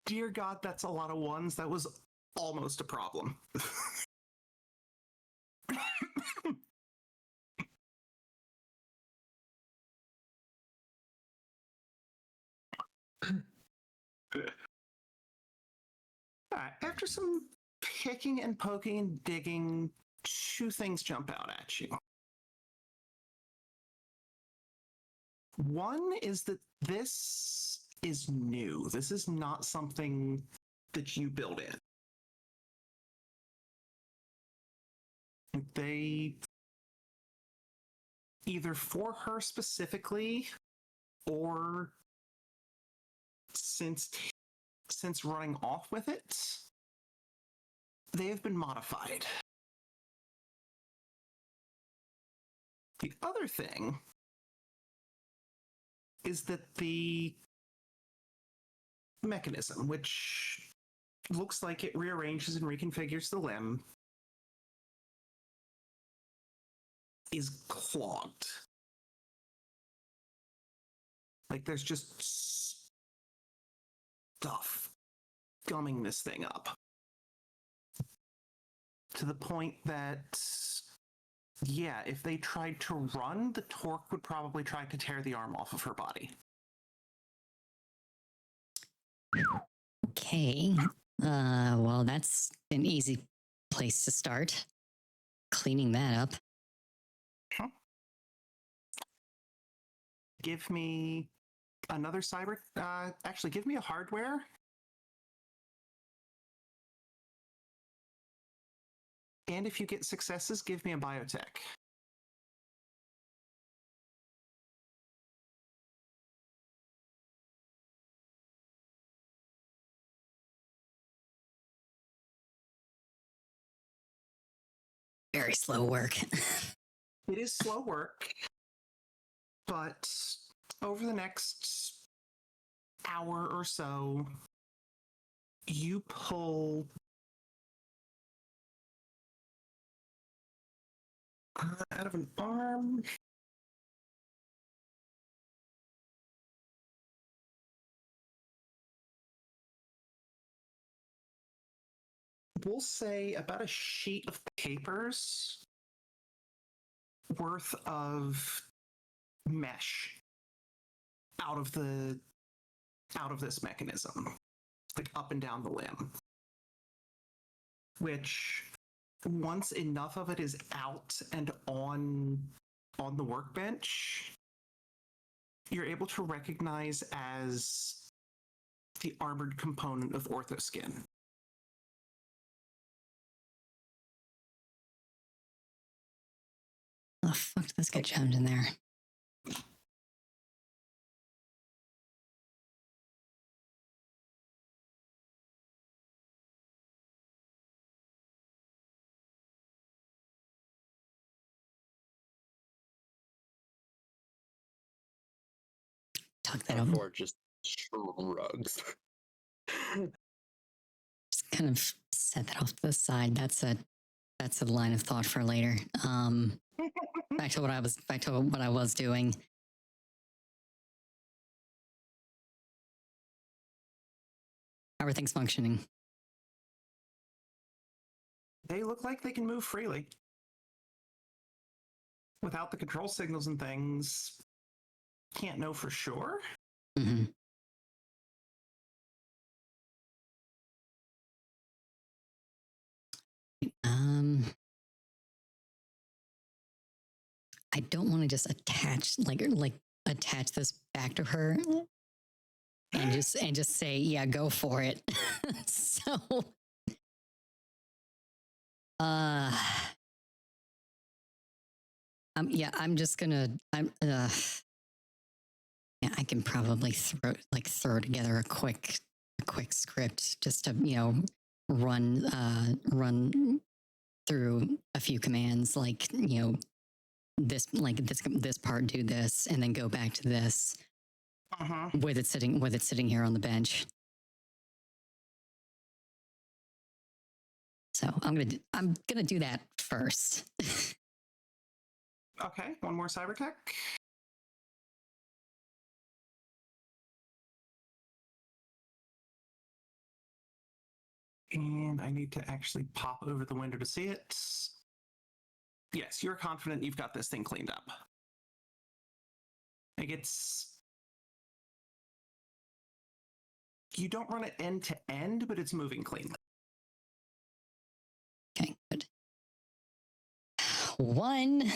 Dear God, that's a lot of ones. That was almost a problem. After some picking and poking and digging, two things jump out at you. One is that this is new. This is not something that you build in. They either for her specifically or since running off with it, they have been modified. The other thing is that the mechanism, which looks like it rearranges and reconfigures the limb, is clogged. Like there's just stuff gumming this thing up. To the point that, yeah, if they tried to run, the torque would probably try to tear the arm off of her body. Okay. Well, that's an easy place to start. Cleaning that up. Huh? Give me another cyber. Actually, give me a hardware. And if you get successes, give me a biotech. Very slow work. It is slow work, but over the next hour or so, you pull out of an arm. We'll say about a sheet of papers worth of mesh out of this mechanism, like up and down the limb, which once enough of it is out and on the workbench, you're able to recognize as the armored component of orthoskin. Oh, fuck did this get jammed in there? Tuck that up. Or just shrugs. Just kind of set that off to the side. That's a line of thought for later. Back to what I was doing. How are things functioning? They look like they can move freely. Without the control signals and things, can't know for sure. Mm-hmm. I don't want to just attach attach this back to her and just say, yeah, go for it. So yeah, I'm just gonna yeah, I can probably throw together a quick script just to, run through a few commands, like, this part, do this, and then go back to this with it sitting here on the bench. So I'm gonna do that first. Okay, one more cyber tech. And I need to actually pop over the window to see it. Yes, you're confident you've got this thing cleaned up. Like you don't run it end to end, but it's moving cleanly. one.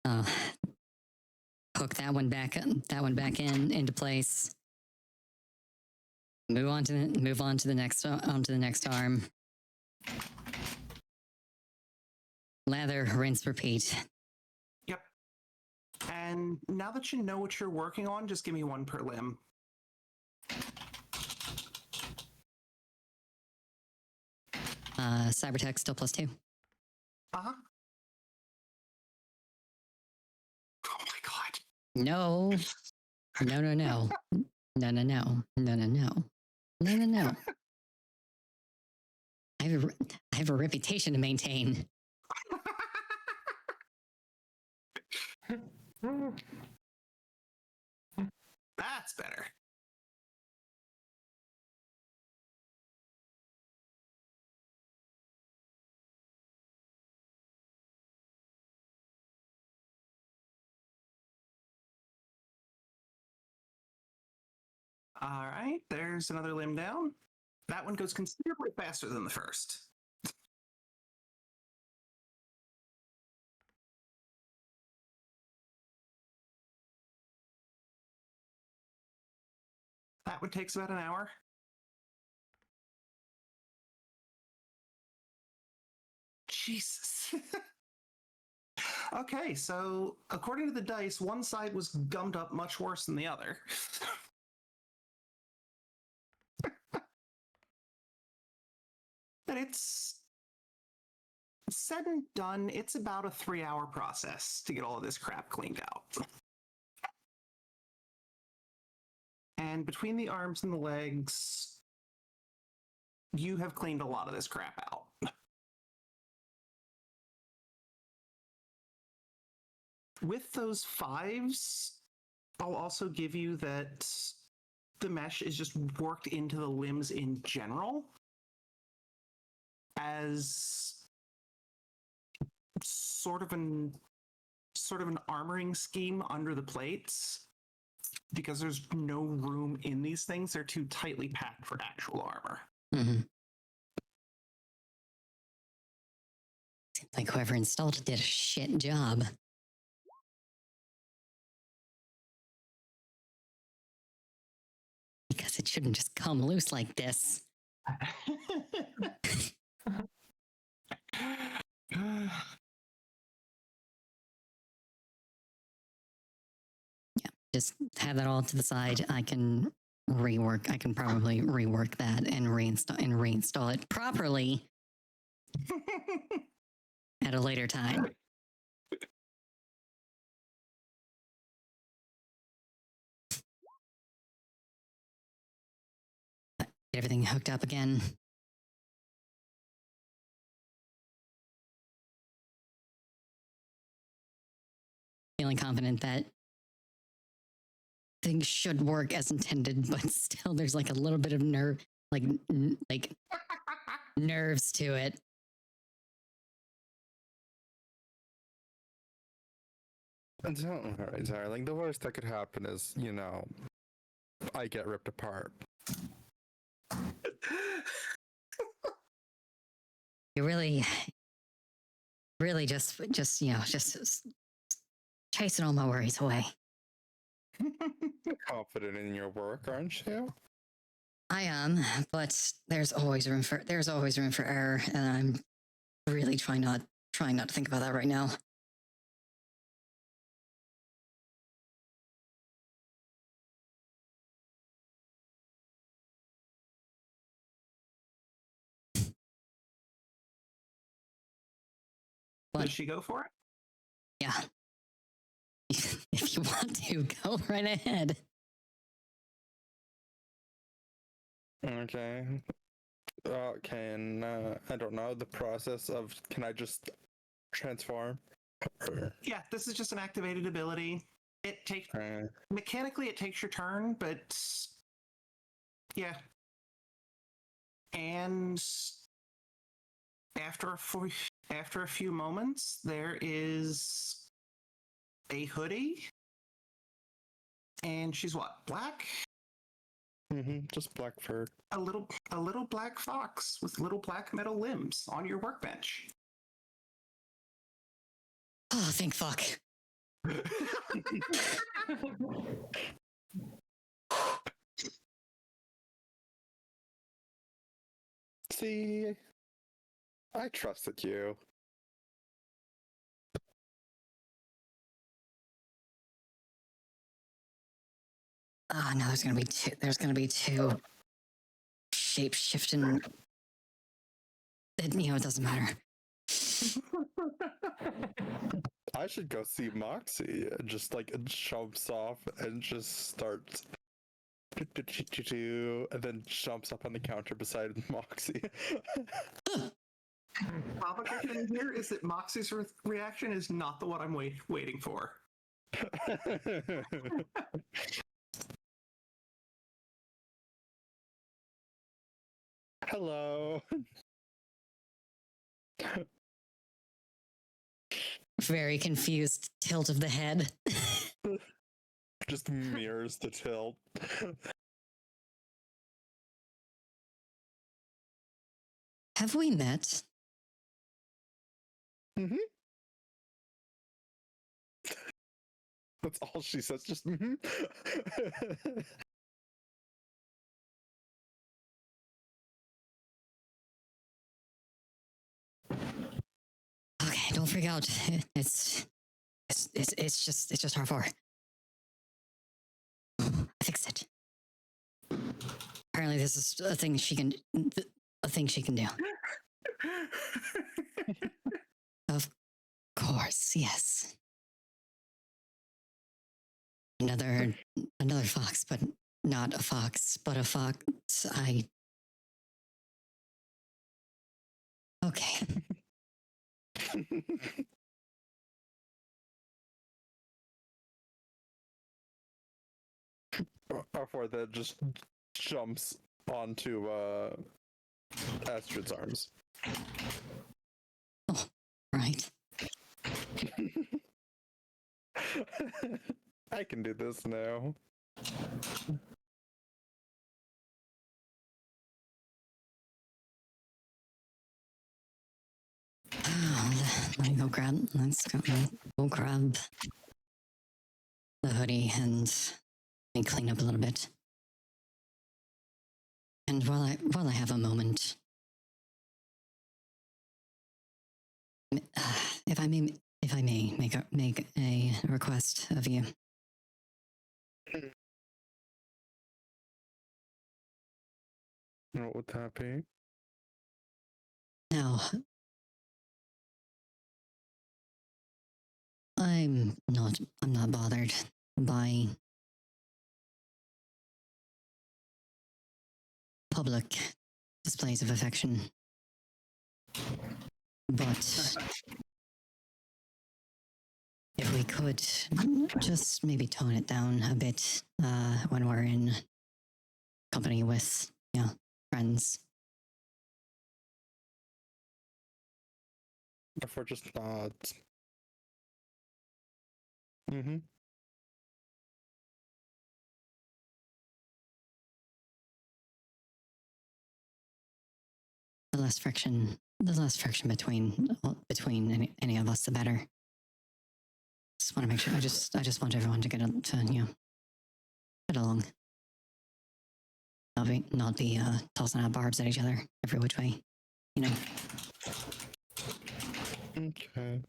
uh, hook that one back into place. Move on to the next onto the next arm. Lather, rinse, repeat. Yep. And now that you know what you're working on, just give me one per limb. Cybertech still +2. Uh-huh. Oh my god. No. No, no, no. No, no, no. No, no, no. No, no, no. I have a reputation to maintain. That's better. All right, there's another limb down. That one goes considerably faster than the first. That one takes about an hour. Jesus. Okay, so according to the dice, one side was gummed up much worse than the other. But it's said and done, it's about a 3-hour process to get all of this crap cleaned out. And between the arms and the legs, you have cleaned a lot of this crap out. With those 5s, I'll also give you that the mesh is just worked into the limbs in general as sort of an armoring scheme under the plates, because there's no room in these things. They're too tightly packed for actual armor. Mm-hmm. Seems like whoever installed it did a shit job. Because it shouldn't just come loose like this. Yeah, just have that all to the side. I can probably rework that and reinstall it properly at a later time. Get everything hooked up again. Feeling confident that things should work as intended, but still there's like a little bit of nerves to it. Don't worry, darling. The worst that could happen is, I get ripped apart. You really just chasing all my worries away. Confident in your work, aren't you? I am, but there's always room for error, and I'm really trying not to think about that right now. Does she go for it? Yeah. If you want to, go right ahead. Okay. I don't know, the process of, can I just transform? Yeah, this is just an activated ability. It takes mechanically it takes your turn, but yeah. And after a few moments, there is a hoodie, and she's what, black? Just black fur. A little black fox with little black metal limbs on your workbench. Oh, thank fuck. See, I trusted you. Oh no, there's gonna be two shape shifting. It doesn't matter. I should go see Moxie and just like jumps off and just starts and then jumps up on the counter beside Moxie. Complication here is that Moxie's reaction is not the one I'm waiting for. Hello. Very confused tilt of the head. Just mirrors the tilt. Have we met? Mm-hmm. That's all she says, just mm-hmm. Okay, don't freak out. It's just R4. I fixed it. Apparently, this is a thing she can do. Of course, yes. Another fox, but not a fox, but a fox. Okay. R4 that just jumps onto Astrid's arms. Oh, right. I can do this now. Let me go grab. Let's go grab the hoodie and clean up a little bit. And while I have a moment, if I may make a request of you. What would that be? Now, I'm not bothered by public displays of affection, but if we could just maybe tone it down a bit when we're in company with friends. R4 just nods. Mm-hmm. The less friction between any of us, the better. Just want to make sure. I just want everyone to get along. Not be tossing out barbs at each other every which way. Okay.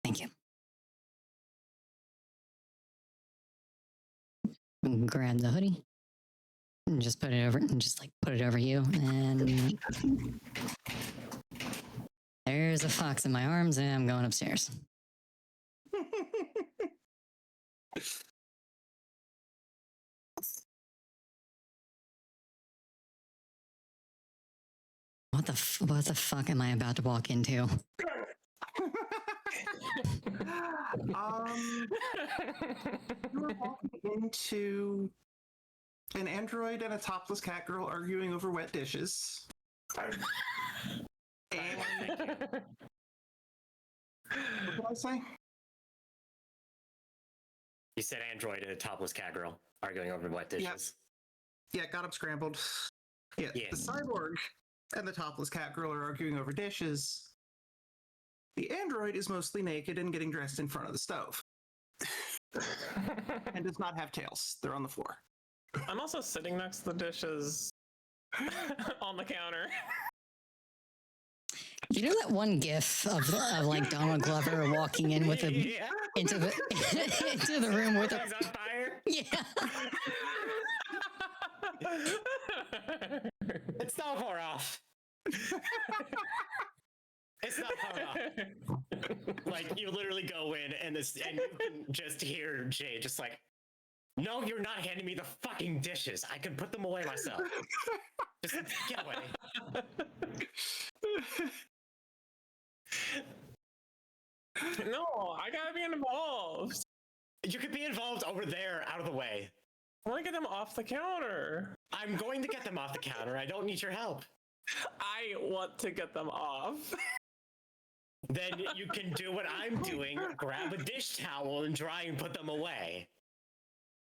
Thank you. Grab the hoodie and just put it over you, and there's a fox in my arms, and I'm going upstairs. What the fuck am I about to walk into? You were walking into an android and a topless cat girl arguing over wet dishes. And Thank you. what did I say? You said android and a topless cat girl arguing over wet dishes. Yeah, got him scrambled. Yeah, Yeah. the cyborg and the topless cat girl are arguing over dishes. The android is mostly naked and getting dressed in front of the stove. And does not have tails. They're on the floor. I'm also sitting next to the dishes on the counter. You know that one GIF of like Donald Glover walking in with a Yeah. into the into the room with a He's on fire. yeah. It's not far off. It's not far off. Like you literally go in and you can just hear Jay just like, no, you're not handing me the fucking dishes. I can put them away myself. Just get away. No, I gotta be involved. You could be involved over there, out of the way. I want to get them off the counter. I'm going to get them off the counter. I don't need your help. I want to get them off. Then you can do what I'm doing. Grab a dish towel and dry and put them away.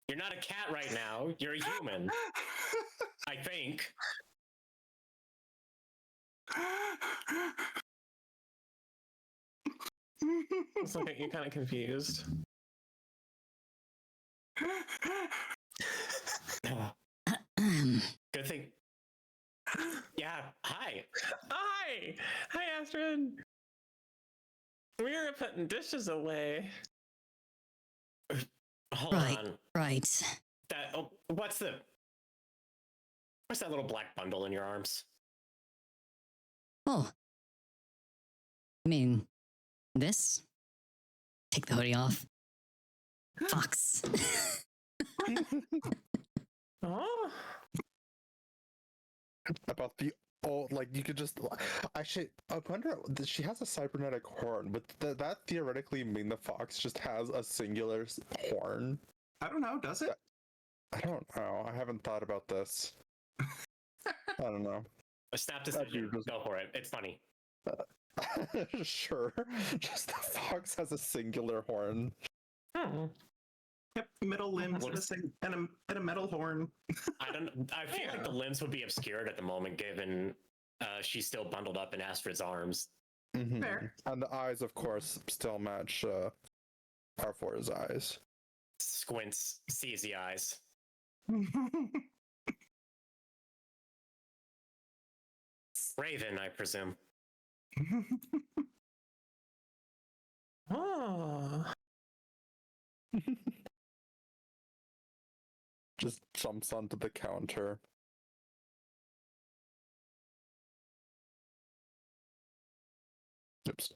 You're not a cat right now. You're a human. I think. It's like you're kind of confused. Good thing. Yeah, hi. Hi! Hi, Astrid! We were putting dishes away. Hold Right. on. Right. What's that little black bundle in your arms? Oh. I mean, this? Take the hoodie off. Fox. Oh? About the old, like you could just actually. I wonder. She has a cybernetic horn. Would that theoretically mean the fox just has a singular horn? I don't know, does it? I don't know. I haven't thought about this. I don't know. A snap decision. Go for it. It's funny. Sure. Just the fox has a singular horn. Yep, middle limbs and a metal horn. I feel like the limbs would be obscured at the moment, given she's still bundled up in Astrid's arms. Mm-hmm. Fair. And the eyes, of course, still match R4's eyes. Squints, sees the eyes. Raven, I presume. Oh. Just jumps onto the counter. Oops.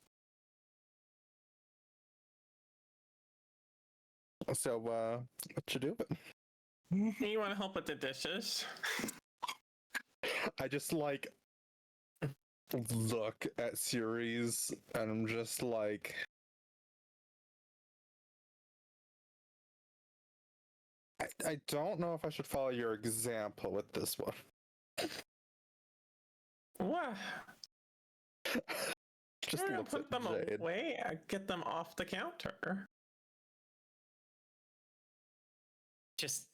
So, what you doing? You want to help with the dishes? I just like look at Ceres and I'm just like, I don't know if I should follow your example with this one. What? Just I'm gonna looks put at them Jade. away. I get them off the counter. Just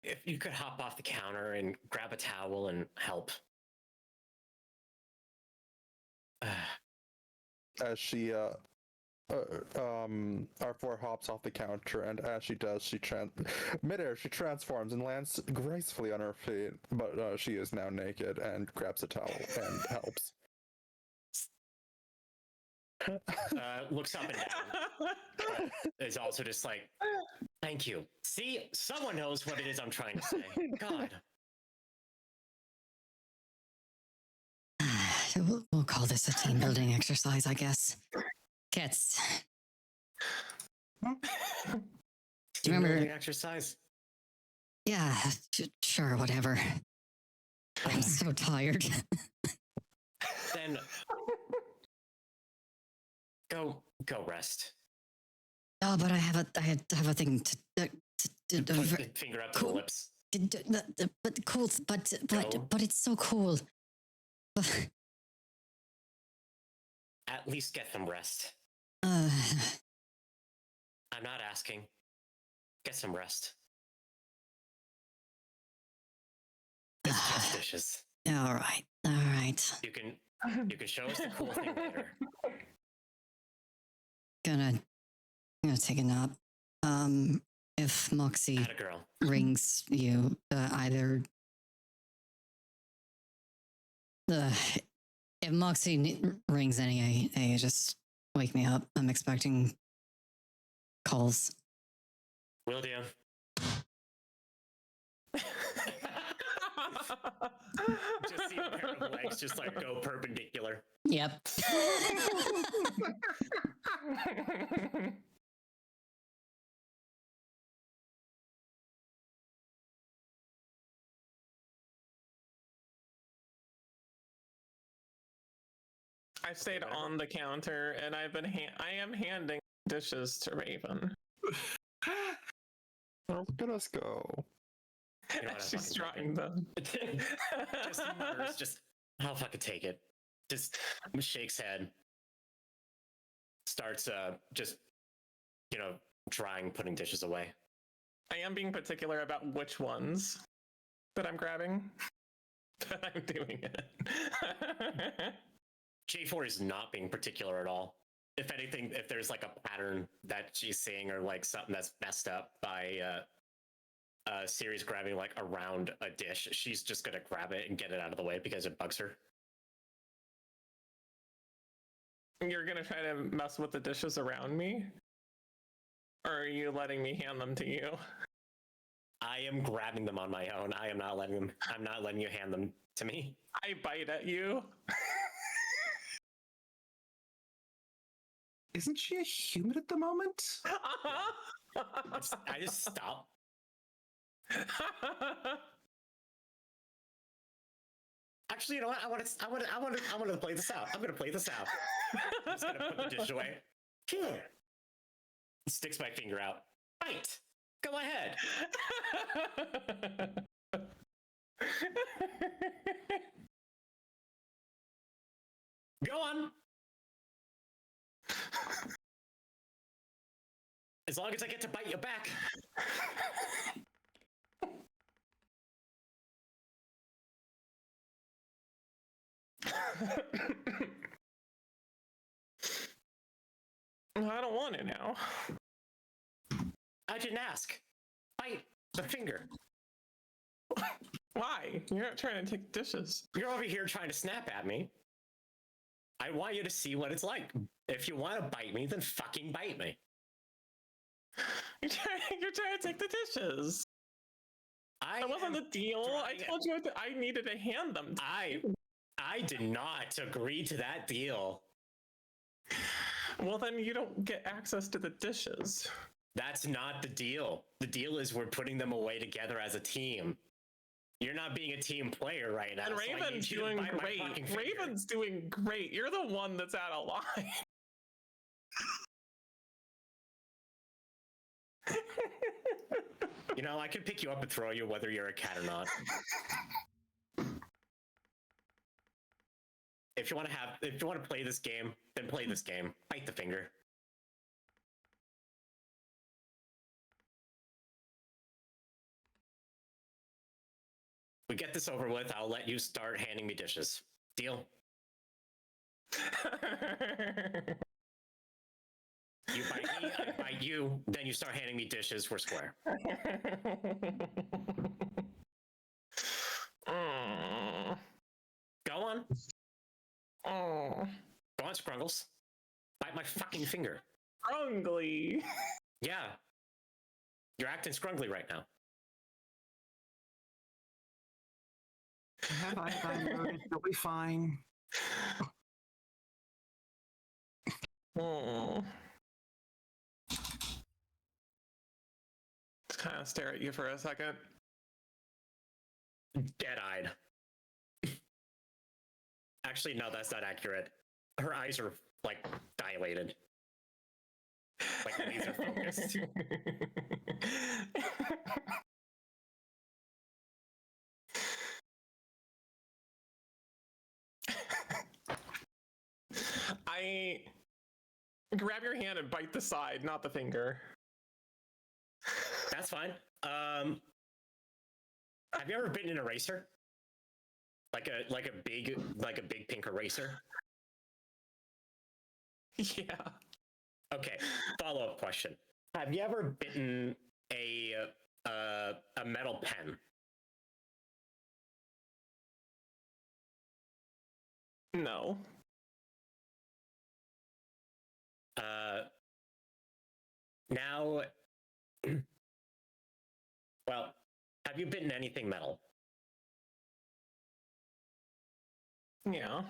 if you could hop off the counter and grab a towel and help. As she R4 hops off the counter, and as she does, midair she transforms and lands gracefully on her feet, but she is now naked and grabs a towel and helps. Looks up and down. Is also just like, thank you. See, someone knows what it is I'm trying to say. God. We'll call this a team building exercise, I guess. Kits. Do you remember? Building exercise? Yeah, sure, whatever. I'm so tired. Then go rest. Oh, but I have a thing to Put the finger up to the cool. lips. but cool, but Go. it's so cool. At least get some rest. Uh, I'm not asking. Get some rest. It's just dishes. all right, all right. You can show us the cool thing later. Gonna take a nap. If Moxie Atta girl. rings you, if Moxie rings any, just wake me up. I'm expecting calls. Will do. Just see a pair of legs just like go perpendicular. Yep. I stayed on the counter, and I am handing dishes to Raven. Oh, look at us go. You know what, She's I'll trying fucking them. just mutters, just I'll fucking take it. Just shakes head. Starts just drying, putting dishes away. I am being particular about which ones that I'm grabbing. But I'm doing it. J4 is not being particular at all. If anything, if there's like a pattern that she's seeing or like something that's messed up by Siri's grabbing like around a dish, she's just gonna grab it and get it out of the way because it bugs her. You're gonna try to mess with the dishes around me? Or are you letting me hand them to you? I am grabbing them on my own. I'm not letting you hand them to me. I bite at you. Isn't she a human at the moment? I just stop. Actually, you know what? I want to play this out. I'm gonna play this out. I'm just gonna put the dish away. Here. Sticks my finger out. Right. Go ahead. Go on. As long as I get to bite you back. I don't want it now. I didn't ask. Bite the finger. Why? You're not trying to take dishes. You're over here trying to snap at me. I want you to see what it's like. If you want to bite me, then fucking bite me. You're trying to take the dishes. That wasn't the deal. I told you I needed to hand them. I did not agree to that deal. Well, then you don't get access to the dishes. That's not the deal. The deal is we're putting them away together as a team. You're not being a team player right now. And Raven's doing great. Raven's doing great. You're the one that's out of line. You know, I could pick you up and throw you whether you're a cat or not. If you want to play this game, then play this game. Bite the finger. We get this over with, I'll let you start handing me dishes. Deal? You bite me, I bite you, then you start handing me dishes, we're square. Go on. Go on, Scrungles. Bite my fucking finger. Scrungly. Yeah. You're acting scrungly right now. Have I downloaded? It'll be fine. Just kind of stare at you for a second. Dead-eyed. Actually, no, that's not accurate. Her eyes are, like, dilated. Like, laser focused. I grab your hand and bite the side, not the finger. That's fine. Have you ever bitten an eraser? Like a big pink eraser? Yeah. Okay. Follow-up question. Have you ever bitten a metal pen? No. Now, well, have you bitten anything metal? Yeah.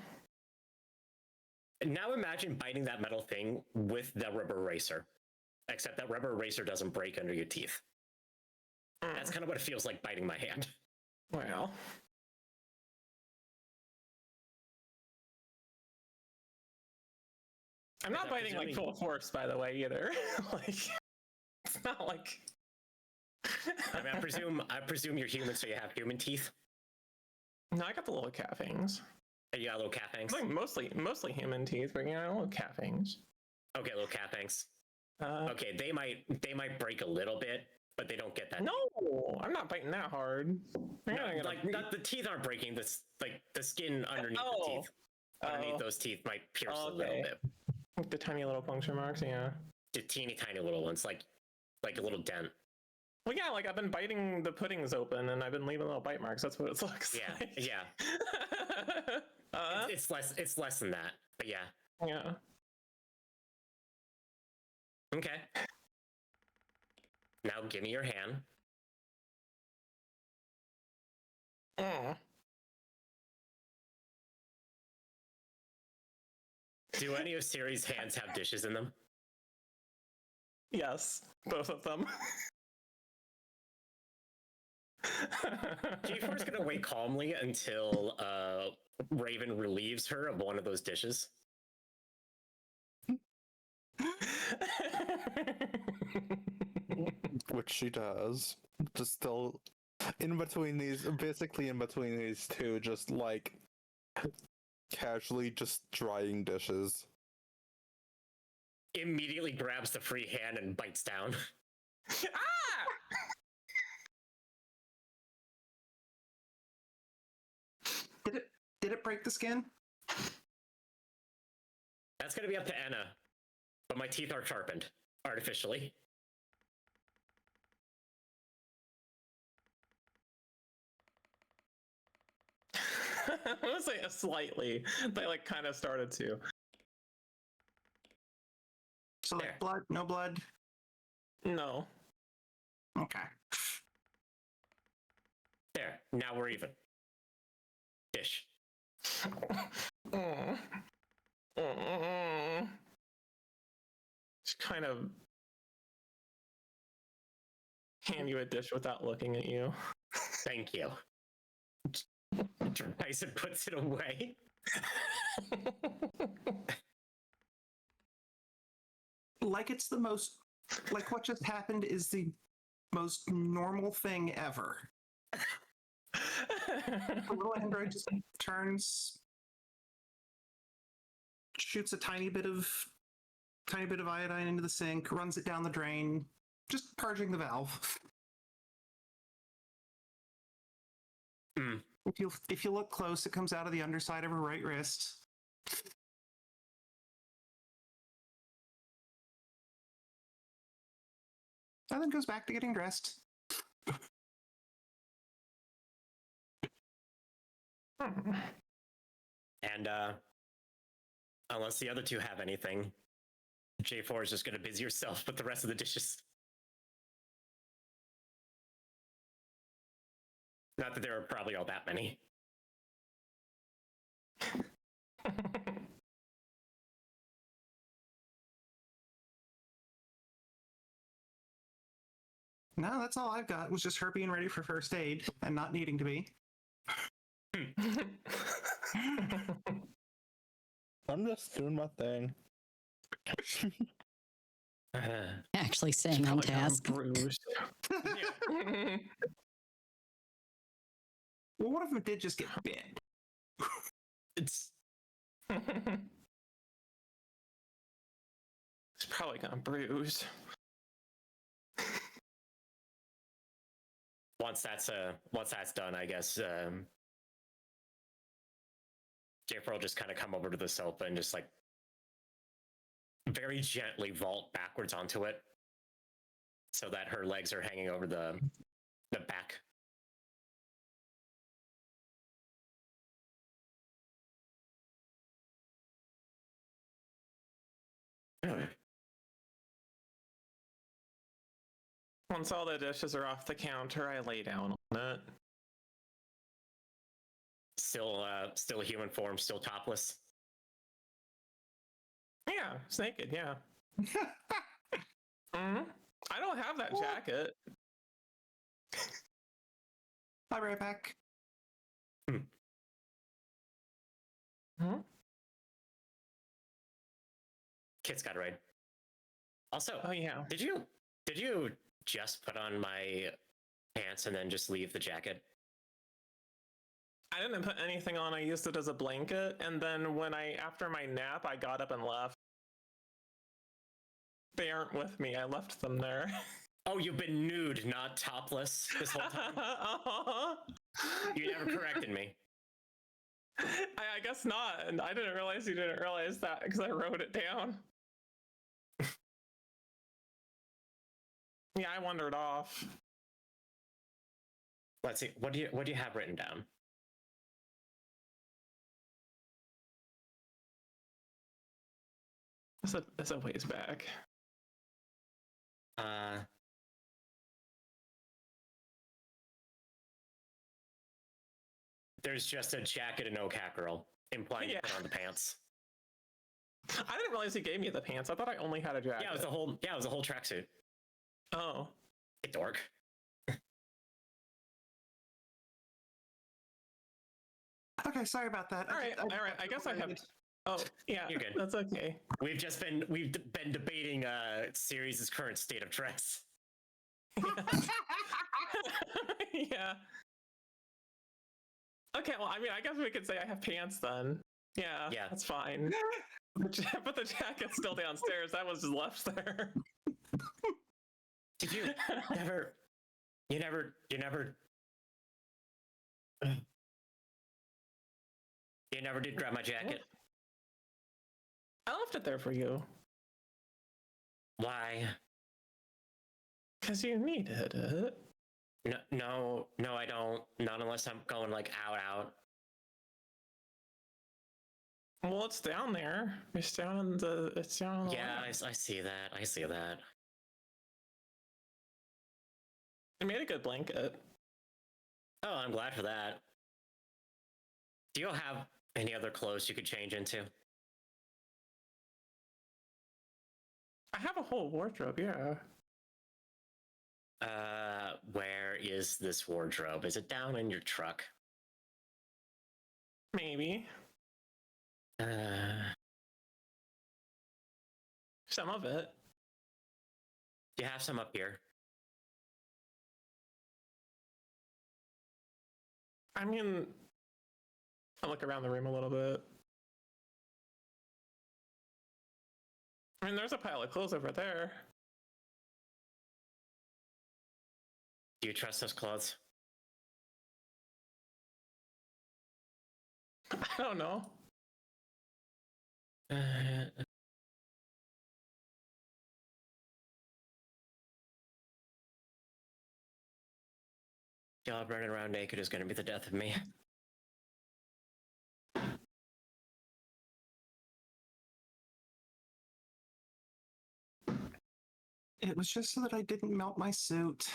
Now imagine biting that metal thing with the rubber eraser, except that rubber eraser doesn't break under your teeth. That's kind of what it feels like biting my hand. Well. I'm not biting like full force, by the way, either. Like, it's not like. I mean, I presume you're human, so you have human teeth. No, I got the little cat fangs. You got little cat fangs. Like mostly human teeth, but you know, little cat fangs. Okay, little cat fangs. Okay, they might break a little bit, but they don't get that. No, I'm not biting that hard. Not the teeth aren't breaking. The skin underneath the teeth. Underneath those teeth might pierce a little bit. Like the tiny little puncture marks, yeah. The teeny tiny little ones, like a little dent. Well, yeah, like I've been biting the puddings open, and I've been leaving little bite marks. That's what it looks like. Yeah. It's less than that, but yeah. Yeah. Okay. Now give me your hand. Do any of Siri's hands have dishes in them? Yes, both of them. G4's gonna wait calmly until Raven relieves her of one of those dishes. Which she does. Just still basically in between these two, just like casually just drying dishes. Immediately grabs the free hand and bites down. Did it break the skin? That's gonna be up to Anna, but my teeth are sharpened artificially. I want to say slightly. They like kind of started to. So like blood, no blood? No. Okay. There, now we're even. Dish. Just kind of hand you a dish without looking at you. Thank you. Tyson puts it away. Like it's the most, like what just happened is the most normal thing ever. The little android just turns, shoots a tiny bit of iodine into the sink, runs it down the drain, just purging the valve. Mm. If you look close, it comes out of the underside of her right wrist. And then goes back to getting dressed. And unless the other two have anything, J4 is just going to busy yourself with the rest of the dishes. Not that there are probably all that many. No, that's all I've got, was just her being ready for first aid and not needing to be. I'm just doing my thing. Actually staying on task. Well, what if it did just get bit? It's probably gonna bruise. Once that's done, I guess Jafer will just kind of come over to the sofa and just like very gently vault backwards onto it, so that her legs are hanging over the back. Once all the dishes are off the counter, I lay down on it. Still human form, still topless. Yeah, it's naked, yeah. I don't have that jacket. I'll be right back. Kit's got it right. Also, Oh yeah. did you just put on my pants and then just leave the jacket? I didn't put anything on. I used it as a blanket, and then after my nap, I got up and left. They aren't with me. I left them there. Oh, you've been nude, not topless this whole time? You never corrected me. I guess not. And I didn't realize you didn't realize that because I wrote it down. Yeah, I wandered off. Let's see. What do you have written down? It's a ways back. There's just a jacket and no cat girl, implying you put on the pants. I didn't realize he gave me the pants. I thought I only had a jacket. Yeah, it was a whole tracksuit. Oh. You dork. Okay, sorry about that. All right. I guess I have. Oh, yeah, You're good. That's okay. We've been debating series' current state of dress. Yeah. Okay, well, I mean, I guess we could say I have pants then. Yeah, that's fine. But the jacket's still downstairs. That was just left there. Did you never? You never did grab my jacket. I left it there for you. Why? Because you needed it. No, I don't. Not unless I'm going like out. Well, it's down there. It's down on the. Yeah, I see that. I see that. I made a good blanket. Oh, I'm glad for that. Do you have any other clothes you could change into? I have a whole wardrobe, yeah. Where is this wardrobe? Is it down in your truck? Maybe. Some of it. Do you have some up here? I mean, I'll look around the room a little bit. I mean, there's a pile of clothes over there. Do you trust those clothes? I don't know. Job running around naked is going to be the death of me. It was just so that I didn't melt my suit.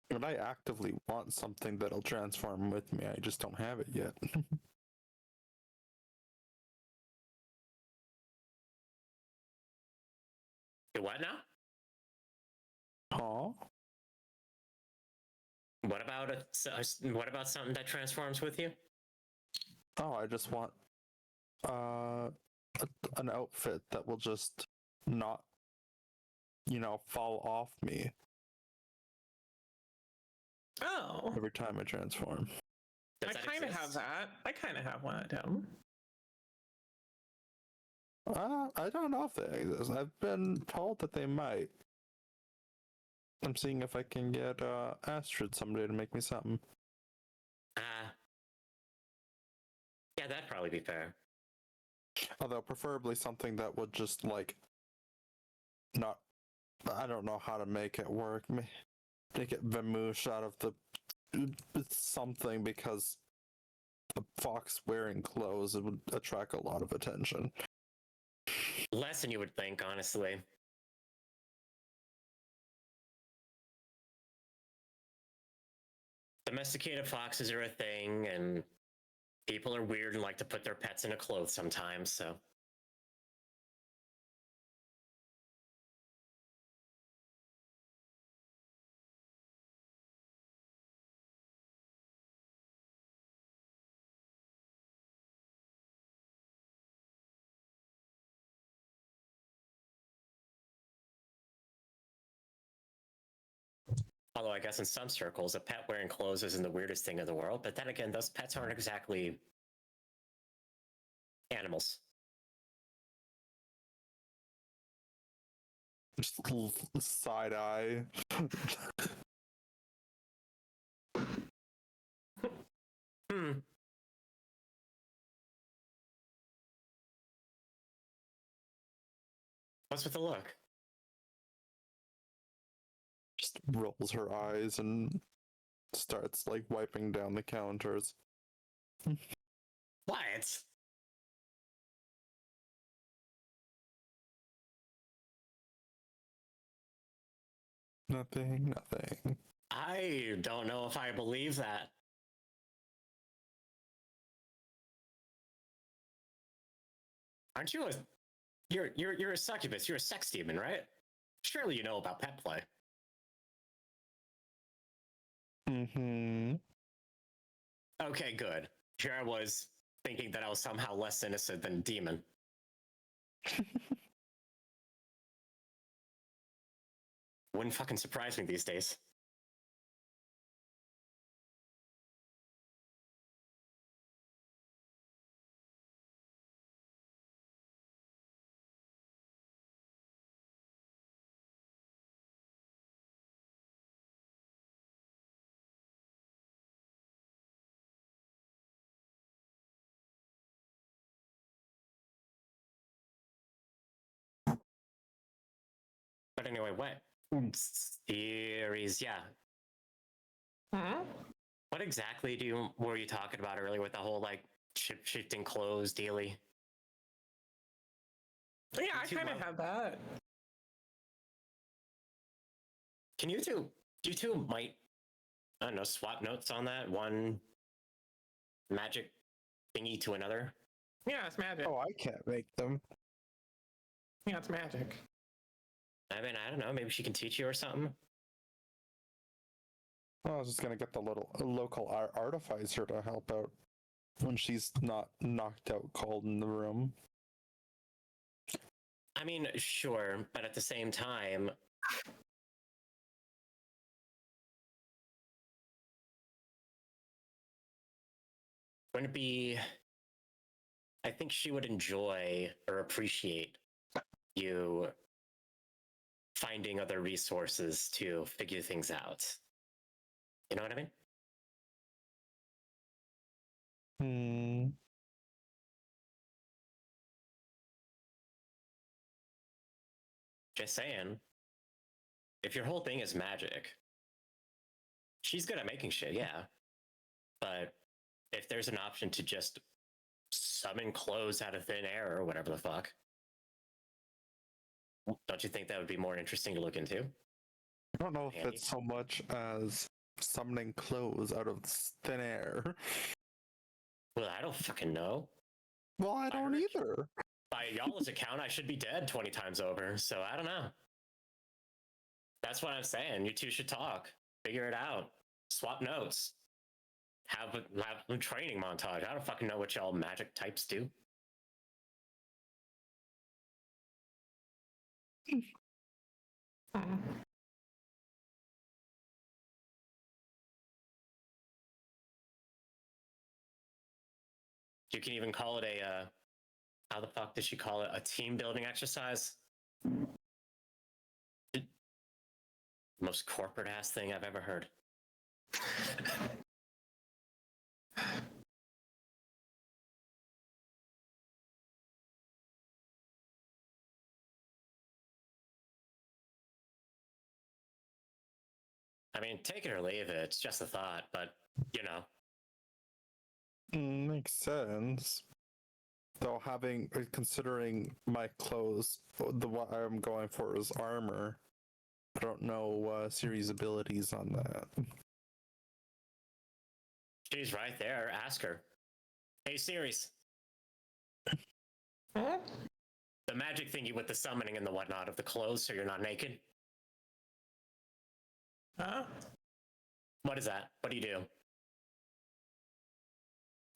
But I actively want something that'll transform with me. I just don't have it yet. You what now? Huh? What about something that transforms with you? Oh, I just want an outfit that will just not, fall off me Oh. every time I transform. Does I that kind of exist? have that. I kind of have one of them. I don't know if they exist. I've been told that they might. I'm seeing if I can get Astrid someday to make me something. Yeah, that'd probably be fair. Although preferably something that would just like not. I don't know how to make it work. Make it Vamoosh out of the something, because the fox wearing clothes, it would attract a lot of attention. Less than you would think, honestly. Domesticated foxes are a thing, and people are weird and like to put their pets in a clothes sometimes, so. Although I guess in some circles, a pet wearing clothes isn't the weirdest thing in the world. But then again, those pets aren't exactly animals. Just side eye. What's with the look? Just rolls her eyes and starts like wiping down the counters. What? Nothing. I don't know if I believe that. Aren't you a you're a succubus, you're a sex demon, right? Surely you know about pet play. Mm-hmm. Okay, good. Here I was thinking that I was somehow less innocent than demon. Wouldn't fucking surprise me these days. But anyway, what theories? Yeah. What exactly were you talking about earlier with the whole like shifting clothes dealy? Yeah, I kind of have that. Can you two might, I don't know, swap notes on that one magic thingy to another? Yeah, it's magic. Oh, I can't make them. Yeah, it's magic. I mean, I don't know, maybe she can teach you or something. I was just gonna get the local artificer to help out when she's not knocked out cold in the room. I mean, sure, but at the same time, wouldn't it be, I think she would enjoy or appreciate you finding other resources to figure things out. You know what I mean? Just saying. If your whole thing is magic, she's good at making shit, yeah. But if there's an option to just summon clothes out of thin air or whatever the fuck, don't you think that would be more interesting to look into? I don't know if it's so much as summoning clothes out of thin air. Well, I don't fucking know. Well, I don't either. By y'all's account, I should be dead 20 times over, so I don't know. That's what I'm saying. You two should talk. Figure it out. Swap notes. Have a training montage. I don't fucking know what y'all magic types do. You can even call it How the fuck did she call it? A team building exercise? Most corporate ass thing I've ever heard. I mean, take it or leave it. It's just a thought, but you know. Makes sense. Though considering my clothes, what I'm going for is armor. I don't know Siri's abilities on that. She's right there. Ask her. Hey, Ceres. Huh? The magic thingy with the summoning and the whatnot of the clothes so you're not naked. Huh? What is that? What do you do?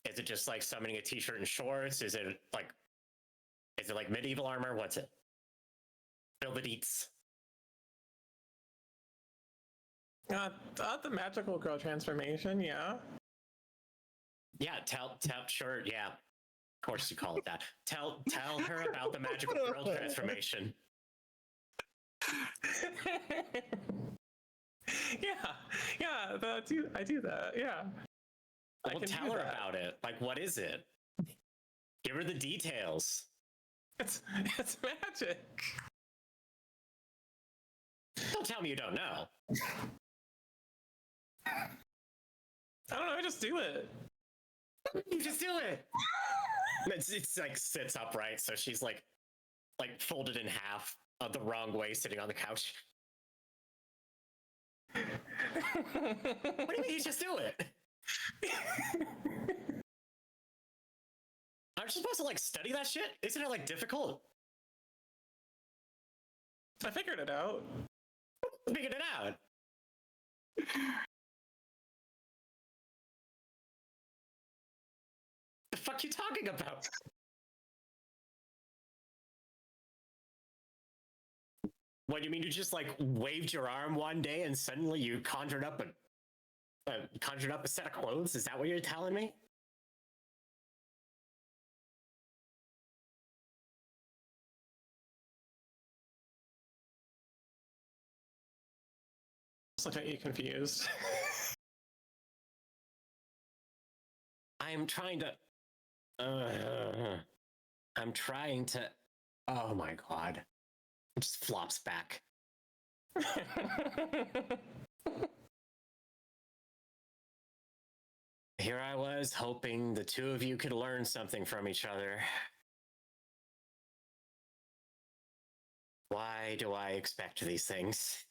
Is it just like summoning a t-shirt and shorts? Is it like medieval armor? What's it? Build the deets. The magical girl transformation, yeah. Yeah, sure, yeah. Of course you call it that. Tell her about the magical girl transformation. yeah, I do that, yeah. Well, tell her about it. Like, what is it? Give her the details. It's magic. Don't tell me you don't know. I don't know, I just do it. You just do it. It's like sits upright, so she's like folded in half the wrong way, sitting on the couch. What do you mean you just do it? Aren't you supposed to like study that shit? Isn't it like difficult? I figured it out. Figured it out. The fuck you talking about? What do you mean? You just like waved your arm one day and suddenly you conjured up a set of clothes? Is that what you're telling me? Just look at you confused. I'm trying to. Oh my god. It just flops back. Here I was hoping the two of you could learn something from each other. Why do I expect these things?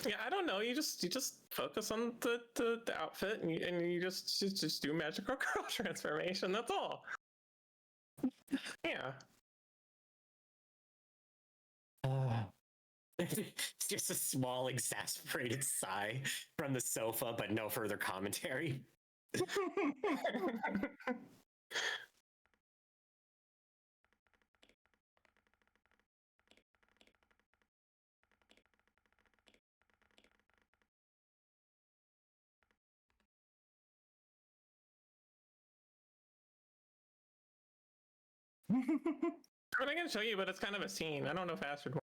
Yeah, I don't know. You just focus on the outfit and you just do magical girl transformation. That's all. Yeah. It's just a small, exasperated sigh from the sofa, but no further commentary. I'm gonna show you, but it's kind of a scene. I don't know if Astrid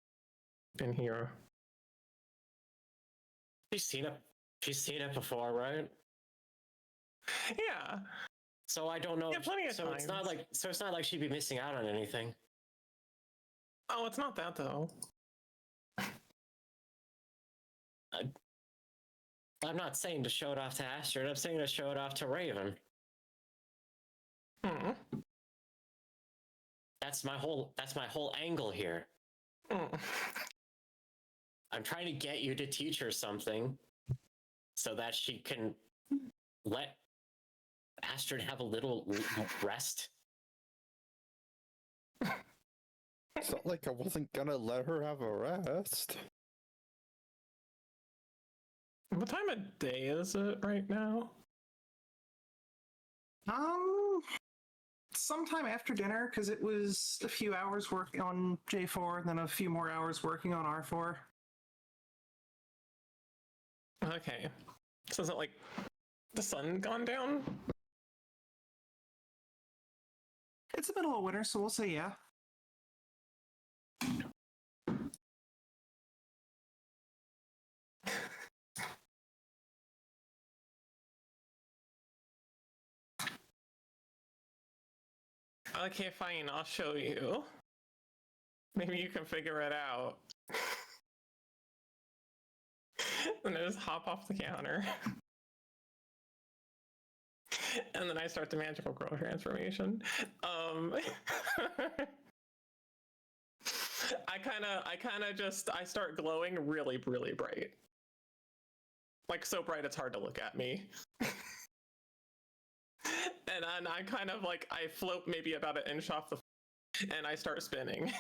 in here. She's seen it before, right? Yeah. So I don't know. Yeah, plenty of so times. It's not like she'd be missing out on anything. Oh, it's not that though. I'm not saying to show it off to Astrid. I'm saying to show it off to Raven. Hmm. That's my whole angle here. Mm. I'm trying to get you to teach her something so that she can let Astrid have a little rest. It's not like I wasn't gonna let her have a rest. What time of day is it right now? Sometime after dinner, because it was a few hours working on J4 and then a few more hours working on R4. Okay. So is it like the sun gone down? It's the middle of winter, so we'll say yeah. Okay, fine, I'll show you. Maybe you can figure it out. And I just hop off the counter. And then I start the magical girl transformation. I start glowing really, really bright. Like so bright it's hard to look at me. And then I kind of like, I float maybe about an inch off the and I start spinning.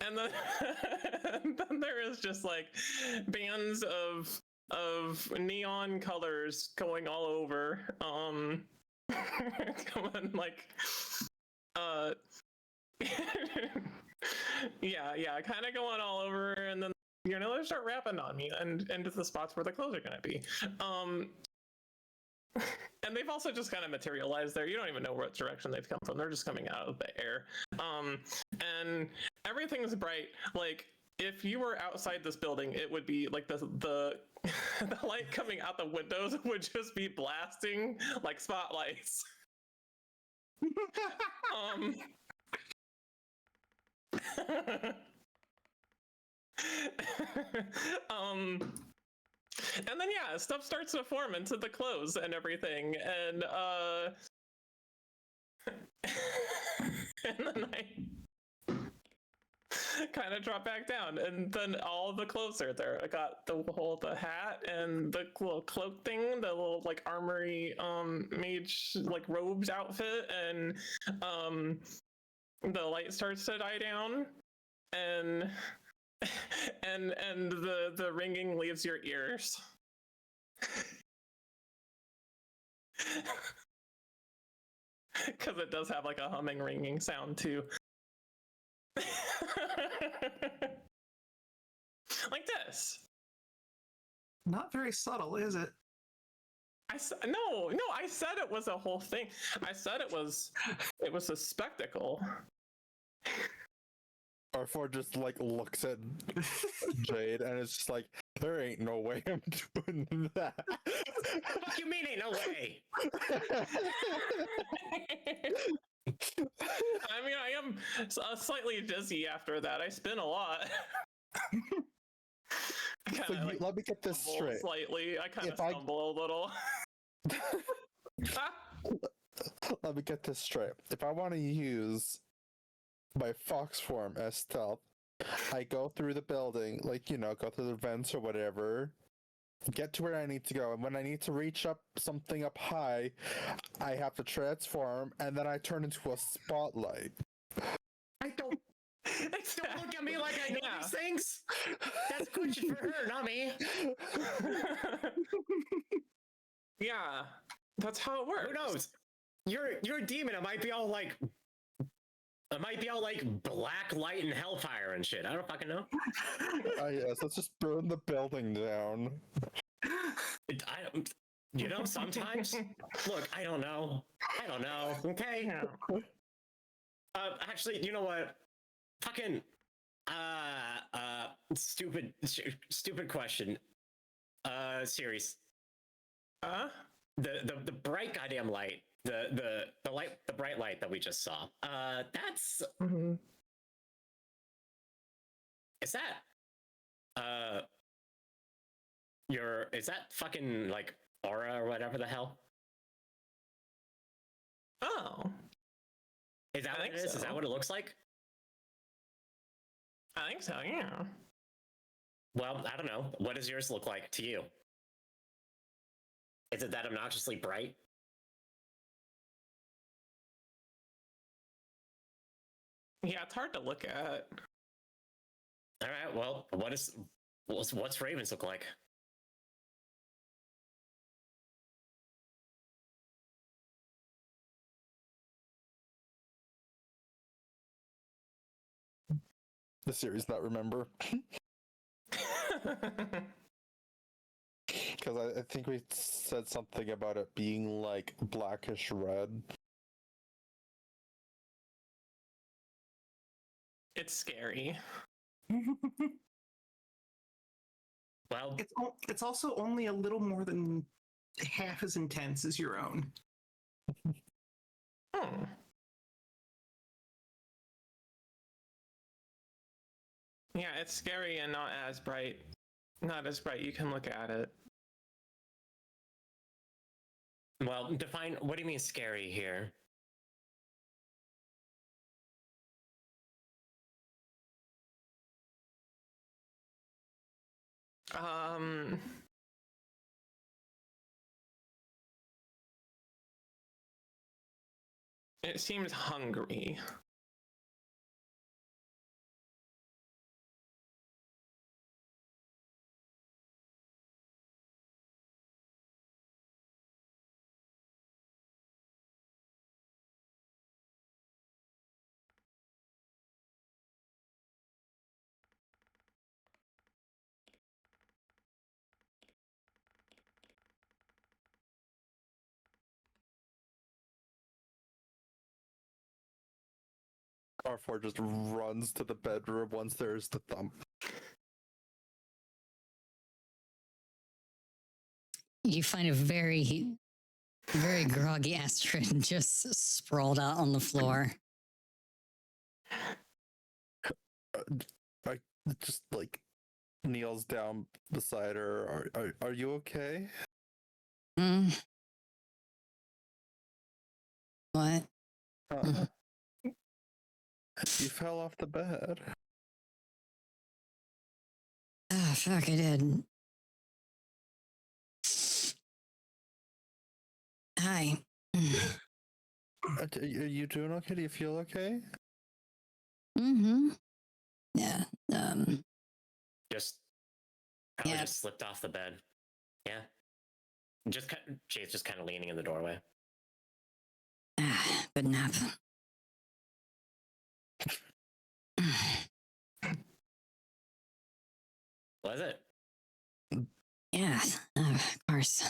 And then, then there is just like bands of neon colors going all over. Going like, yeah, kind of going all over, and then they start rapping on me and into the spots where the clothes are gonna be. And they've also just kind of materialized there. You don't even know what direction they've come from. They're just coming out of the air. And everything's bright. Like if you were outside this building, it would be like the the light coming out the windows would just be blasting like spotlights. And then yeah, stuff starts to form into the clothes and everything, and and then I kind of drop back down, and then all the clothes are there. I got the hat and the little cloak thing, the little like armory mage like robes outfit, and the light starts to die down, and the ringing leaves your ears. Because it does have like a humming ringing sound too. Like this. Not very subtle, is it? No, I said it was a whole thing. I said it was a spectacle. R4 just like looks at Jade and it's just like, there ain't no way I'm doing that. What do you mean ain't no way? I mean, I am slightly dizzy after that. I spin a lot. So let me get this straight. Slightly. I kind of stumble a little. Let me get this straight. If I want to use my fox form as stealth, I go through the building, like, go through the vents or whatever, get to where I need to go, and when I need to reach up something up high, I have to transform, and then I turn into a spotlight. Don't look at me like I know these things. That's a question for her, not me. Yeah, that's how it works. Who knows? You're a demon. It might be all like black light and hellfire and shit. I don't fucking know. Yes, let's just burn the building down. Sometimes. Look, I don't know. Okay. Actually, you know what? Fucking stupid question. Series. The bright goddamn light. The bright light that we just saw. That's is that is that fucking like aura or whatever the hell? Oh. Is that what it is? So. Is that what it looks like? I think so, yeah. Well, I don't know. What does yours look like to you? Is it that obnoxiously bright? Yeah, it's hard to look at. All right, well, what's Ravens look like? the series not remember. Because I think we said something about it being like blackish red. It's scary. Well, It's also only a little more than half as intense as your own. Hmm. Yeah, it's scary and not as bright. Not as bright. You can look at it. well, define what do you mean scary here? It seems hungry. R4 just runs to the bedroom once there's the thump. You find a very, very groggy Astrid just sprawled out on the floor. I just like kneels down beside her. Are you okay? Mm. What? You fell off the bed. Ah, fuck, I did. Hi. Are you doing okay? Do you feel okay? Mm-hmm. Yeah. Just probably Yeah. just slipped off the bed. Yeah. Jay's just kind of leaning in the doorway. Good nap. Was it? Yeah, of course.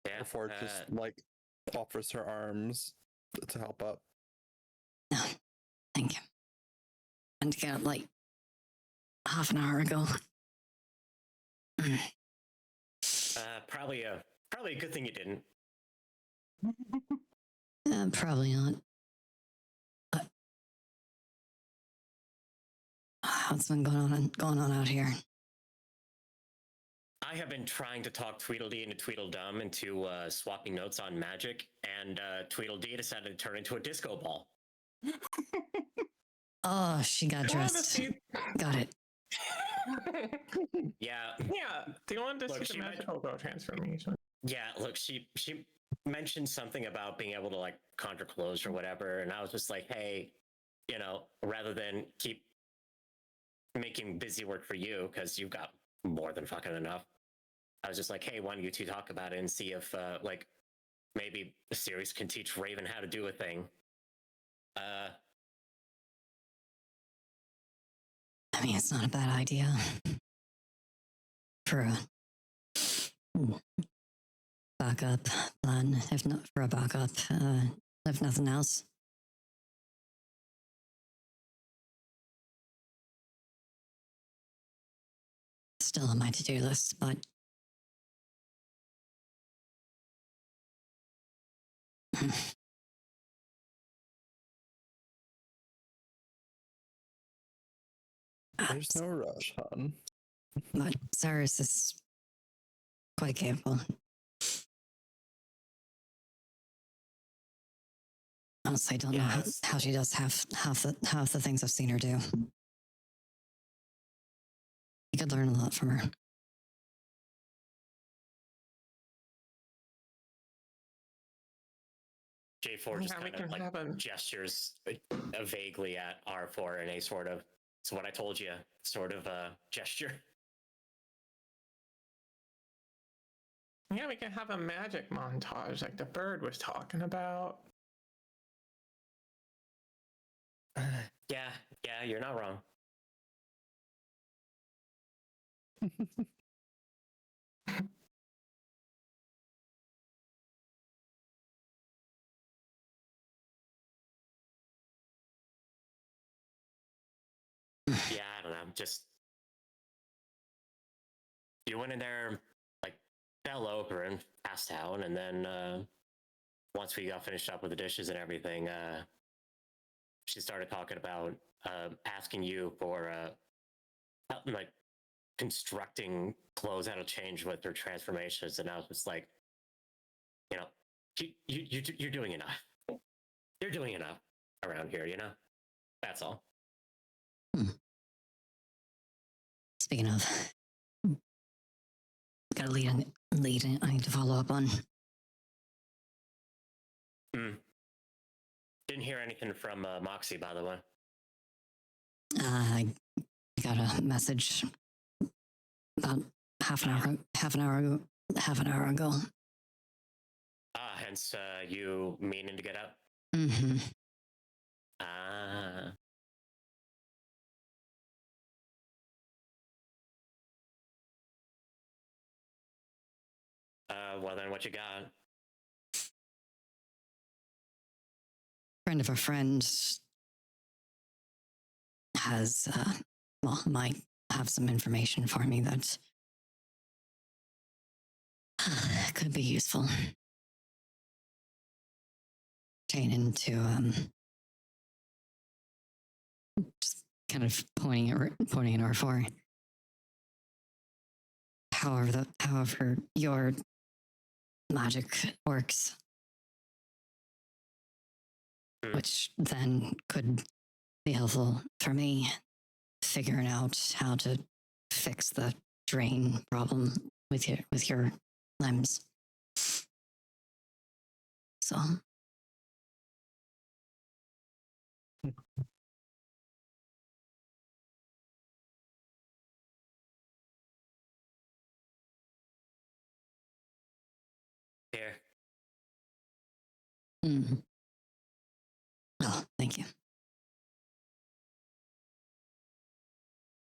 Yeah. R4 just like offers her arms to help up. No, thank you. I got up like half an hour ago. Probably a good thing you didn't. Probably not. What's been going on out here? I have been trying to talk Tweedledee into Tweedledum into swapping notes on magic, and Tweedledee decided to turn into a disco ball. Oh, she got dressed. Got it. Yeah. Yeah. Do you want to Look, see the magical girl transformation? Yeah, look, she mentioned something about being able to like conjure clothes or whatever, and I was just like, hey, rather than keep making busy work for you because you've got more than fucking enough, I was just like, hey, why don't you two talk about it and see if like maybe the series can teach Raven how to do a thing. I mean, it's not a bad idea for a backup plan, if not for a backup, if nothing else. Still on my to-do list, but There's no rush, hon. but Cyrus is quite capable. Honestly, I don't know how she does half the things I've seen her do. You could learn a lot from her. J4 just kind of like gestures vaguely at R4 in a sort of, it's what I told you, sort of gesture. Yeah, we can have a magic montage like the bird was talking about. Yeah, you're not wrong. Yeah, I don't know. Just you went in there, like, fell over and passed out, and then once we got finished up with the dishes and everything, she started talking about asking you for like constructing clothes that'll change with their transformations, and I was just like, you know, you're doing enough. You're doing enough around here, you know. That's all. Speaking of, got a lead I need to follow up on. Didn't hear anything from Moxie, by the way. I got a message about half an hour ago. Hence you meaning to get up. Mm-hmm. Well then, what you got? Friend of a friend has, might have some information for me that could be useful. Pertaining to, just kind of pointing at R4. However your magic works, which then could be helpful for me figuring out how to fix the drain problem with your limbs. So Here. Oh, thank you.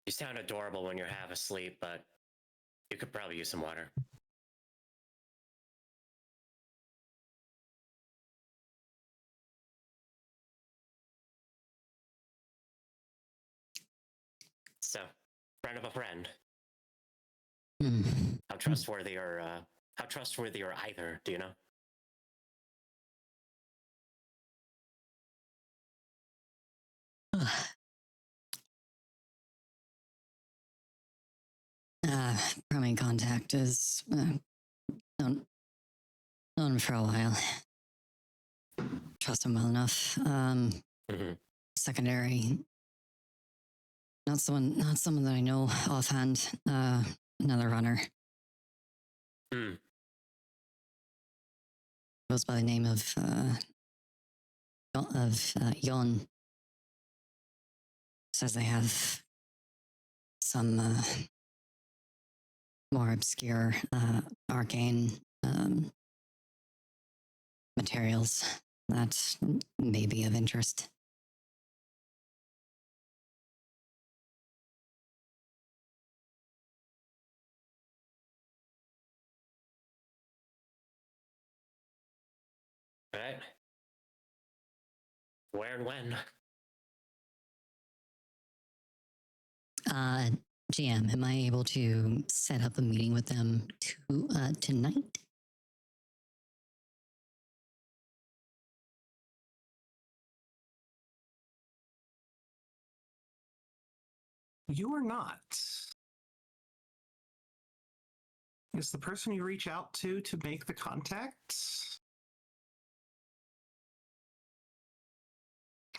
You sound adorable when you're half asleep, but you could probably use some water. So, friend of a friend. How trustworthy or either, do you know? Primary contact is known for a while. Trust him well enough. Secondary, not someone that I know offhand. Another runner. Goes by the name of Yon. Says they have some more obscure arcane materials that may be of interest. Right. Where and when? GM, am I able to set up a meeting with them tonight? You are not. Is the person you reach out to make the contact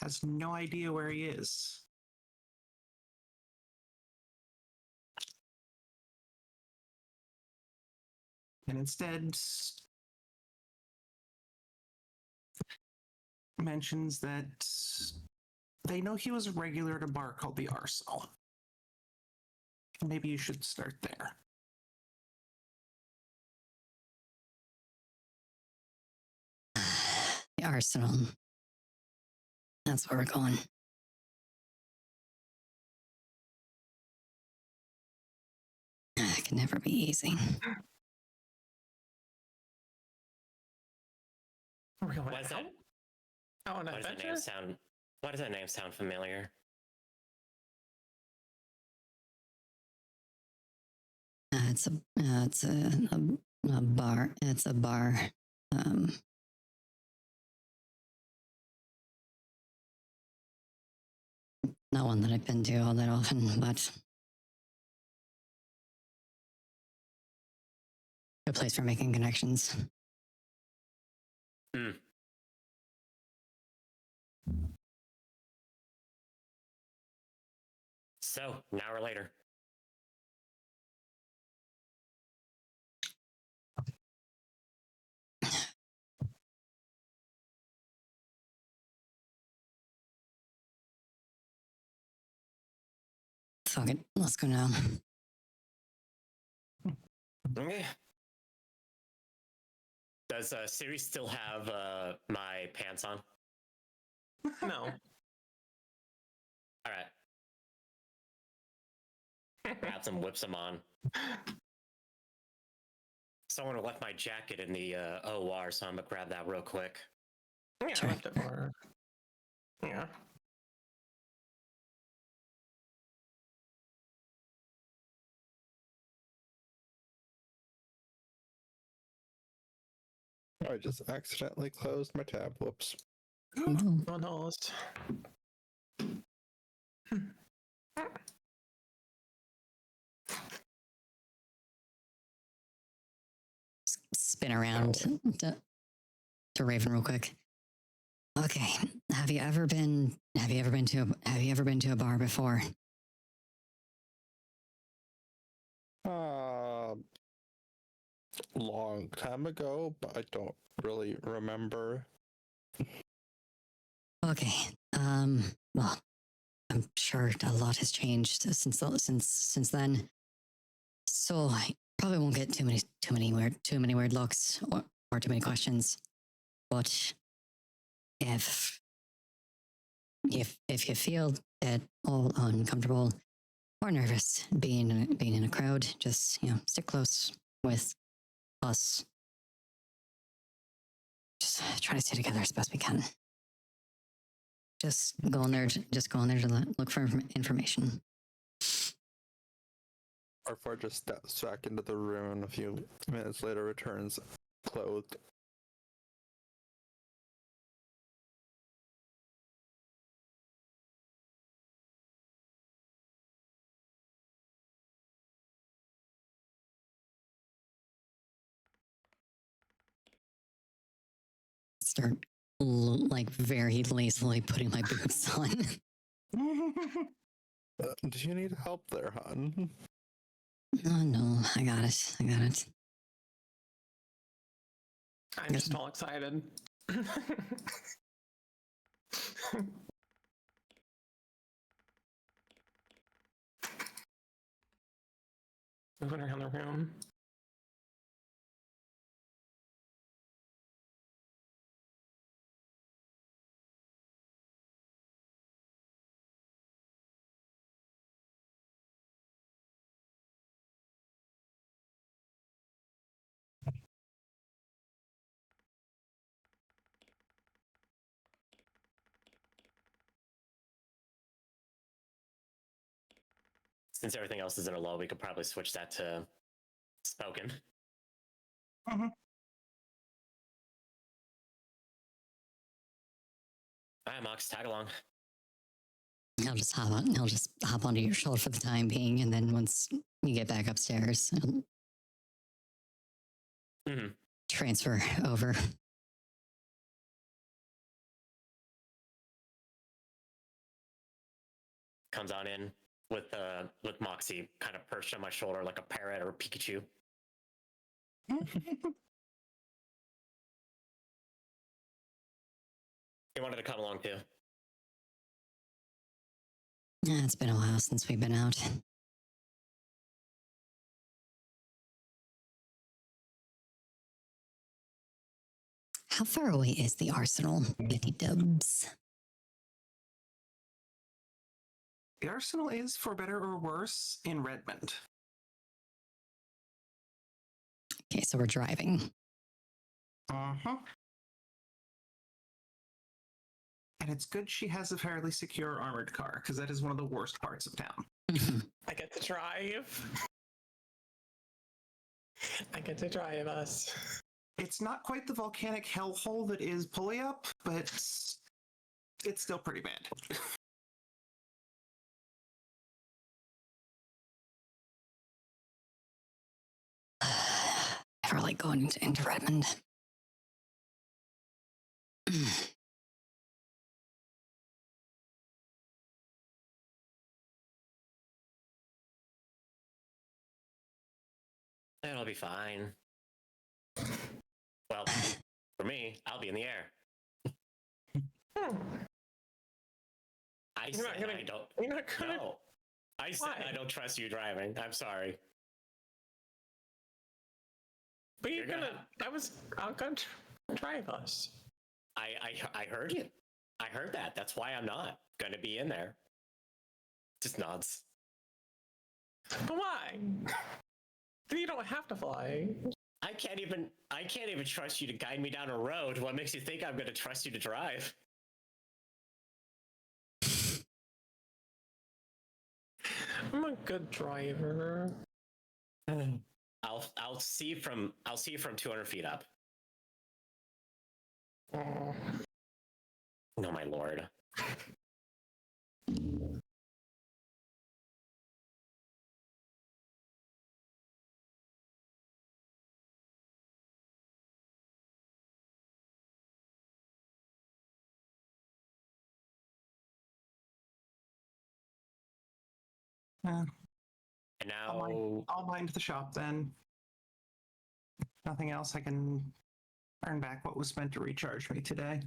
has no idea where he is. And instead mentions that they know he was a regular at a bar called the Arsenal. Maybe you should start there. The Arsenal. That's where we're going. can never be easy. We went Why does out? that? Oh, an Why does that adventure? name sound? Why does that name sound familiar? It's a bar. It's a bar. Um, Not one that I've been to all that often, but a place for making connections. Hmm. So, an hour later. Fuck it. Let's go now. Okay. Does Siri still have my pants on? No. All right. Grabs them, whips them on. Someone left my jacket in the OR, so I'm gonna grab that real quick. Yeah, Sure. I left it for her. Yeah. I just accidentally closed my tab. Whoops. Whoa. Oh no, let's... Spin around to Raven real quick. Okay. Have you ever been to a bar before? Long time ago, but I don't really remember. Okay. Well, I'm sure a lot has changed since then. So I probably won't get too many weird looks or too many questions. But if you feel at all uncomfortable or nervous being in a crowd, just stick close with us. Just try to stay together as best we can. Just go in there to look for information. R4 just steps back into the room and a few minutes later returns clothed. Start like very lazily putting my boots on. Do you need help there, hon? Oh no, I got it. I'm just all excited. Moving around the room. Since everything else is in a lull, we could probably switch that to spoken. Mhm. All right, Mox, tag along. I'll just hop onto your shoulder for the time being, and then once you get back upstairs, I'll transfer over. Comes on in with Moxie kind of perched on my shoulder like a parrot or a Pikachu. He wanted to come along too. Yeah, it's been a while since we've been out. How far away is the arsenal, Bitty Dubs? The arsenal is, for better or worse, in Redmond. Okay, so we're driving. Uh-huh. And it's good she has a fairly secure armored car, because that is one of the worst parts of town. I get to drive. I get to drive us. It's not quite the volcanic hellhole that is Pulley Up, but it's still pretty bad. Never like going into Redmond. It'll be fine. Well, for me, I'll be in the air. I said I don't. You're not gonna. No, I said Why? I don't trust you driving. I'm sorry. But you're You're gonna. gonna- I'm gonna drive us. I heard you. I heard that. That's why I'm not gonna be in there. Just nods. But why? Then you don't have to fly. I can't even trust you to guide me down a road. What makes you think I'm gonna trust you to drive? I'm a good driver. I'll see from 200 feet up. Oh. No, my lord. Uh, And now I'll mind the shop then. Nothing else, I can earn back what was spent to recharge me today.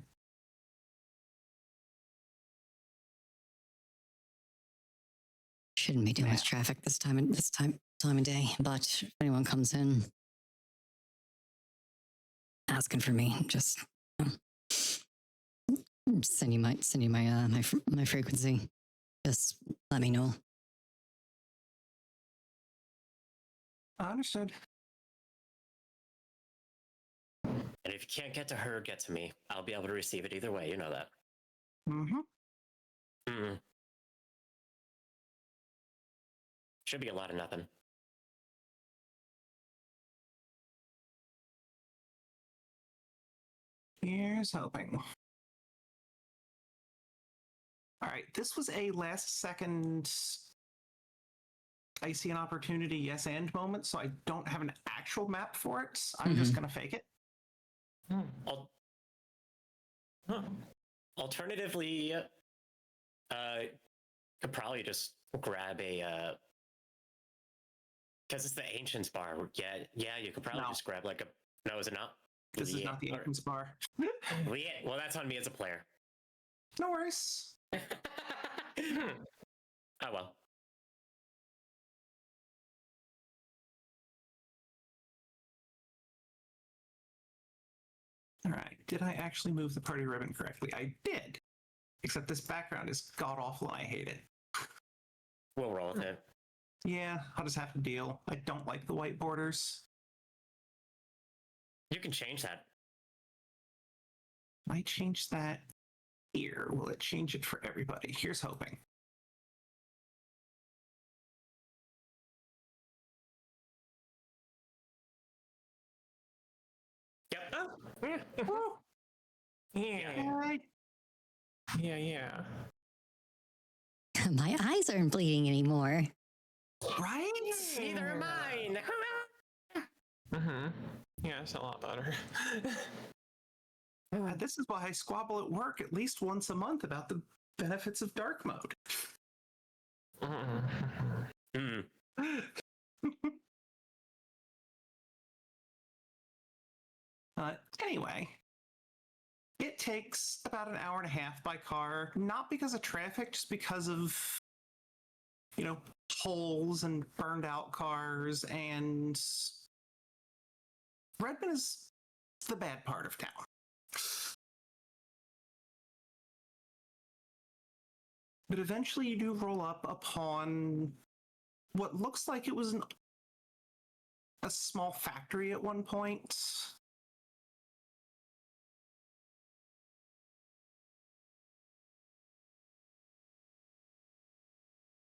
Shouldn't be too much traffic this time of day, but if anyone comes in asking for me, just send you my frequency. Just let me know. Understood. and if you can't get to her, get to me. I'll be able to receive it either way. You know that. Mm-hmm. Mm. Should be a lot of nothing. Here's hoping. All right, this was a last second I see an opportunity, yes and moment, so I don't have an actual map for it. I'm just going to fake it. Alternatively, could probably just grab a because it's the Ancients bar. Yeah, you could probably just grab like a. No, is it not? This is not the Ancients bar. Well, that's on me as a player. No worries. Oh well. All right. Did I actually move the party ribbon correctly? I did. Except this background is god awful and I hate it. We'll roll with it. Yeah, I'll just have to deal. I don't like the white borders. You can change that. Might change that here. Will it change it for everybody? Here's hoping. Yep. Oh. Yeah. Yay. Yeah. My eyes aren't bleeding anymore. Right? Neither am mine. Mm-hmm. Yeah, it's a lot better. This is why I squabble at work at least once a month about the benefits of dark mode. Mm. Anyway, it takes about an hour and a half by car, not because of traffic, just because of, holes and burned out cars, and Redmond is the bad part of town. But eventually you do roll up upon what looks like it was an a small factory at one point.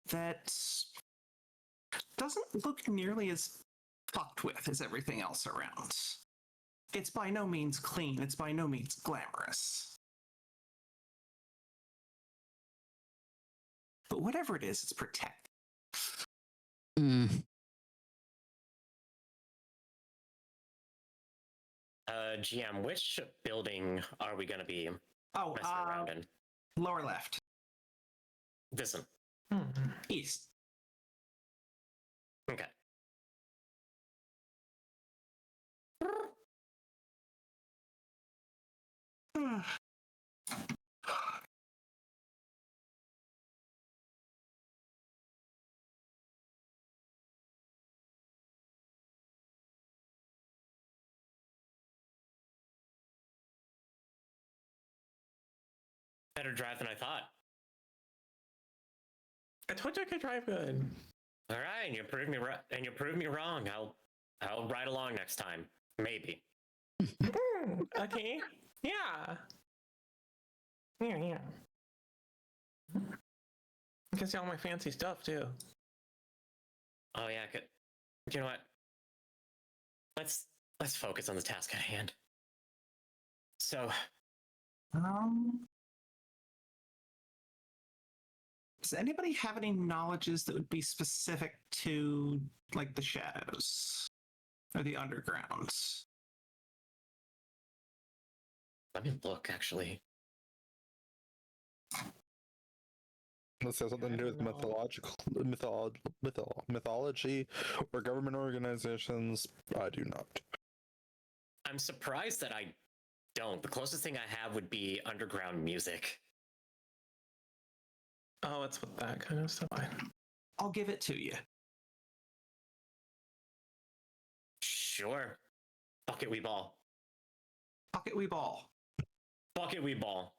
That doesn't look nearly as fucked with as everything else around. It's by no means clean, it's by no means glamorous. But whatever it is, it's protected. Hmm. GM, which building are we going to be Oh, messing around in? lower left. This one. East. Okay. Better drive than I thought. I told you I could drive good. All right, and you proved me right, and you proved me wrong. I'll ride along next time, maybe. Okay. Yeah. Yeah. I can see all my fancy stuff too. Oh yeah, good. You know what? Let's focus on the task at hand. So, does anybody have any knowledges that would be specific to, like, the shadows or the underground? let me look. Actually, This has something to do with mythology or government organizations. I do not. I'm surprised that I don't. The closest thing I have would be underground music. Oh, it's with that kind of stuff. I'll give it to you. Sure. Bucket we ball. Pocket we ball. Bucket we ball.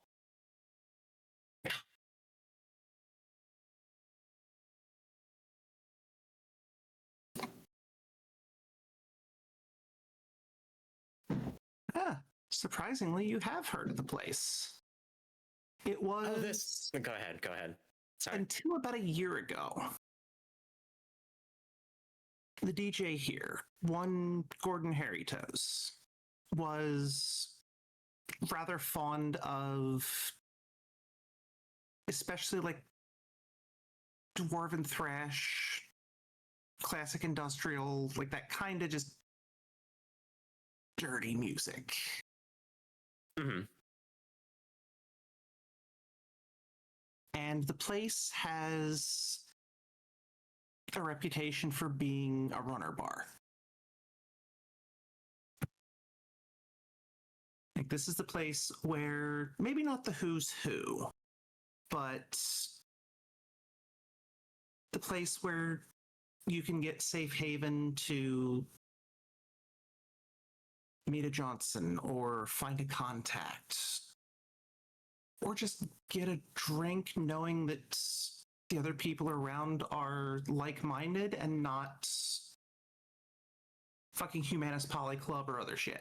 Ah, surprisingly, you have heard of the place. It was Oh, this. Go ahead. Go ahead. Sorry. until about a year ago. The DJ here, one Gordon Harrytoes, was rather fond of especially like dwarven thrash, classic industrial, like that kind of just dirty music. Mm-hmm. And the place has a reputation for being a runner bar. Like, this is the place where maybe not the who's who, but the place where you can get safe haven to meet a Johnson or find a contact or just get a drink knowing that the other people around are like-minded and not fucking Humanist Poly Club or other shit.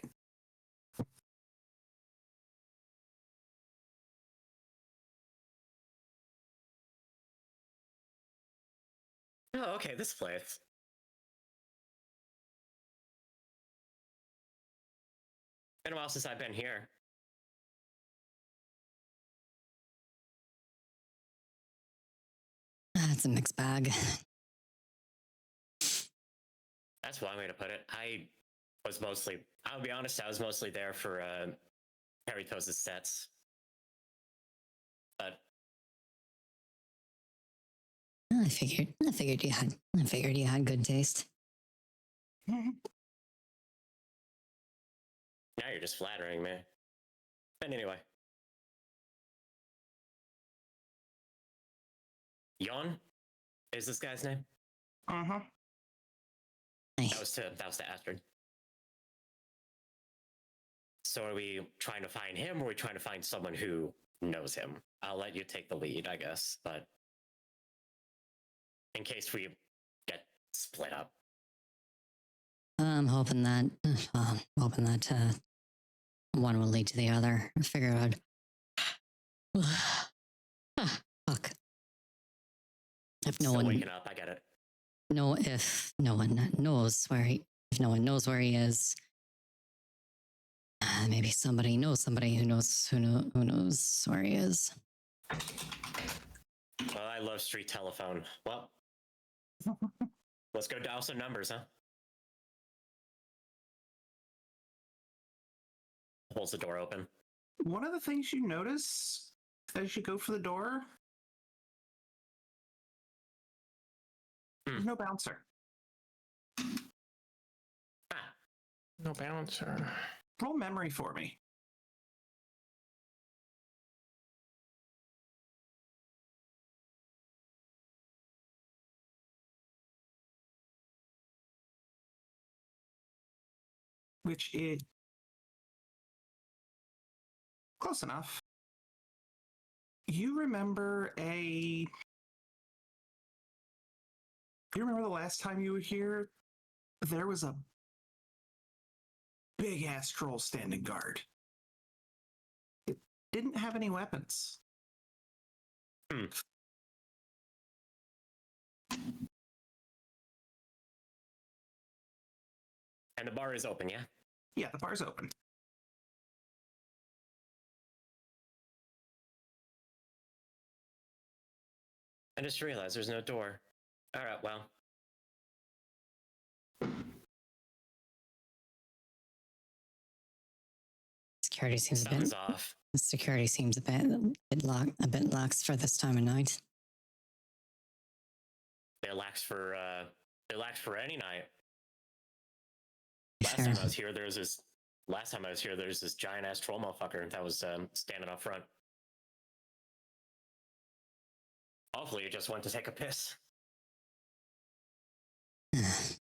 Oh, okay. This place. Been a while since I've been here. It's a mixed bag. That's one way to put it. I'll be honest, I was mostly there for Harry Toes' sets. But I figured you had good taste. now you're just flattering me. But anyway. Yon is this guy's name? Uh-huh. That was to Astrid. So are we trying to find him, or are we trying to find someone who knows him? I'll let you take the lead, I guess, but in case we get split up. I'm hoping that one will lead to the other. I figure out. Fuck. If no Still one, waking up. I get it. if no one knows where if no one knows where he is, maybe somebody knows somebody who knows who knows where he is. Well, I love street telephone. Well, let's go dial some numbers, huh? Holds the door open. One of the things you notice as you go for the door, there's no bouncer. Ah, No bouncer. Roll memory for me. Which is close enough. You remember the last time you were here? There was a big ass troll standing guard. It didn't have any weapons. And the bar is open, yeah? Yeah, the bar's open. I just realized there's no door. All right, well. Security seems Something's off. The security seems a bit lax for this time of night. They're lax for any night. Fair. Last time I was here, there's this giant ass troll motherfucker that was standing up front. Hopefully, it just went to take a piss.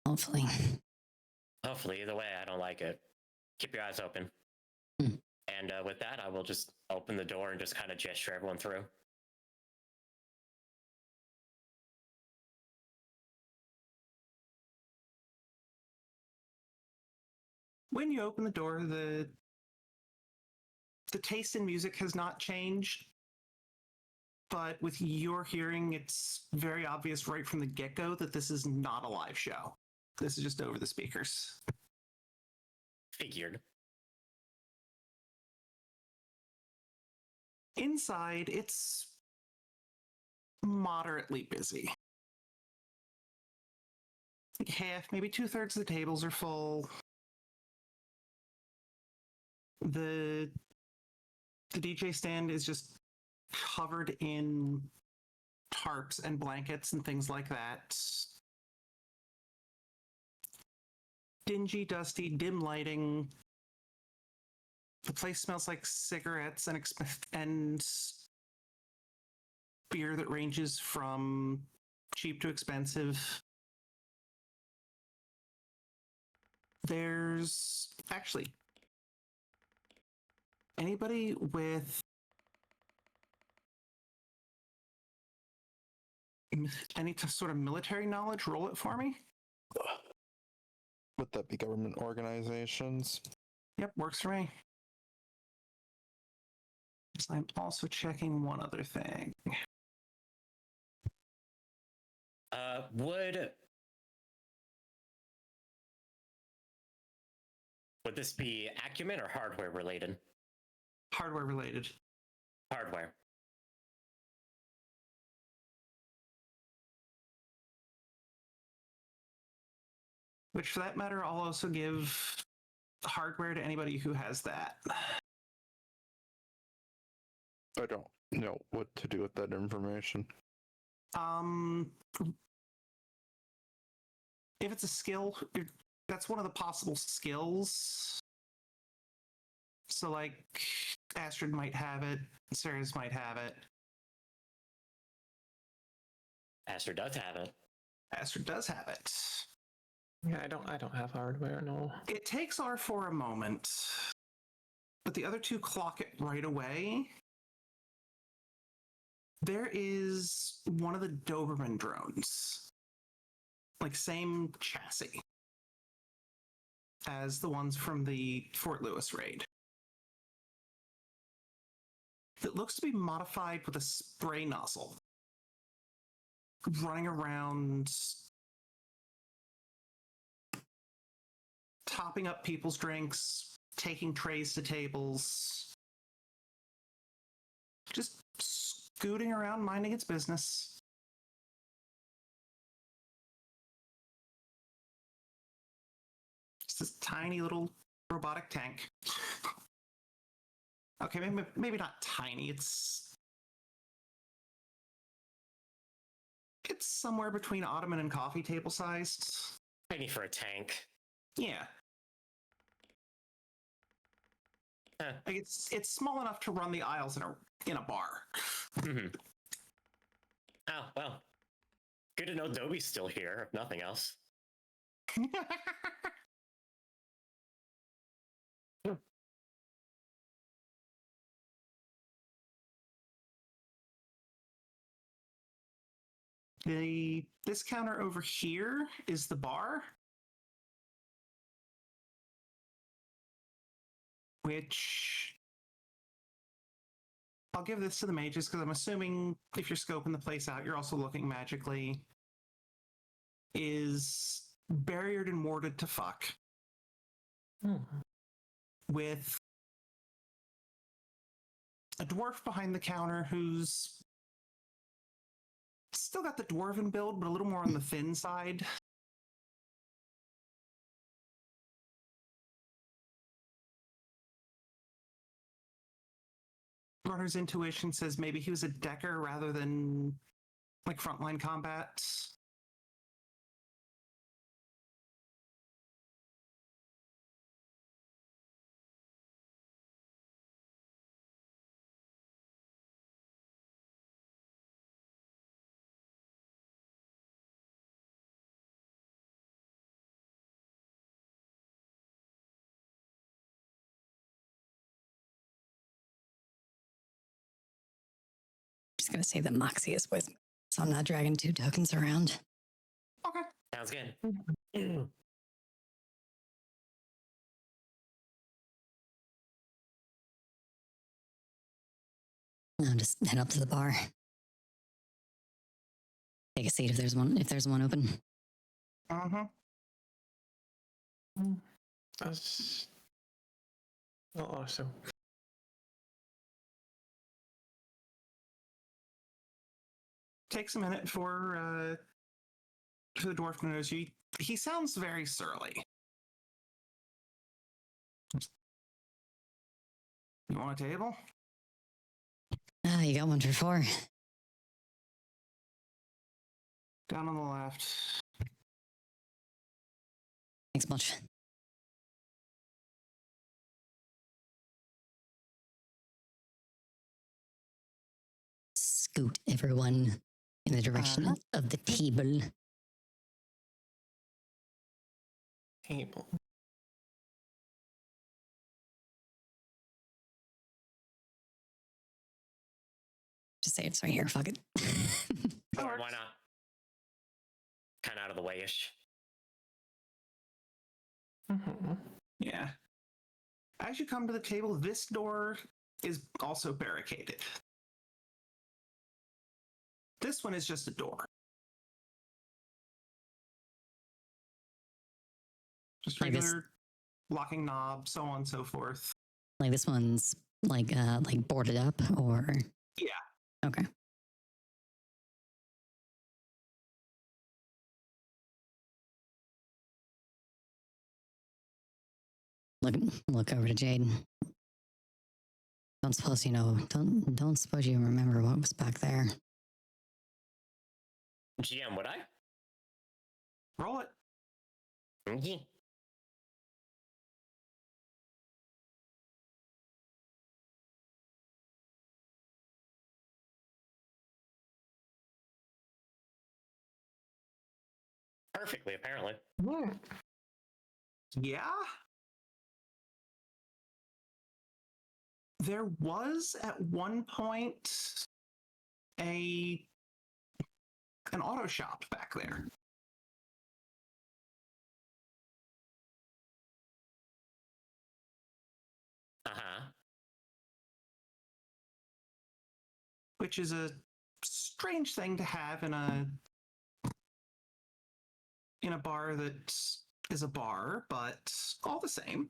Hopefully. Hopefully, either way, I don't like it. Keep your eyes open. And with that, I will just open the door and just kind of gesture everyone through. When you open the door, the taste in music has not changed. But with your hearing, it's very obvious right from the get-go that this is not a live show. This is just over the speakers. Figured. Inside, it's moderately busy. Half, maybe 2/3 of the tables are full. The DJ stand is just covered in tarps and blankets and things like that. Dingy, dusty, dim lighting. The place smells like cigarettes and beer that ranges from cheap to expensive. There's actually anybody with any sort of military knowledge, roll it for me. Would that be government organizations? Yep, works for me. So I'm also checking one other thing. Would this be acumen or hardware related? Hardware related. Hardware. Which, for that matter, I'll also give hardware to anybody who has that. I don't know what to do with that information. If it's a skill, that's one of the possible skills. So, like, Astrid might have it, Sarah's might have it. Astrid does have it. Astrid does have it. Yeah, I don't have hardware, no. It takes R4 a moment, but the other two clock it right away. There is one of the Doberman drones. Like, same chassis. as the ones from the Fort Lewis raid. That looks to be modified with a spray nozzle. Running around, topping up people's drinks, taking trays to tables, just scooting around minding its business. Just this tiny little robotic tank. Okay, maybe not tiny. It's somewhere between ottoman and coffee table sized. Tiny for a tank. Yeah. Huh. Like it's small enough to run the aisles in a bar. Mm-hmm. Oh, well. Good to know Dobie's still here, if nothing else. This counter over here is the bar, which I'll give this to the mages because I'm assuming if you're scoping the place out, you're also looking magically, is barriered and warded to fuck. With a dwarf behind the counter who's still got the dwarven build, but a little more on the thin side. Runner's intuition says maybe he was a decker rather than like frontline combat. Just gonna say that Moxie is with me, so I'm not dragging 2 tokens around. Okay. Sounds good. I'll just head up to the bar. Take a seat if there's one open. Uh-huh. That's awesome. Takes a minute for the dwarf to notice you. He sounds very surly. You want a table? Ah, you got one for 4. Down on the left. Thanks much. Scoot everyone in the direction of the table. Table. Just say it's right here. Fuck it. Or why not? Kind of out of the way-ish. Mm-hmm. Yeah. As you come to the table, this door is also barricaded. This one is just a door. Just Like this- regular locking knob, so on and so forth. Like this one's like boarded up, or Yeah. Okay. Look over to Jade. Don't suppose you know. Don't suppose you remember what was back there. GM, would I? Roll it. Mhm. Perfectly, apparently. Yeah. There was at one point an auto shop back there. which is a strange thing to have in a bar that is a bar, but all the same.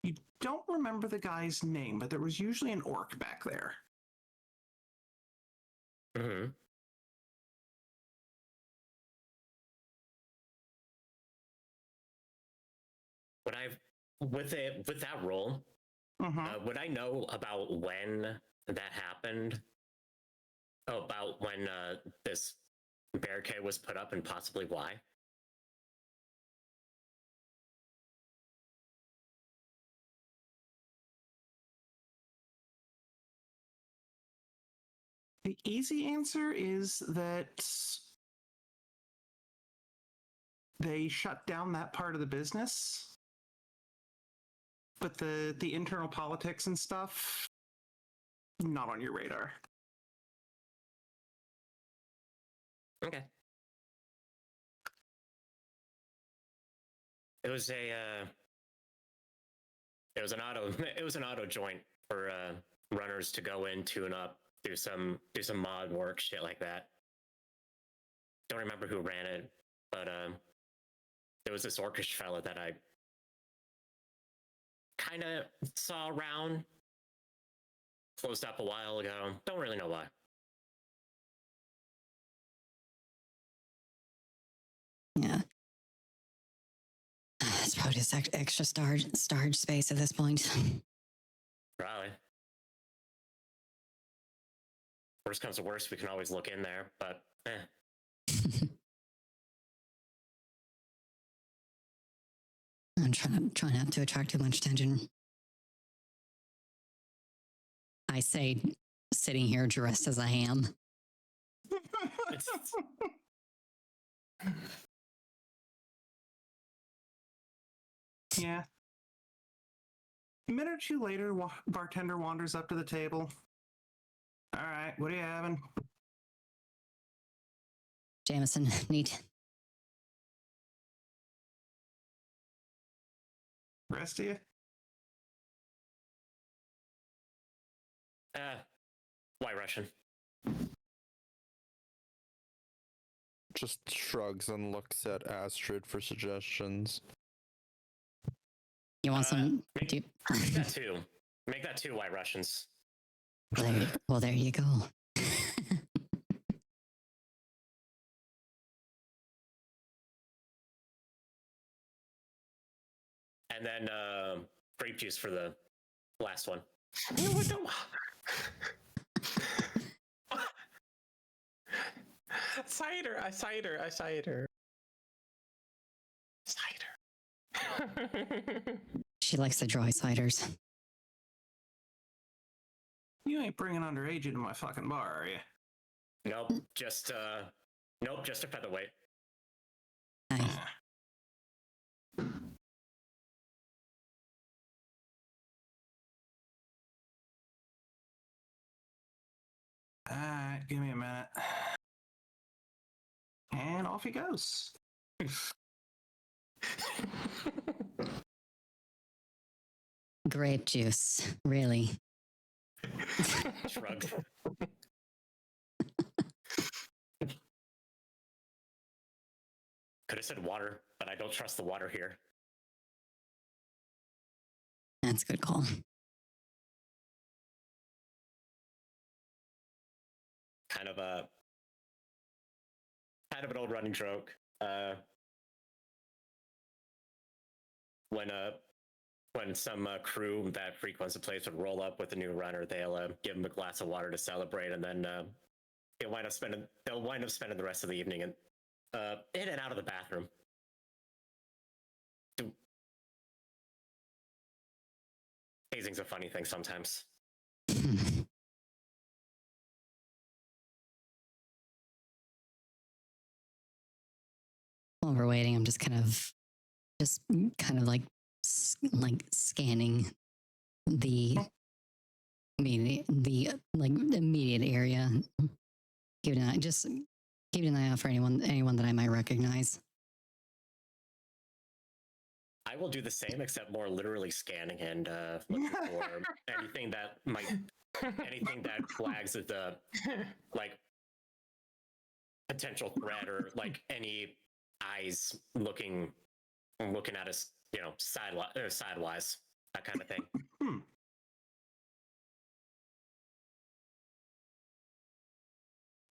You don't remember the guy's name, but there was usually an orc back there. Mm-hmm. Would I, with that role, would I know about when that happened? Oh, about when this barricade was put up and possibly why? The easy answer is that they shut down that part of the business, but the internal politics and stuff, not on your radar. Okay. It was an auto joint for runners to go in, tune up, do some mod work, shit like that. Don't remember who ran it, but there was this orcish fella that I kind of saw around. Closed up a while ago. Don't really know why. Yeah. It's probably just extra storage space at this point. Probably. Worst comes to worst, we can always look in there, but I'm trying not to attract too much attention. I say, sitting here dressed as I am. Yeah. A minute or two later, bartender wanders up to the table. All right, what are you having? Jameson, neat. Rest of you? White Russian. Just shrugs and looks at Astrid for suggestions. You want some? Make that two. Make that two White Russians. Well, there you go. And then grape juice for the last one. Cider. She likes the dry ciders. You ain't bringing underage into my fucking bar, are you? Nope, just a featherweight. Nice. All right, give me a minute. And off he goes. Grape juice, really? Shrug. Could have said water, but I don't trust the water here. That's a good call. Kind of an old running joke. When some crew that frequents the place would roll up with a new runner, they'll give them a glass of water to celebrate, and then they'll wind up spending the rest of the evening in and out of the bathroom. Hazing's a funny thing sometimes. While we're waiting, I'm just kind of like scanning the immediate area. Keeping an eye out for anyone that I might recognize. I will do the same, except more literally scanning and looking for anything that flags as the like potential threat or like any eyes looking at us, sidewise, that kind of thing.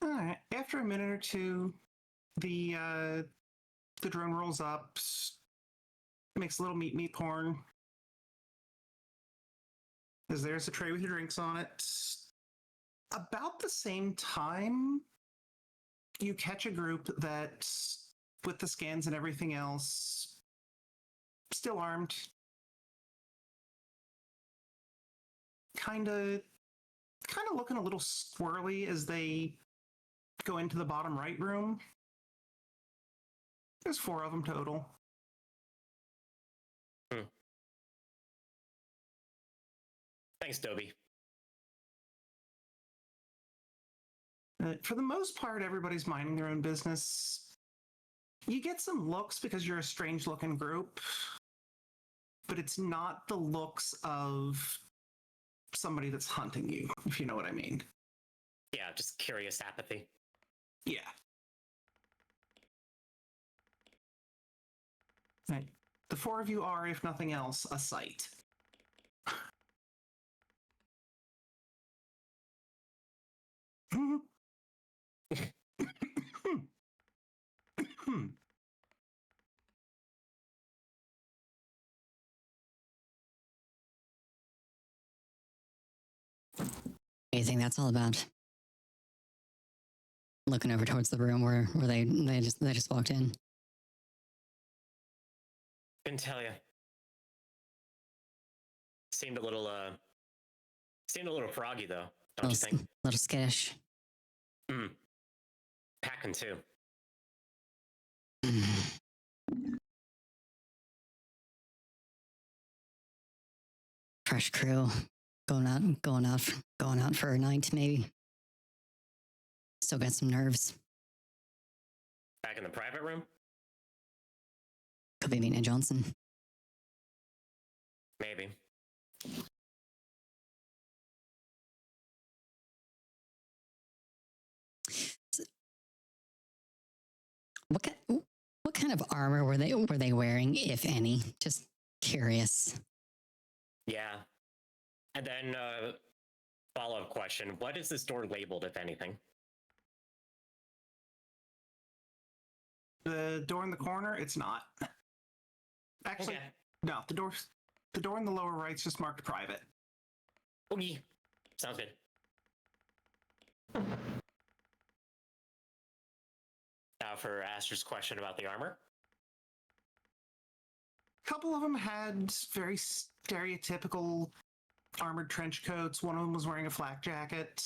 All right. After a minute or two, the drone rolls up, makes a little meat porn. As there's a tray with your drinks on it. About the same time, you catch a group that, with the scans and everything else, still armed. Kind of looking a little squirrely as they go into the bottom right room. There's 4 of them total. Thanks, Dobie. For the most part, everybody's minding their own business. You get some looks because you're a strange-looking group, but it's not the looks of somebody that's hunting you, if you know what I mean. Yeah, just curious apathy. Yeah. Right. The 4 of you are, if nothing else, a sight. What do you think that's all about? Looking over towards the room where they just walked in. Couldn't tell you. Seemed a little froggy though, don't you think? A little skittish. Packing too. Fresh crew, going out for a night maybe. Still got some nerves. Back in the private room? Could be meeting Johnson. Maybe. What kind of armor were they wearing, if any? Just curious. Yeah. And then follow-up question: what is this door labeled, if anything? The door in the corner, it's not. Actually, Okay. no. The door in the lower right's just marked private. Okay. Sounds good. Now for Aster's question about the armor. A couple of them had very stereotypical armored trench coats. One of them was wearing a flak jacket.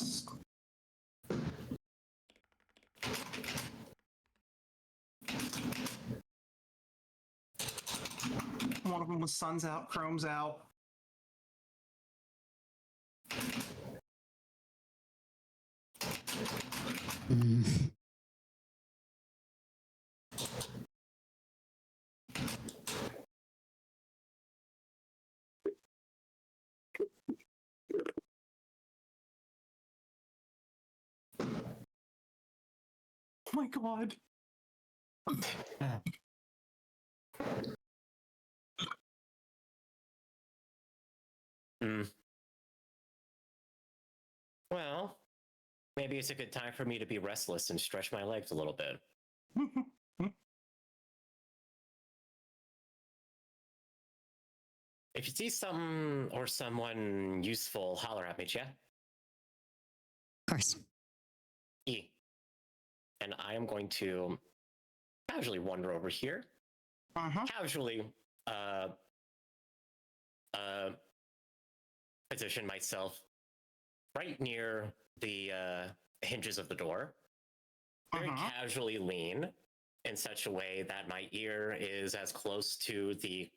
One of them was suns out, chromes out. Oh my god. Well, maybe it's a good time for me to be restless and stretch my legs a little bit. If you see something or someone useful, holler at me, yeah? Of course. E. And I am going to casually wander over here. Casually position myself right near the hinges of the door. Very casually lean in such a way that my ear is as close to the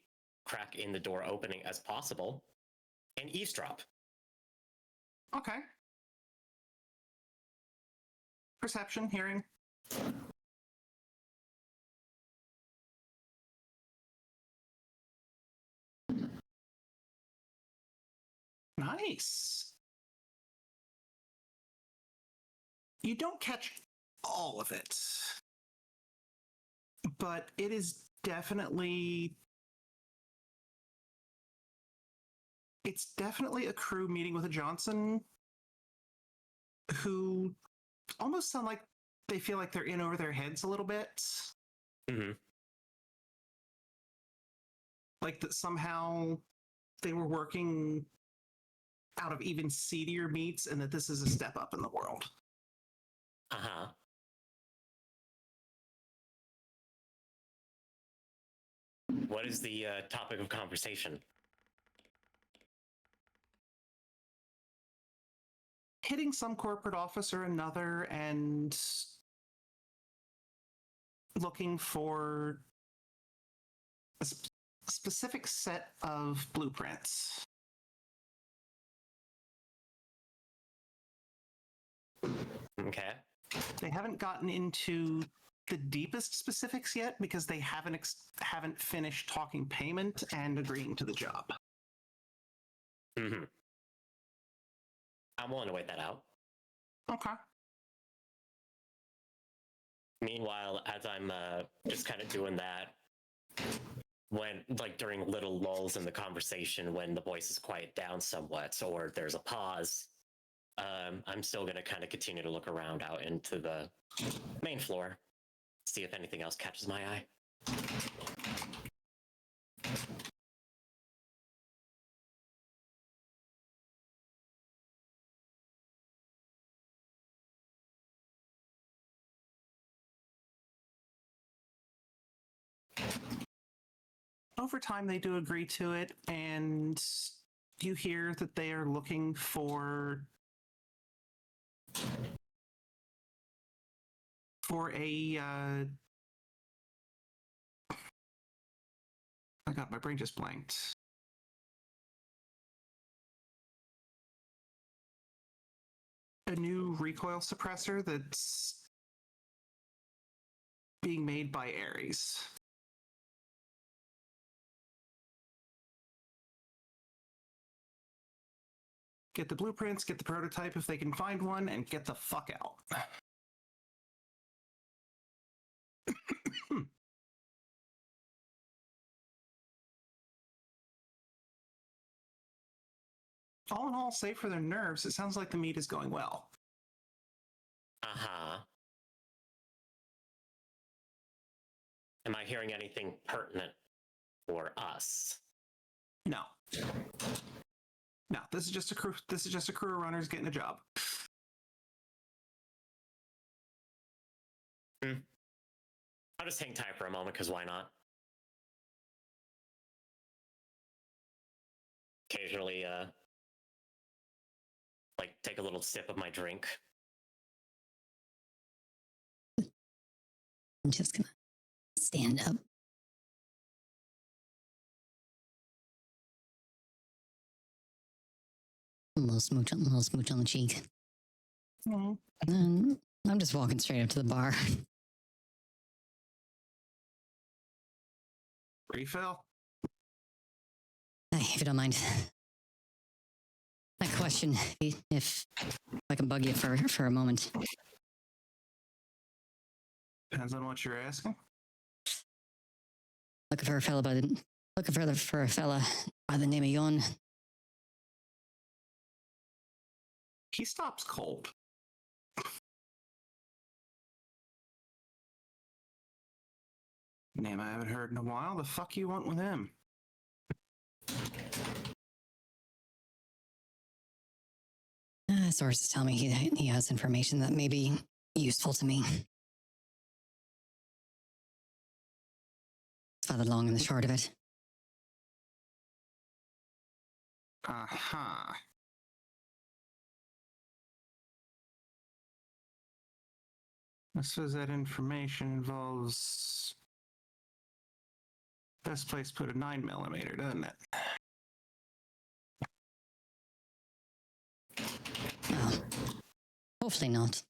crack in the door opening as possible, and eavesdrop. Okay. Perception, hearing. Nice. You don't catch all of it, but it is definitely a crew meeting with a Johnson who almost sound like they feel like they're in over their heads a little bit. Mm-hmm. Like that somehow they were working out of even seedier meats and that this is a step up in the world. Uh-huh. What is the topic of conversation? Hitting some corporate office or another and looking for a specific set of blueprints. Okay. They haven't gotten into the deepest specifics yet because they haven't finished talking payment and agreeing to the job. Mm-hmm. I'm willing to wait that out. Okay. Meanwhile, as I'm just kind of doing that, when like during little lulls in the conversation, when the voices quiet down somewhat, or there's a pause, I'm still going to kind of continue to look around out into the main floor, see if anything else catches my eye. Over time, they do agree to it, and you hear that they are looking for a I got my brain just blanked. A new recoil suppressor that's being made by Ares. Get the blueprints, get the prototype if they can find one, and get the fuck out. All in all, save for their nerves, it sounds like the meet is going well. Uh-huh. Am I hearing anything pertinent for us? No. No, this is just a crew. This is just a crew of runners getting a job. I'll just hang tight for a moment, because why not? Occasionally, like, take a little sip of my drink. I'm just gonna stand up. A little smooch on the cheek. Mm-hmm. And I'm just walking straight up to the bar. Refill? Hey, if you don't mind. I question if I can bug you for a moment. Depends on what you're asking. Looking for a fella by the name of Yon. He stops cold. Name I haven't heard in a while. The fuck you want with him? Sources tell me he has information that may be useful to me. It's the long and the short of it. Uh-huh. I suppose that information involves best place to put a 9mm, doesn't it? Well, hopefully not.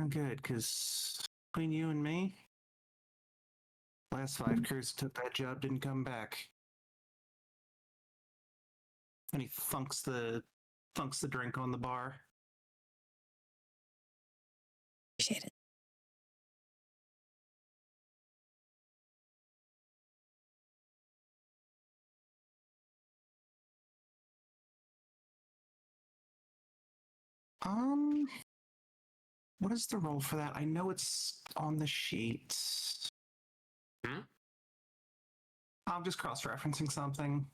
Good, because Between you and me, last 5 crews took that job didn't come back. And he thunks the drink on the bar. Appreciate it. What is the roll for that? I know it's on the sheet. I'm just cross-referencing something.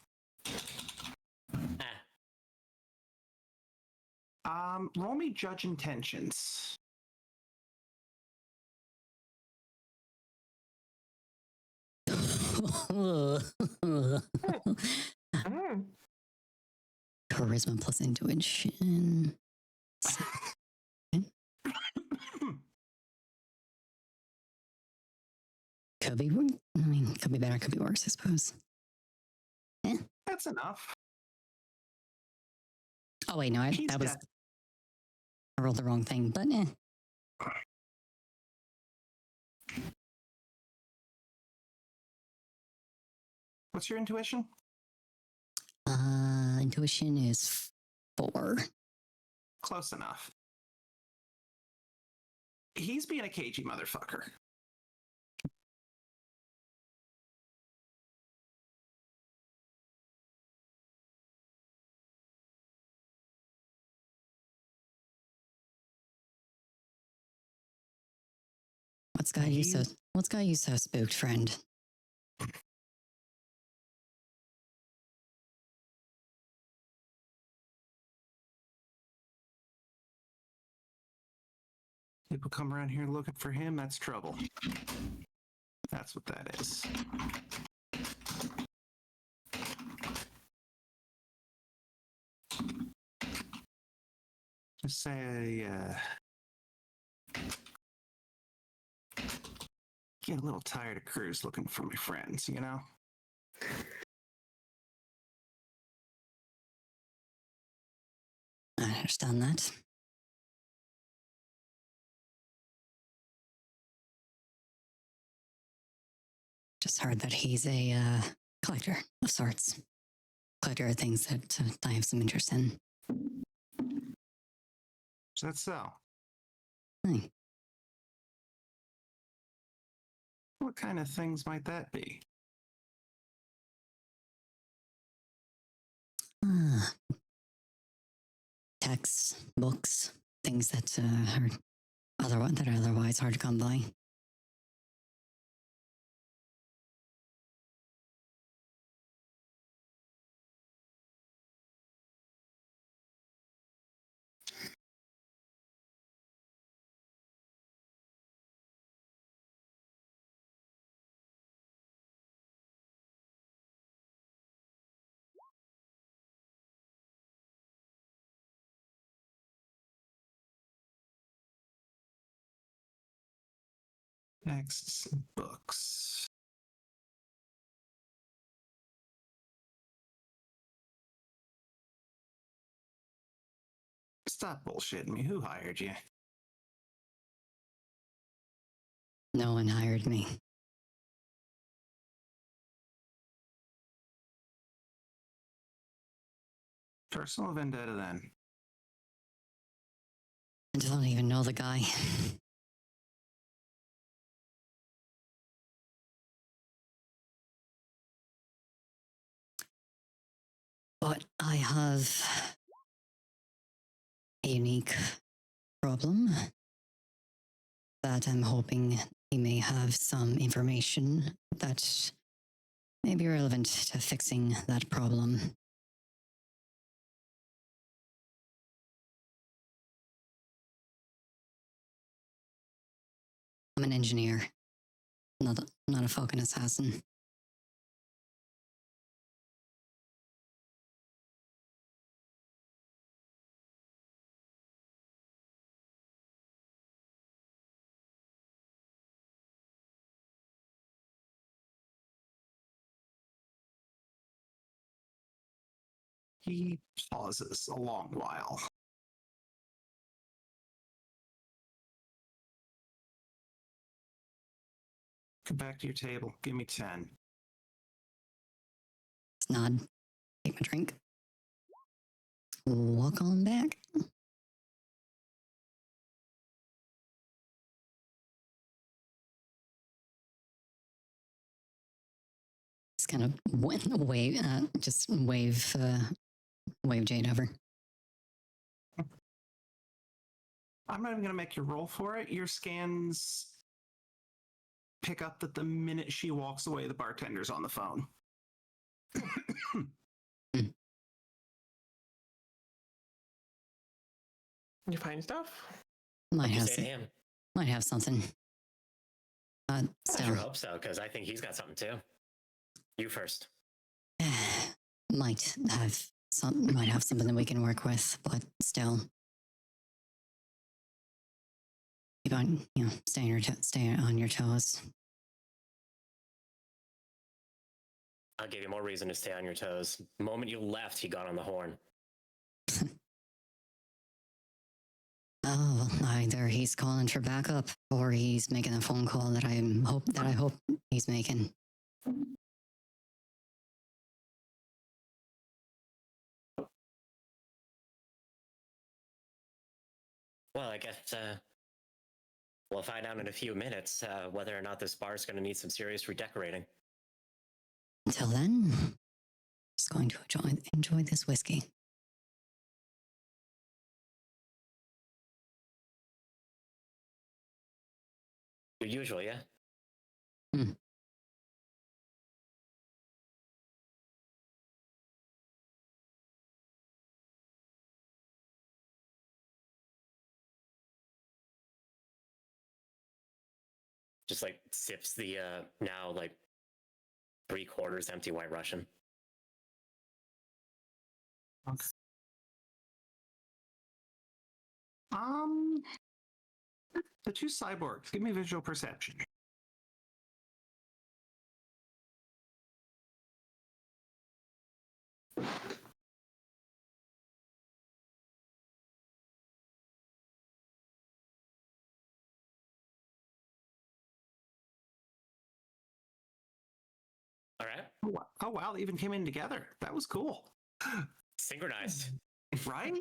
Roll me judge intentions. Charisma plus intuition. Could be, could be better, could be worse, I suppose. That's enough. Oh wait, no, I rolled the wrong thing, but What's your intuition? Intuition is 4. Close enough. He's being a cagey motherfucker. What's got you so spooked, friend? People come around here looking for him, that's trouble. That's what that is. Just say, get a little tired of crews looking for my friends, you know? I understand that. Just heard that he's a collector of sorts. Collector of things that I have some interest in. That's so. Hey. What kind of things might that be? Texts, books, things that are otherwise hard to come by. Texts, books. Stop bullshitting me. Who hired you? No one hired me. Personal vendetta then. I don't even know the guy. But I have a unique problem that I'm hoping he may have some information that may be relevant to fixing that problem. I'm an engineer, not a Falcon assassin. He pauses a long while. Go back to your table. Give me 10. Nod. Take my drink. Walk on back. Just kind of wave, wave Jade over. I'm not even going to make you roll for it. Your scans pick up that the minute she walks away, the bartender's on the phone. You find stuff? Might You have say to him. might have something. I Still, sure hope so, because I think he's got something too. You first. might have something that we can work with, but still, keep on, stay on your toes. I'll give you more reason to stay on your toes. The moment you left, he got on the horn. Oh, either he's calling for backup or he's making a phone call that I hope he's making. Well, I guess we'll find out in a few minutes whether or not this bar is going to need some serious redecorating. Until then, just going to enjoy this whiskey. Your usual, yeah? Just like sips the now like 3/4 empty White Russian. Okay. The two cyborgs, give me visual perception. All right. Oh wow, they even came in together. That was cool. Synchronized. Right?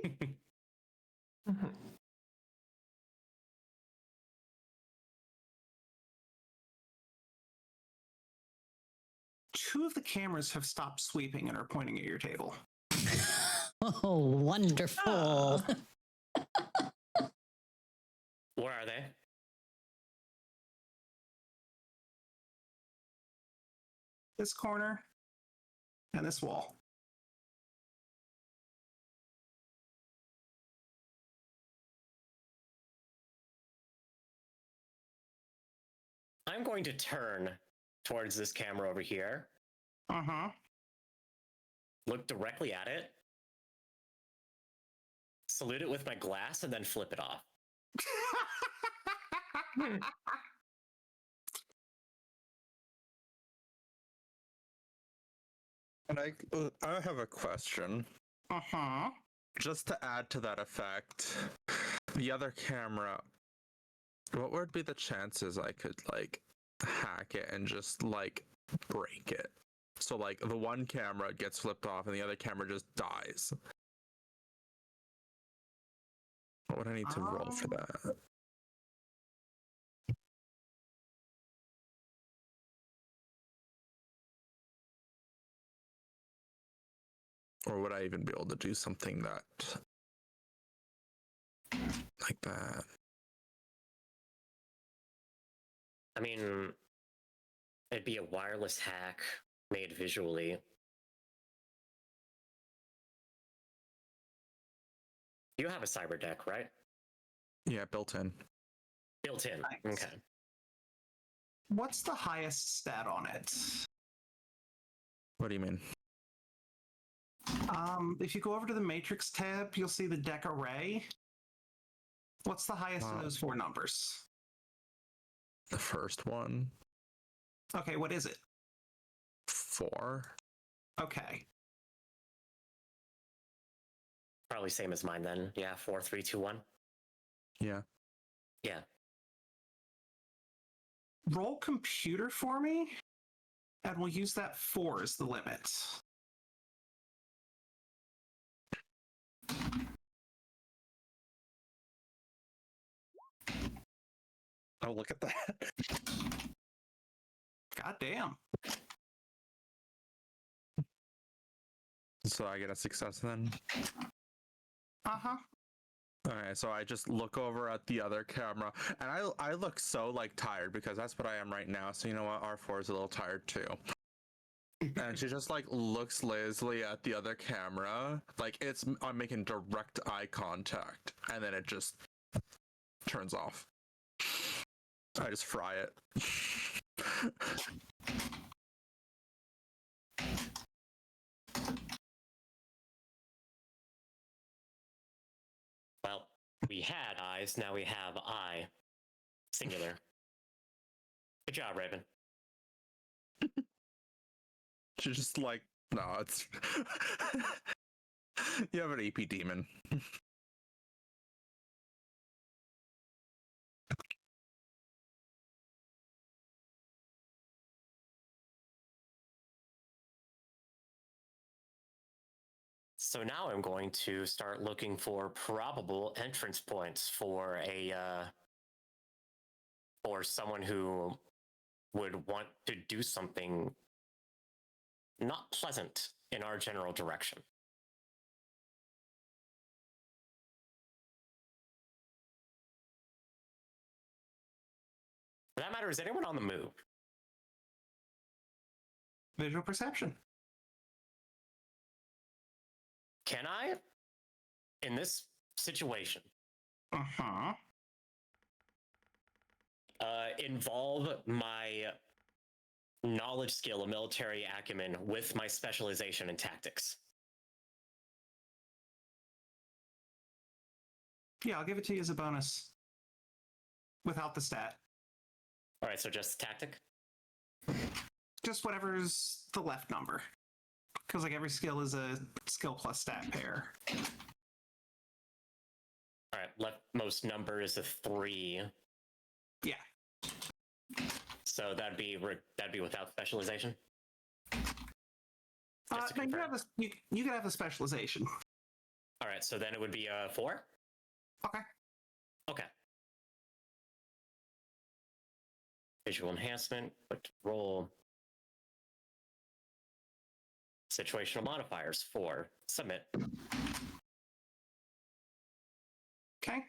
Two of the cameras have stopped sweeping and are pointing at your table. Oh, wonderful. Where are they? This corner and this wall. I'm going to turn towards this camera over here, Uh-huh. look directly at it, salute it with my glass, and then flip it off. And I have a question. Uh-huh. Just to add to that effect, the other camera, what would be the chances I could like hack it and just like break it? So like the one camera gets flipped off and the other camera just dies. What would I need to roll for that? Or would I even be able to do something that like that? I mean, it'd be a wireless hack made visually. You have a cyber deck, right? Yeah, built in. Built in. Nice. Okay. What's the highest stat on it? What do you mean? If you go over to the Matrix tab, you'll see the deck array. What's the highest of those four numbers? The first one, Okay, what is it? 4. Okay. Probably same as mine then. Yeah, 4, 3, 2, 1. Yeah. Yeah. roll computer for me, and we'll use that 4 as the limit. Oh, look at that. God damn. So I get a success then? Uh-huh. Okay, so I just look over at the other camera, and I look so like tired because that's what I am right now. So you know what, R4 is a little tired too. And she just like looks lazily at the other camera, like I'm making direct eye contact, and then it just turns off. I just fry it. Well, we had eyes, now we have eye. Singular. Good job, Raven. She's just like, no, it's you have an AP demon. So now I'm going to start looking for probable entrance points for for someone who would want to do something not pleasant in our general direction. For that matter, is anyone on the move? Visual perception. Can I, in this situation, Uh-huh. involve my knowledge skill of military acumen with my specialization in tactics? Yeah, I'll give it to you as a bonus. Without the stat. All right, so just tactic? Just whatever's the left number. Because like every skill is a skill plus stat pair. All right, leftmost number is a 3. Yeah. So that'd be without specialization? Just to No, you, confirm. you can have a specialization. All right, so then it would be a 4? Okay. Okay. Visual enhancement, quick roll. Situational modifiers, 4. Submit. Okay.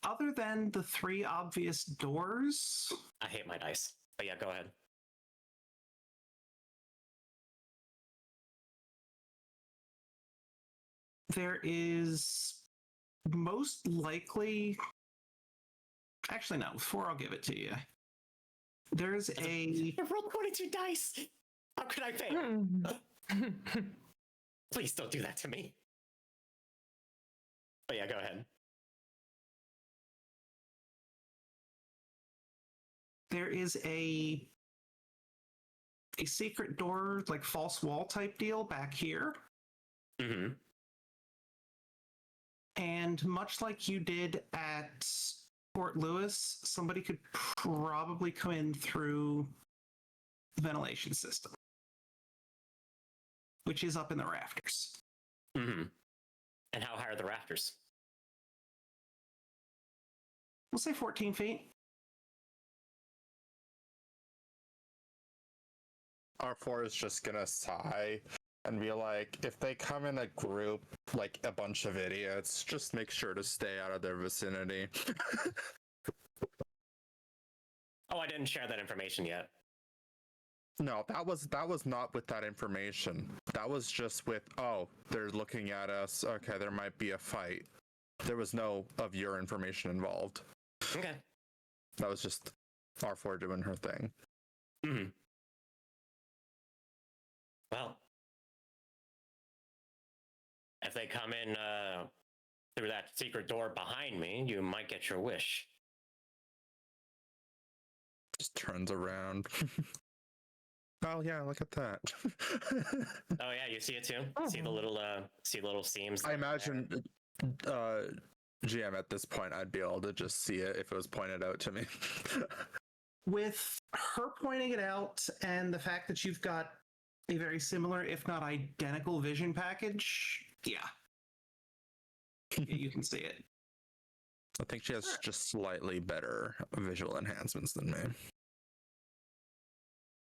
Other than the 3 obvious doors, I hate my dice. But yeah, go ahead. there is most likely. Actually, no. Before I'll give it to you, there's a. I rolled 22 dice. How could I fail? Please don't do that to me. But yeah, go ahead. There is a secret door, like false wall type deal back here. Mm-hmm. And much like you did at Fort Lewis, somebody could probably come in through the ventilation system, which is up in the rafters. Mm-hmm. And how high are the rafters? We'll say 14 feet. R4 is just gonna sigh and be like, if they come in a group, like a bunch of idiots, just make sure to stay out of their vicinity. Oh, I didn't share that information yet. No, that was not with that information. That was just with, oh, they're looking at us. Okay, there might be a fight. There was no of your information involved. Okay. That was just R4 doing her thing. Mm-hmm. Well, if they come in through that secret door behind me, you might get your wish. Just turns around. Oh yeah, look at that. Oh yeah, you see it too? See the little seams? I imagine GM at this point I'd be able to just see it if it was pointed out to me. With her pointing it out and the fact that you've got a very similar, if not identical, vision package, yeah. You can see it. I think she has just slightly better visual enhancements than me.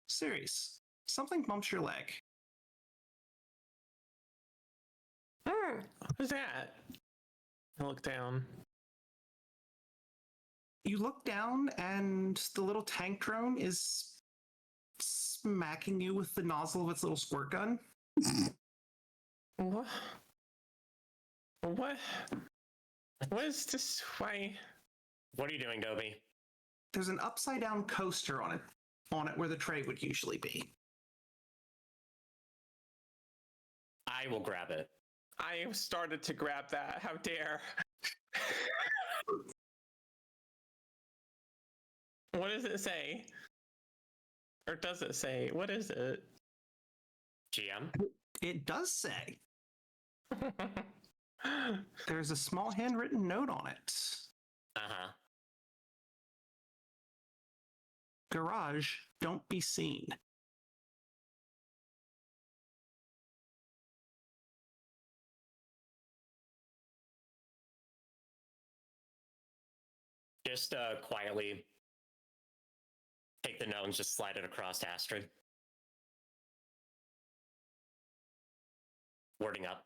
Serious. Something bumps your leg. Who's that? I look down. You look down, and the little tank drone is smacking you with the nozzle of its little squirt gun. What? What? What is this? Why? What are you doing, Dobie? There's an upside down coaster on it where the tray would usually be. I will grab it. I started to grab that. How dare? What does it say? Or does it say? What is it? GM? It does say. There's a small handwritten note on it. Uh-huh. Garage, don't be seen. Just quietly take the note and just slide it across to Astrid. Wording up.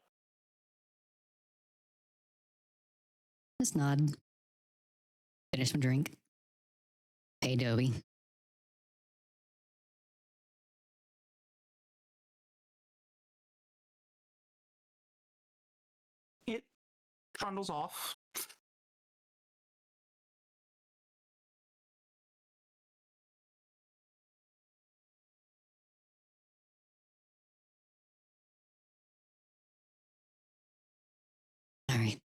Just nod. Finish my drink. Hey, Dobie. It trundles off. All right.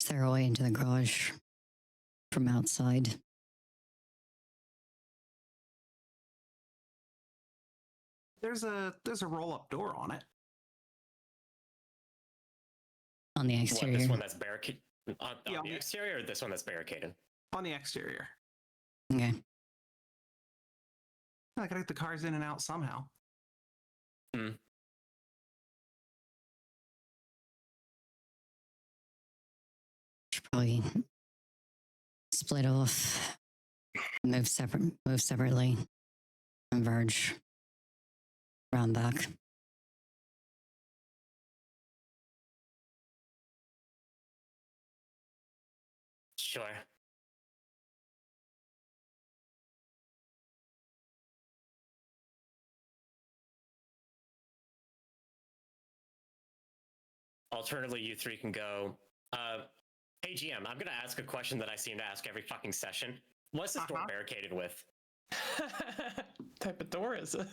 Is there a way into the garage from outside? There's a roll-up door on it. On the What, exterior? this one that's barricaded? On Yeah, the exterior or this one that's barricaded? On the exterior. Okay. I gotta get the cars in and out somehow. Should probably split off, move separately, converge, round back. Sure. Alternatively, you three can go. Hey GM, I'm gonna ask a question that I seem to ask every fucking session. What's this door barricaded with? Type of door is it?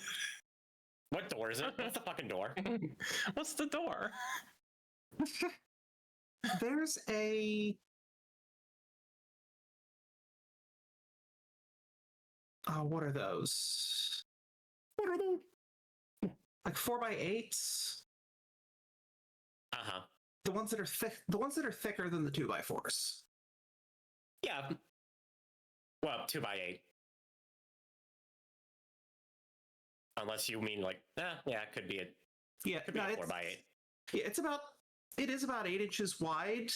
What door is it? What's the fucking door? What's the door? There's a... what are those? What are they? Like 4x8s? Uh-huh. The ones that are thick, the ones that are thicker than the 2x4s. Yeah. Well, 2x8. Unless you mean like, yeah, it could be a Yeah, could be a 4x8. Yeah, it is about 8 inches wide,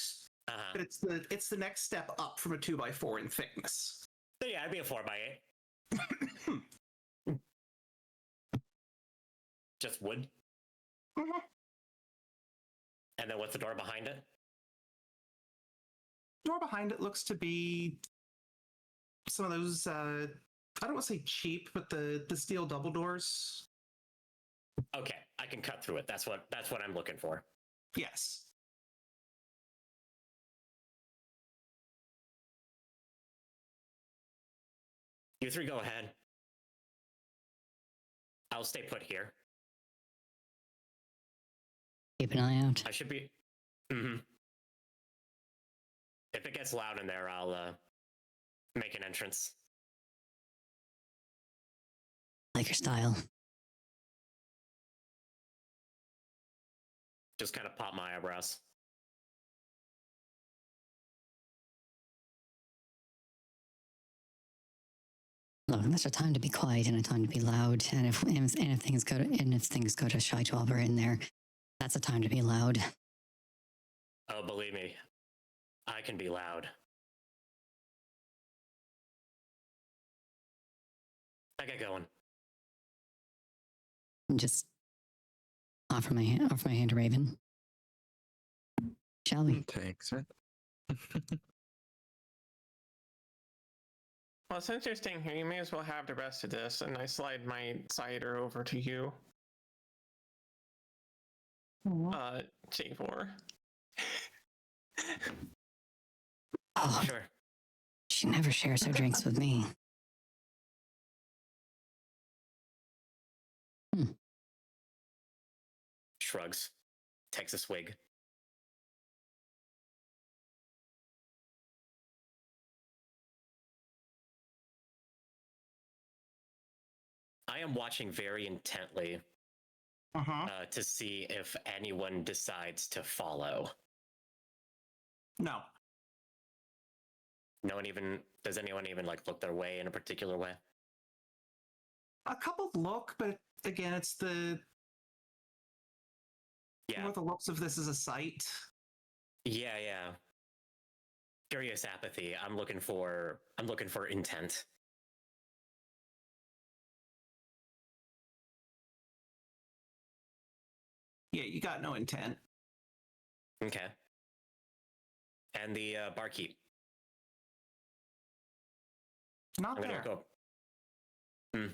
Uh-huh. but it's the next step up from a 2x4 in thickness. So yeah, it'd be a 4x8. Just wood. Mhm. And then what's the door behind it? Door behind it looks to be some of those I don't want to say cheap, but the steel double doors. Okay, I can cut through it. That's what I'm looking for. Yes. You three go ahead. I'll stay put here. Keep an eye out. I should be. Mm-hmm. If it gets loud in there, I'll make an entrance. Like your style. Just kind of pop my eyebrows. Look, there's a time to be quiet and a time to be loud. And if things go to shy 12 in there, that's a time to be loud. Oh, believe me, I can be loud. I get going. And just offer my hand to Raven. Shall we? Takes it. Well, since you're staying here, you may as well have the rest of this, and I slide my cider over to you. J4. Oh, Sure. she never shares her drinks with me. Shrugs. Takes a swig. I am watching very intently to see if anyone decides to follow. No. No one even does anyone even like look their way in a particular way? A couple look, but again, it's the more the looks of this as a sight. Yeah. Curious apathy. I'm looking for intent. Yeah, you got no intent. Okay. And the barkeep. Not I'm there. gonna go.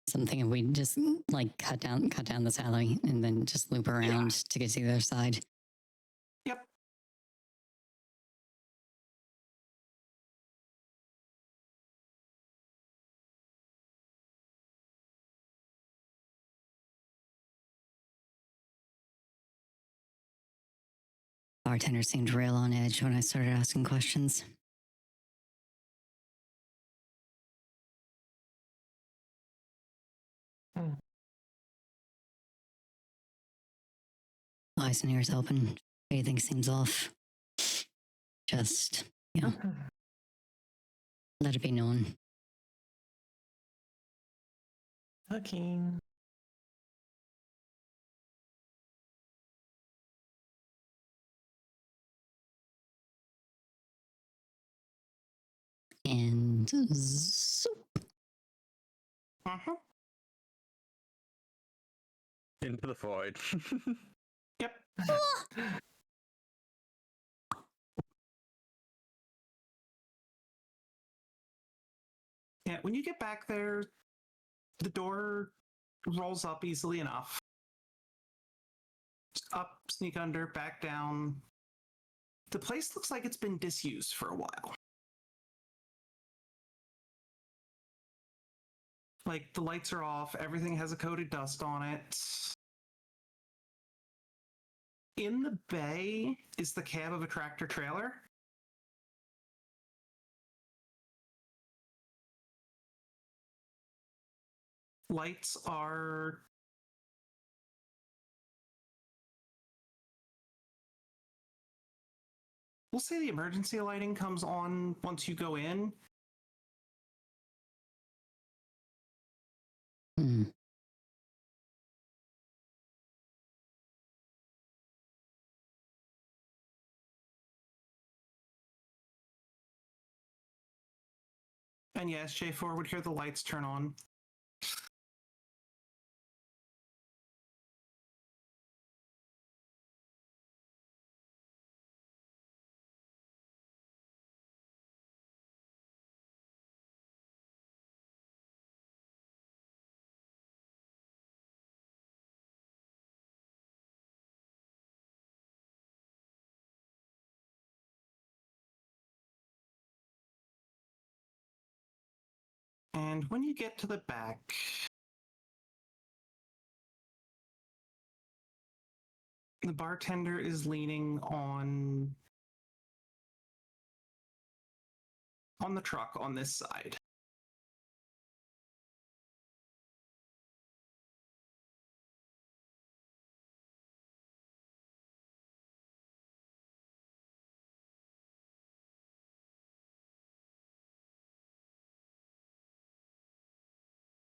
Something if we just like cut down this alley and then just loop around to get to the other side. Yep. Bartender seemed real on edge when I started asking questions. Eyes and ears open. Everything seems off. Just, let it be known. Looking. And zoop. Into the void. Yep. Yeah, when you get back there, the door rolls up easily enough. Up, sneak under, back down. The place looks like it's been disused for a while. Like, the lights are off, everything has a coated dust on it. In the bay is the cab of a tractor trailer. Lights are we'll say the emergency lighting comes on once you go in. And yes, J4 would hear the lights turn on. And when you get to the back, the bartender is leaning on the truck on this side.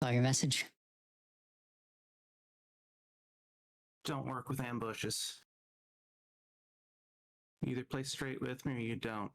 saw your message. Don't work with ambushes. You either play straight with me or you don't.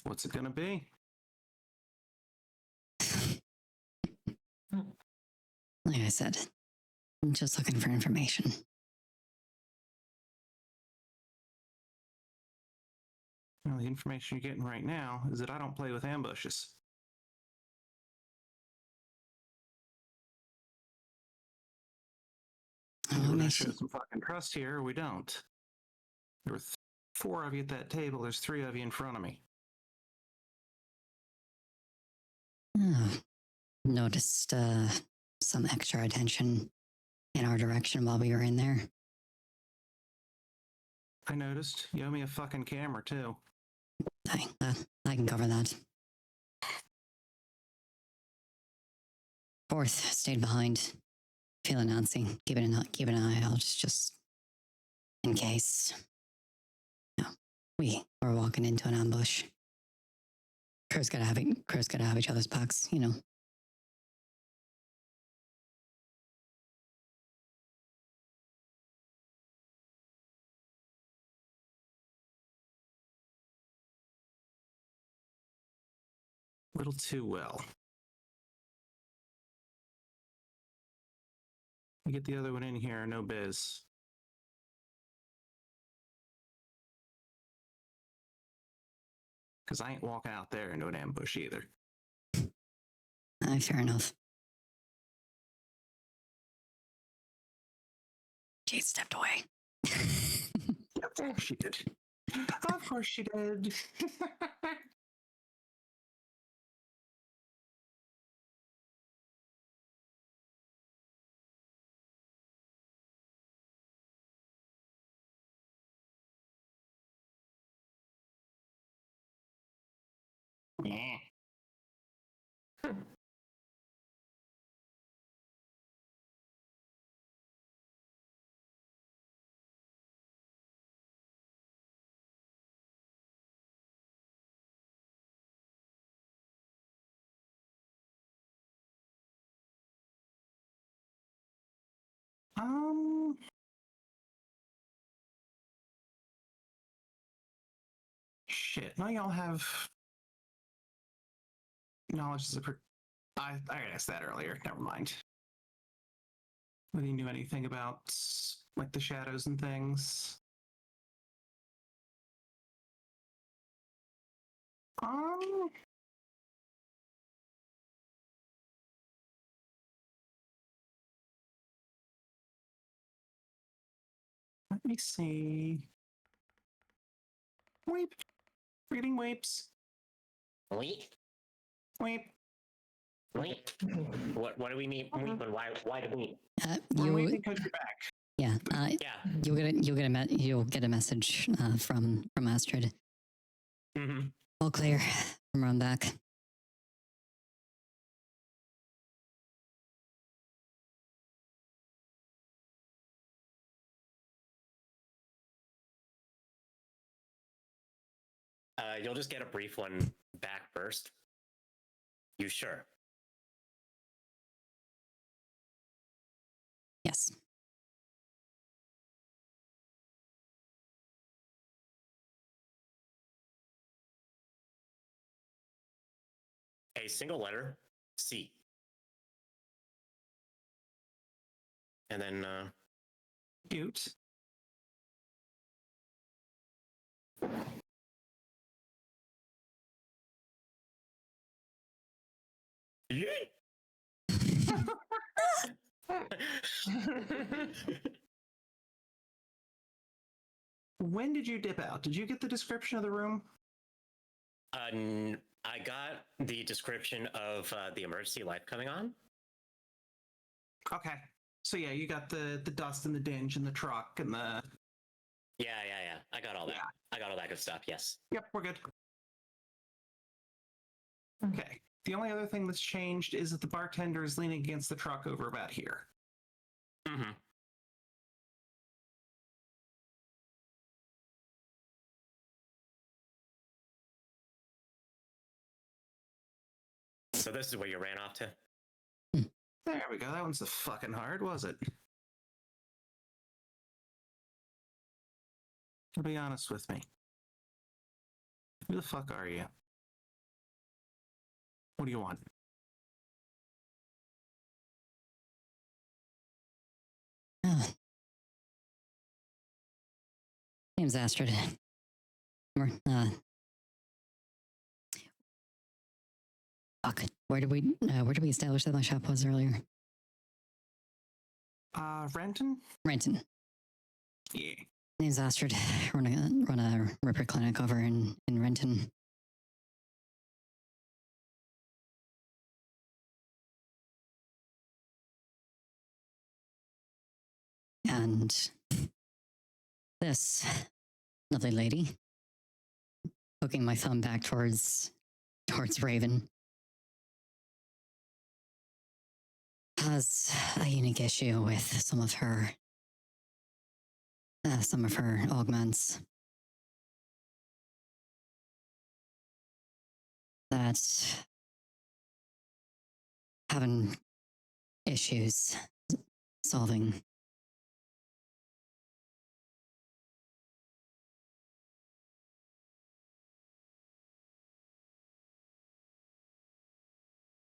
What's it gonna be? Like I said, I'm just looking for information. Well, the information you're getting right now is that I don't play with ambushes. Oh, We're gonna makes show you- some fucking trust here, or we don't. There were four of you at that table. There's three of you in front of me. Oh, noticed some extra attention in our direction while we were in there. I noticed. You owe me a fucking camera, too. I can cover that. Fourth stayed behind. Feeling antsy. Keep an eye out just in case. No, we were walking into an ambush. Crew's gotta have each other's backs, you know. A little too well. You get the other one in here, no biz. Because I ain't walking out there into an ambush either. Fair enough. Jade stepped away. Of course she did. Of course she did. Yeah. Um. Shit. Now y'all have knowledge as a. I asked that earlier. Never mind. Whether you knew anything about like the shadows and things. Um. Let me see. Weep. Reading weeps. Wait, Weep. wait. What do we need? Why do we? We're You, weeping because you're back. yeah, Yeah. you'll get a message from Astrid. Mm-hmm. All clear. From run back. You'll just get a brief one back first. You sure? Yes. A single letter, C. And then Cute. When did you dip out? Did you get the description of the room? I got the description of the emergency light coming on. Okay. So yeah, you got the dust and the dinge and the truck and the. Yeah. I got all that. Yeah. I got all that good stuff. Yes. Yep, we're good. Okay. The only other thing that's changed is that the bartender is leaning against the truck over about here. Mm-hmm. So this is where you ran off to? There we go. That one's so fucking hard, was it? To be honest with me. Who the fuck are you? What do you want? Name's Astrid. Fuck. Where did we establish that my shop was earlier? Renton? Renton. Yeah. Name's Astrid. Run a Ripper clinic over in Renton. And this lovely lady, hooking my thumb back towards Raven, has a unique issue with some of her augments that having issues solving.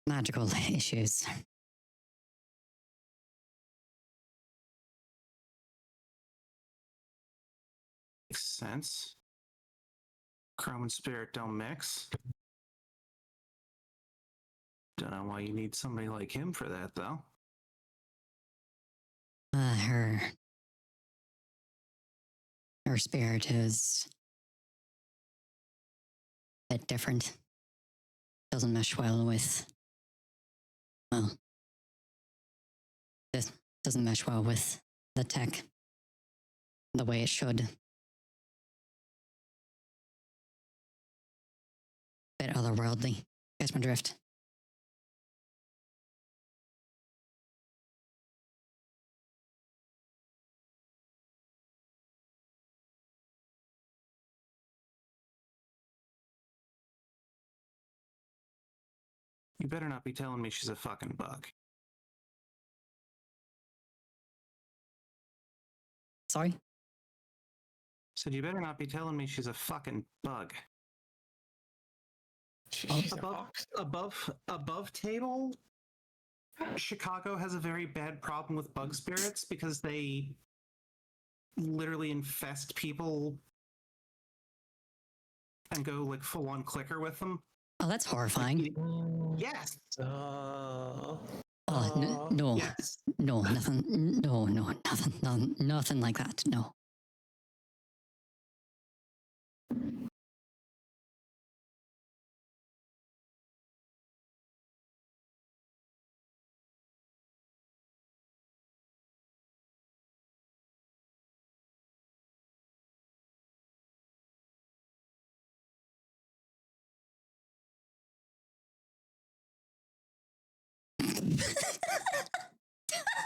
Magical issues. Makes sense. Chrome and spirit don't mix. Don't know why you need somebody like him for that, though. Her spirit is a bit different. Doesn't mesh well with, well, this doesn't mesh well with the tech the way it should. Bit otherworldly. Guess my drift. You better not be telling me she's a fucking bug. Sorry? Said you better not be telling me she's a fucking bug. She's a Above table, Chicago has a very bad problem with bug spirits because they literally infest people and go like full on clicker with them. Oh, that's horrifying. Yes. No, Yes. no, nothing like that. No.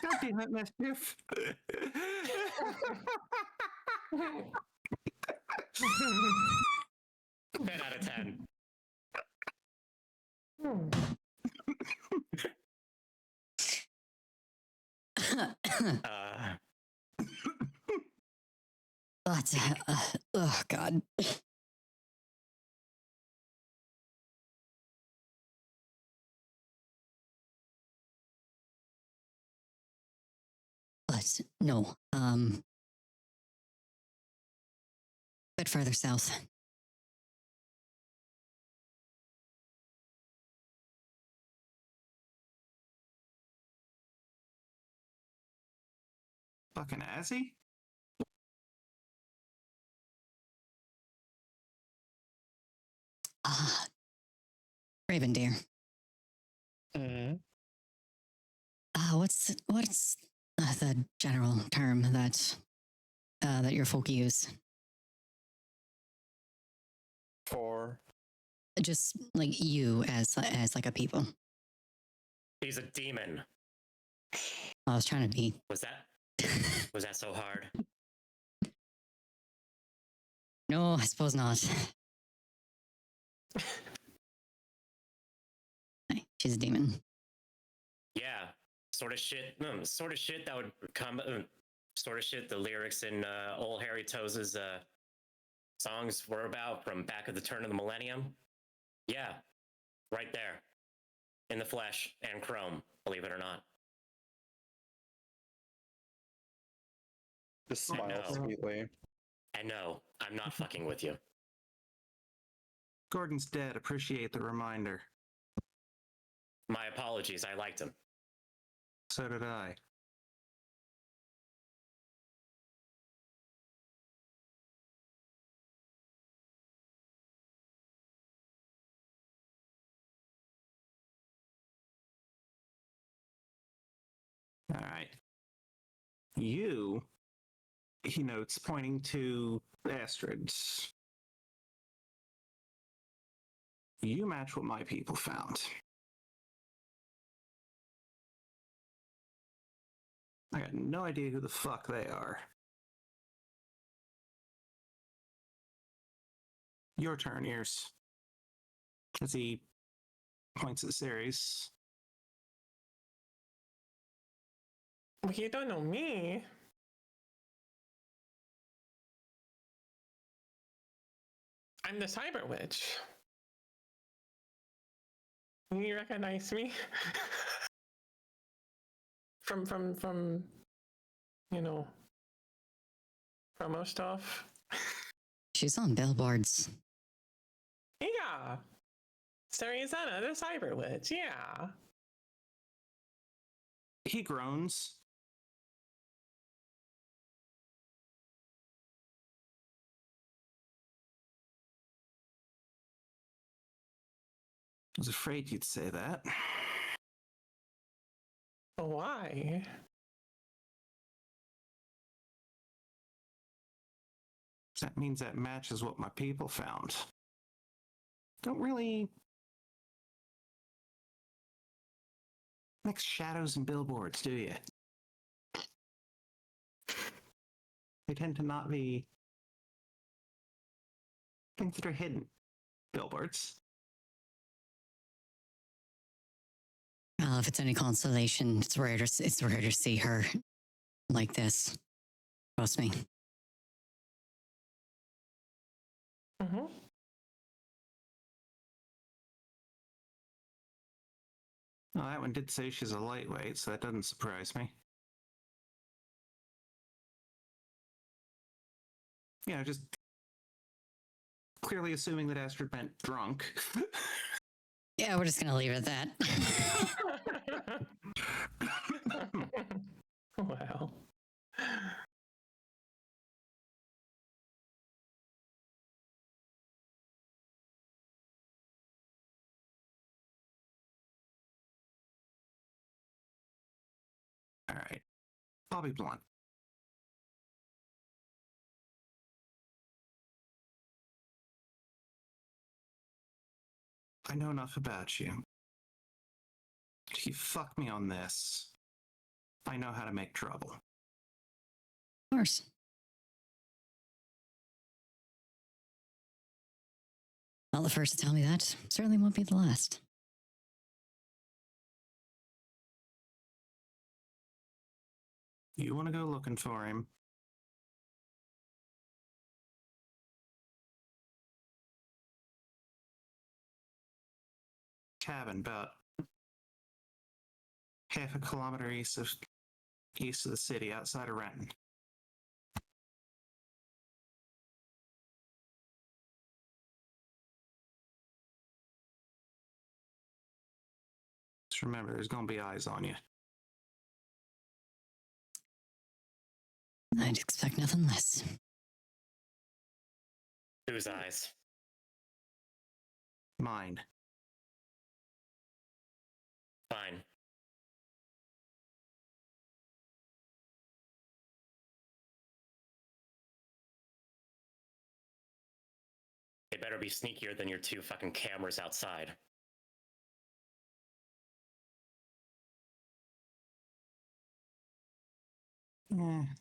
God damn it, Mischief. 10 out of 10. But, oh God. But no, bit further south. Fucking assy? Ah, Raven dear. Mm. what's the general term that that your folk use? For Just like you as like a people. He's a demon. I was trying to be. Was that so hard? No, I suppose not. She's a demon. Yeah, sort of shit. Sort of shit that would come. Sort of shit the lyrics in old Harry Toes's songs were about from back at the turn of the millennium. Yeah, right there, in the flesh and chrome. Believe it or not. just I smile know. sweetly. I know. I'm not fucking with you. Gordon's dead. Appreciate the reminder. My apologies. I liked him. So did I. All right. You, he notes, pointing to Astrid. You match what my people found. I got no idea who the fuck they are. Your turn, Ears. As he points at Ceres. Well, you don't know me. I'm the Cyber Witch. You recognize me? from you know, promo stuff. She's on billboards. Yeah. Sarizana, the Cyber Witch, yeah. He groans. I was afraid you'd say that. Why? That means that matches what my people found. Don't really mix shadows and billboards, do you? They tend to not be things that are hidden. Billboards. Well, if it's any consolation, it's rare to see her like this. Trust me. Mm-hmm. Well, that one did say she's a lightweight, so that doesn't surprise me. Yeah, just clearly assuming that Astrid meant drunk. Yeah, we're just gonna leave it at that. Wow. All right. I'll be blunt. I know enough about you. If you fuck me on this, I know how to make trouble. Of course. Not the first to tell me that. Certainly won't be the last. You want to go looking for him? Cabin about half a kilometer east of the city, outside of Renton. Just remember, there's gonna be eyes on you. I'd expect nothing less. Whose eyes? Mine. Fine. better be sneakier than your 2 fucking cameras outside.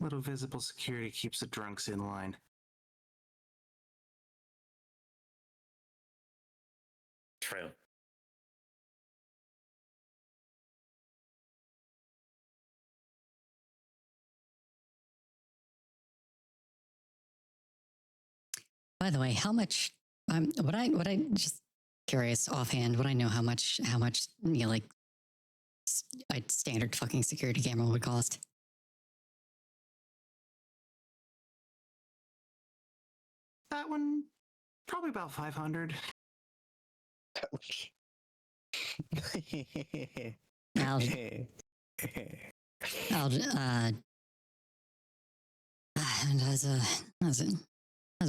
Little visible security keeps the drunks in line. True. By the way, how much? Would I just curious offhand? Would I know how much like a standard fucking security camera would cost? That one, probably about 500. Ouch. I'll and as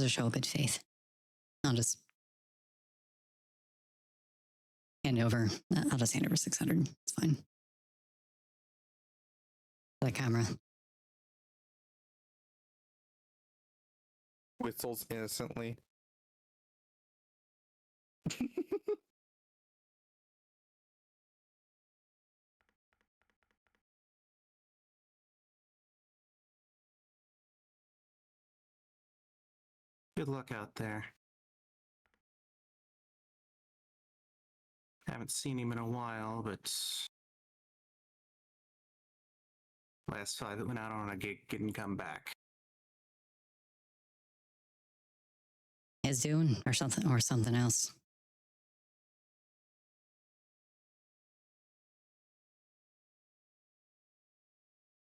a show of good faith, I'll just hand over. I'll just hand over 600. It's fine. For the camera. Whistles innocently. Good luck out there. Haven't seen him in a while, but last 5 that went out on a gig didn't come back. His doing or something else.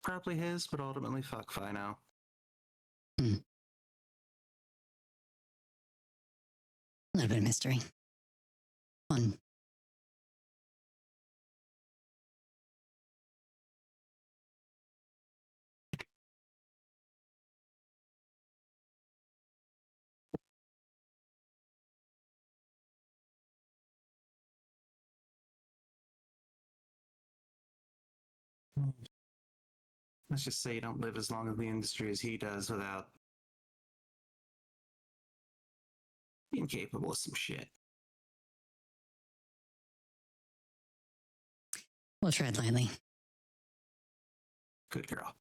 Probably his, but ultimately fuck if I know. A little bit of mystery. Fun. Let's just say you don't live as long in the industry as he does without being capable of some shit. We'll tread lightly. Good girl.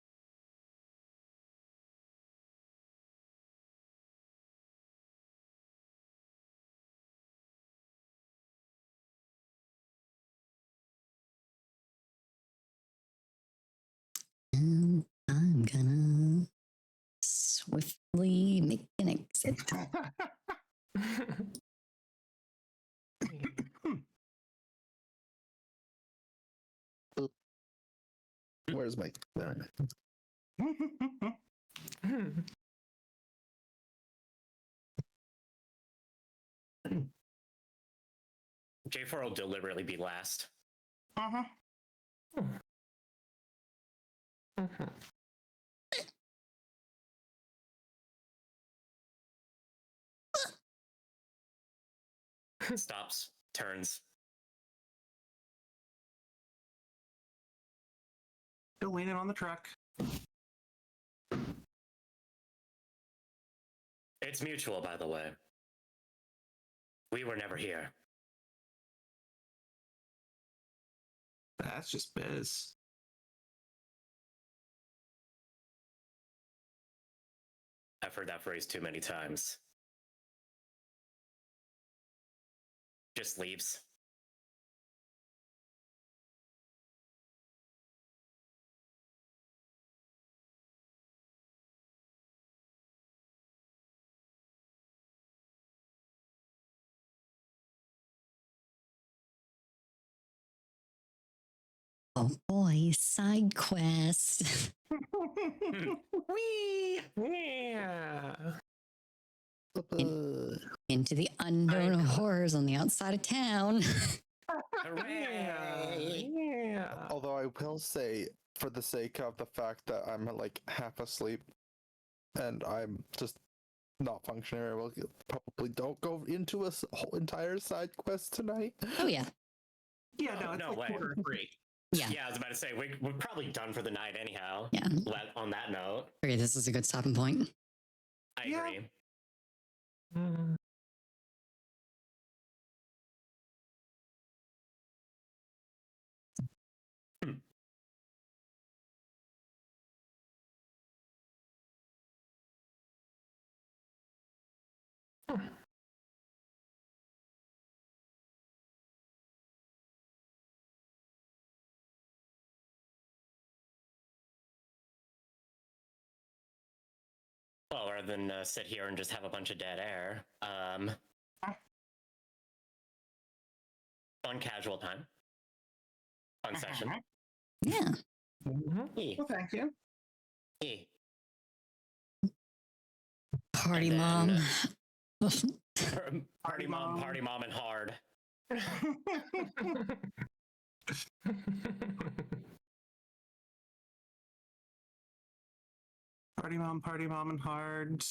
And I'm gonna swiftly make an exit. Where's my? J4 will deliberately be last. Uh-huh. Stops, turns. Still leaning on the truck. It's mutual, by the way. We were never here. That's just biz. I've heard that phrase too many times. Just leaves. Oh boy, side quest. Wee! Yeah. Into the unknown horrors on the outside of town. Hooray! Yeah. Although I will say, for the sake of the fact that I'm like half asleep and I'm just not functioning very well, probably don't go into a whole entire side quest tonight. Oh yeah. Yeah, no, Oh, it's no like way. quarter 3. Yeah. Yeah, I was about to say, we're probably done for the night anyhow. Yeah. On that note, Okay, this is a good stopping point. I Yeah. agree. Mm. Well, rather than sit here and just have a bunch of dead air, fun casual time, fun session. Yeah. Hey, Well, thank you. hey. Party And mom. then, party mom, and hard. Party mom, and hard.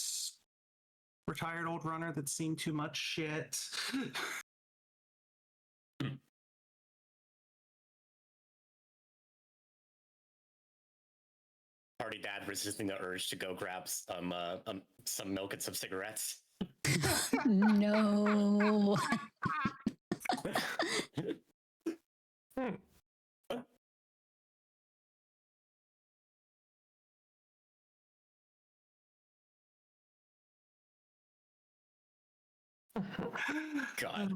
Retired old runner that's seen too much shit. Party dad resisting the urge to go grab some milk and some cigarettes. No. God.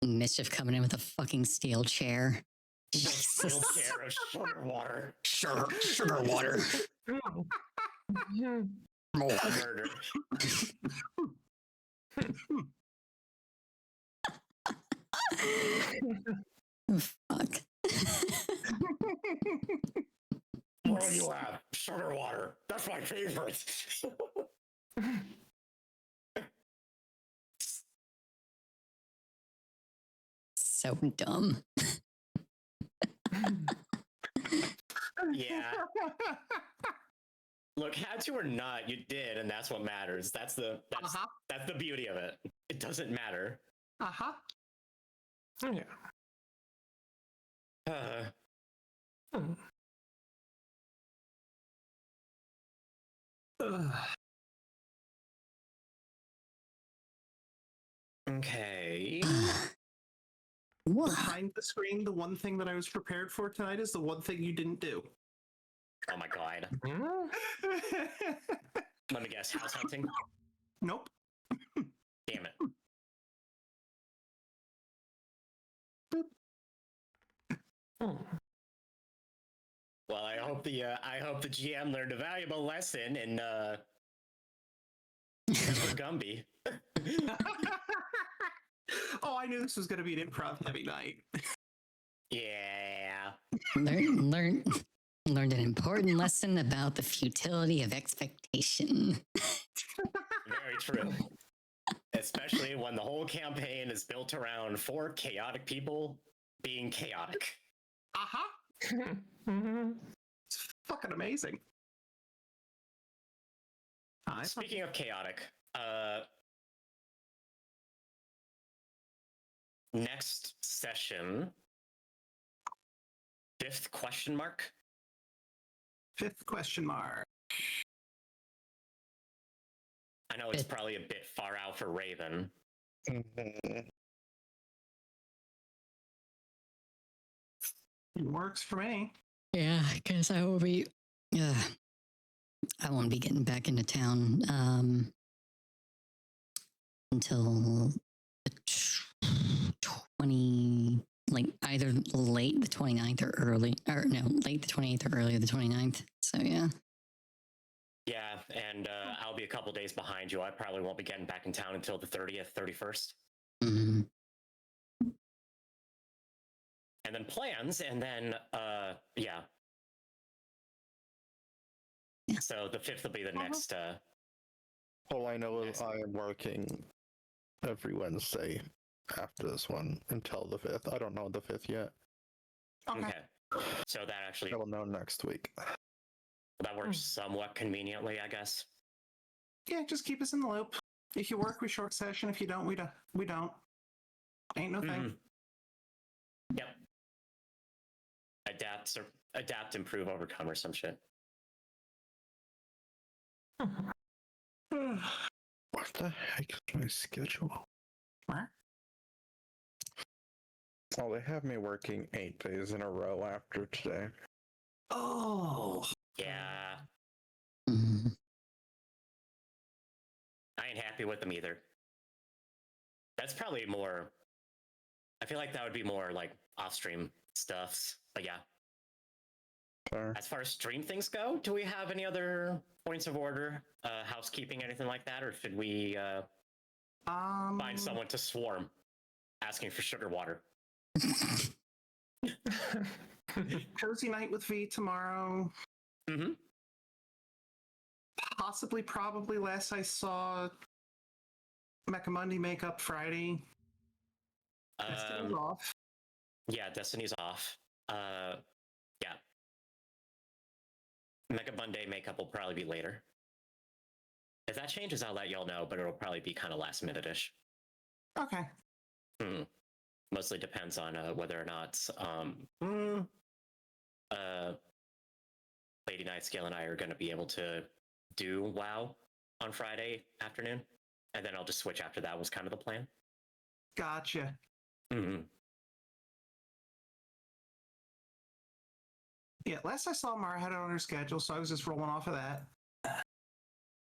Mischief coming in with a fucking steel chair. Steel chair of sugar water. Sugar water. Murder. Fuck. What do you have? Sugar water. That's my favorite. So dumb. Yeah. Look, had to or not, you did, and that's what matters. That's the beauty of it. It doesn't matter. Yeah. Okay. What? Behind the screen, the one thing that I was prepared for tonight is the one thing you didn't do. Oh my god. Let me guess. House hunting? Nope. Damn it. Well, I hope the GM learned a valuable lesson in Gumby. Oh, I knew this was going to be an improv heavy night. Yeah. Learned an important lesson about the futility of expectation. Very true. Especially when the whole campaign is built around 4 chaotic people being chaotic. It's fucking amazing. Speaking of chaotic, next session, 5th question mark? 5th question mark. I know it's probably a bit far out for Raven. It works for me. Yeah, because I will be. I won't be getting back into town until the 20, like either late the 29th or early, or no, late the 28th or early the 29th. So yeah. Yeah, and I'll be a couple days behind you. I probably won't be getting back in town until the 30th, 31st. Mm-hmm. And then plans, and then, yeah. So the 5th will be the next, All I know is I am working every Wednesday after this one until the 5th. I don't know the 5th yet. Okay. So that actually, I will know next week. that works somewhat conveniently, I guess. Yeah, just keep us in the loop. If you work, we short session. If you don't, we don't. Ain't no thing. Yep. Adapt, improve, overcome, or some shit. What the heck is my schedule? What? Oh, they have me working 8 days in a row after today. Oh. Yeah. Mm-hmm. I ain't happy with them either. That's probably more, I feel like that would be more like off-stream stuffs, but yeah. Fair. As far as stream things go, do we have any other points of order, housekeeping, anything like that, or should we find someone to swarm, asking for sugar water? Cozy night with V tomorrow. Mm-hmm. Possibly, probably last I saw Mecha Monday makeup Friday. Destiny's off. Yeah, Destiny's off. Yeah. Mega Monday makeup will probably be later. If that changes, I'll let y'all know, but it'll probably be kind of last minute-ish. Okay. Mostly depends on whether or not Lady Nightscale and I are going to be able to do WoW on Friday afternoon, and then I'll just switch after that was kind of the plan. Gotcha. Yeah, last I saw Mara had it on her schedule, so I was just rolling off of that.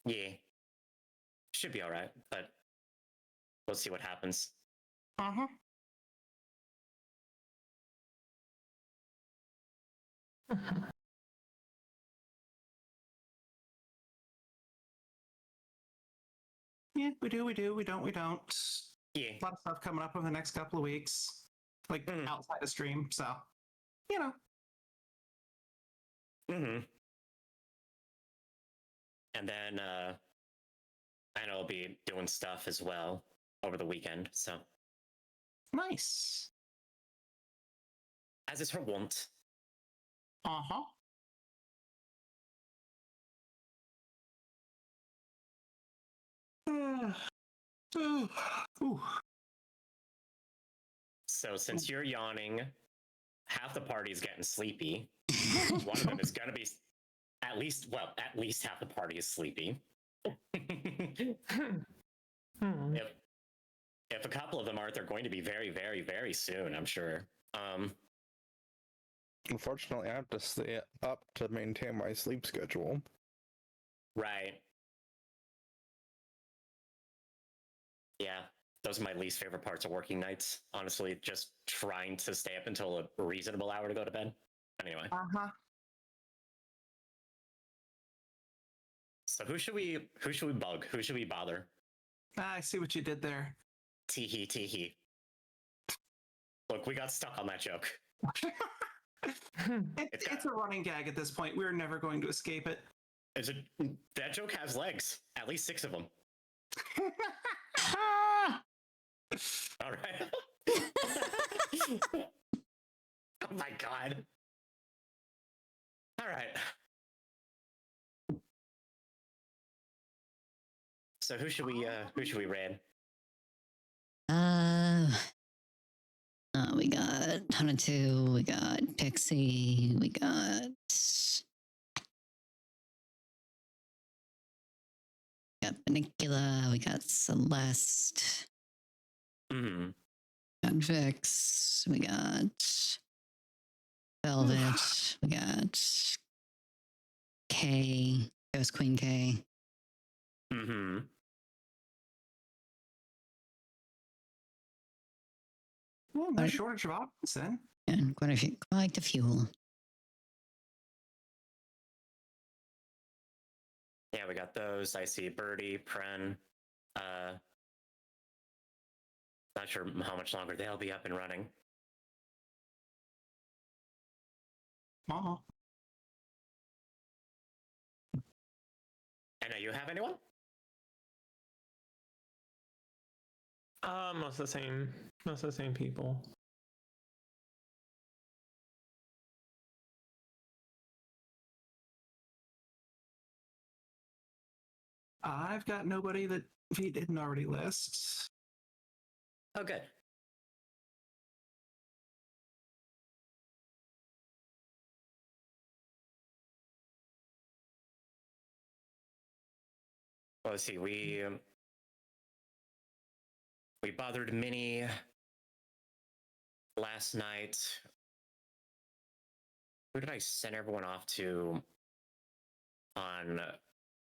Yeah. Should be all right, but we'll see what happens. Uh-huh. Yeah, we do, we don't, we don't. Yeah. A lot of stuff coming up over the next couple of weeks, like outside the stream, so, you know. And then I know I'll be doing stuff as well over the weekend, so. Nice. As is her wont. Uh-huh. Ooh. So since you're yawning, half the party's getting sleepy. One of them is gonna be at least half the party is sleepy. If a couple of them aren't, they're going to be very, very, very soon, I'm sure. Unfortunately, I have to stay up to maintain my sleep schedule. Right. Yeah, those are my least favorite parts of working nights. Honestly, just trying to stay up until a reasonable hour to go to bed. Anyway. Uh-huh. So who should we bug? Who should we bother? I see what you did there. Teehee, teehee. Look, we got stuck on that joke. It's a running gag at this point. We're never going to escape it. That joke has legs. At least 6 of them. All right. Oh my god. All right. So who should we raid? We got Hana2, we got Pixie, we got Benicula, we got Celeste, got Vix, we got Velvet, we got K, Ghost Queen K. Well, no shortage of options then. And quite a few. Yeah, we got those. I see Birdie, Pren. Not sure how much longer they'll be up and running. Uh-huh. And you have anyone? Most of the same people. I've got nobody that he didn't already list. Oh, good. Well, let's see. We bothered Minnie last night. Who did I send everyone off to on?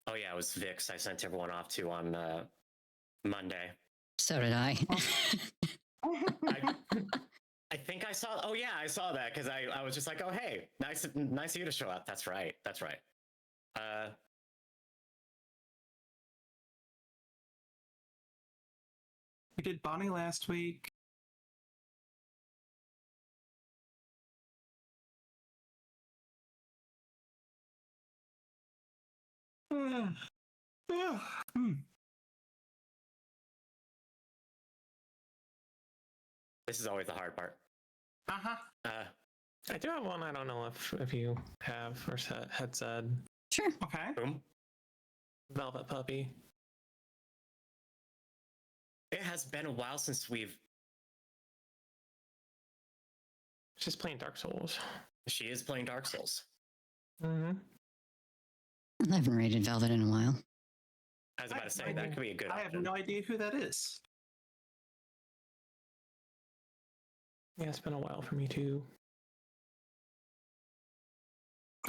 Oh yeah, it was Vix. I sent everyone off to on Monday. So did I. I think I saw. Oh yeah, I saw that because I was just like, oh hey, nice of you to show up. That's right. That's right. We did Bonnie last week. This is always the hard part. Uh-huh. I do have one. I don't know if you have or had said. Sure. Okay. Boom. Velvet Puppy. It has been a while since we've. She's playing Dark Souls. She is playing Dark Souls. Mm-hmm. I haven't rated Velvet in a while. I was about to say that could be a good I have option. no idea who that is. Yeah, it's been a while for me too.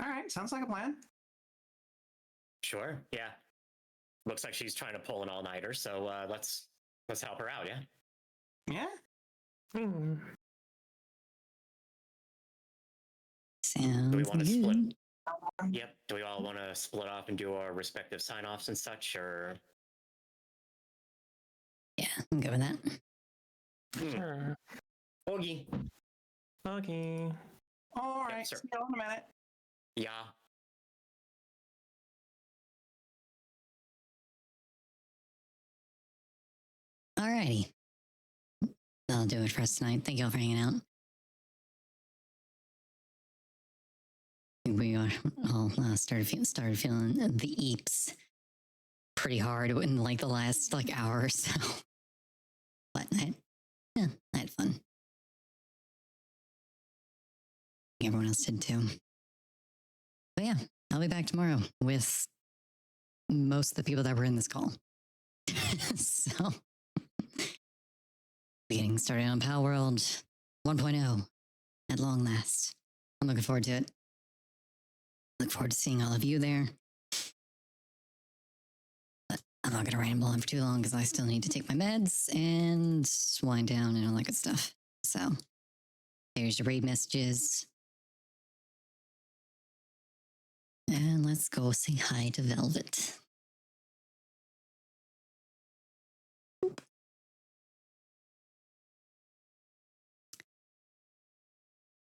All right, sounds like a plan. Sure. Yeah. Looks like she's trying to pull an all-nighter, so let's help her out. Yeah. Yeah. Hmm. Sounds Do we want to good. split? Yep. Do we all want to split off and do our respective sign-offs and such, or? Yeah, I'm good with that. Sure. Oogie. Okay. All right. sir. See you in a minute. Yeah. Alrighty. That'll do it for us tonight. Thank you all for hanging out. We all started feeling the eeps pretty hard in like the last hour or so. But I had fun. Everyone else did too. But yeah, I'll be back tomorrow with most of the people that were in this call. So, getting started on Pal World 1.0 at long last. I'm looking forward to it. Look forward to seeing all of you there. But I'm not going to ramble on for too long because I still need to take my meds and wind down and all that good stuff. So, there's your raid messages. And let's go say hi to Velvet.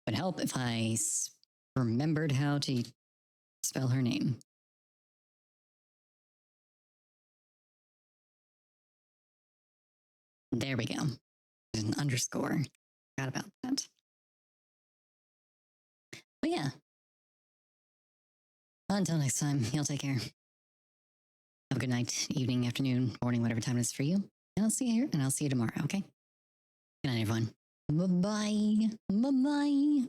Would help if I remembered how to spell her name. There we go. There's an underscore. Forgot about that. But yeah. Until next time, y'all take care. Have a good night, evening, afternoon, morning, whatever time it is for you. And I'll see you here, and I'll see you tomorrow, okay? Good night, everyone. Bye-bye. Bye-bye.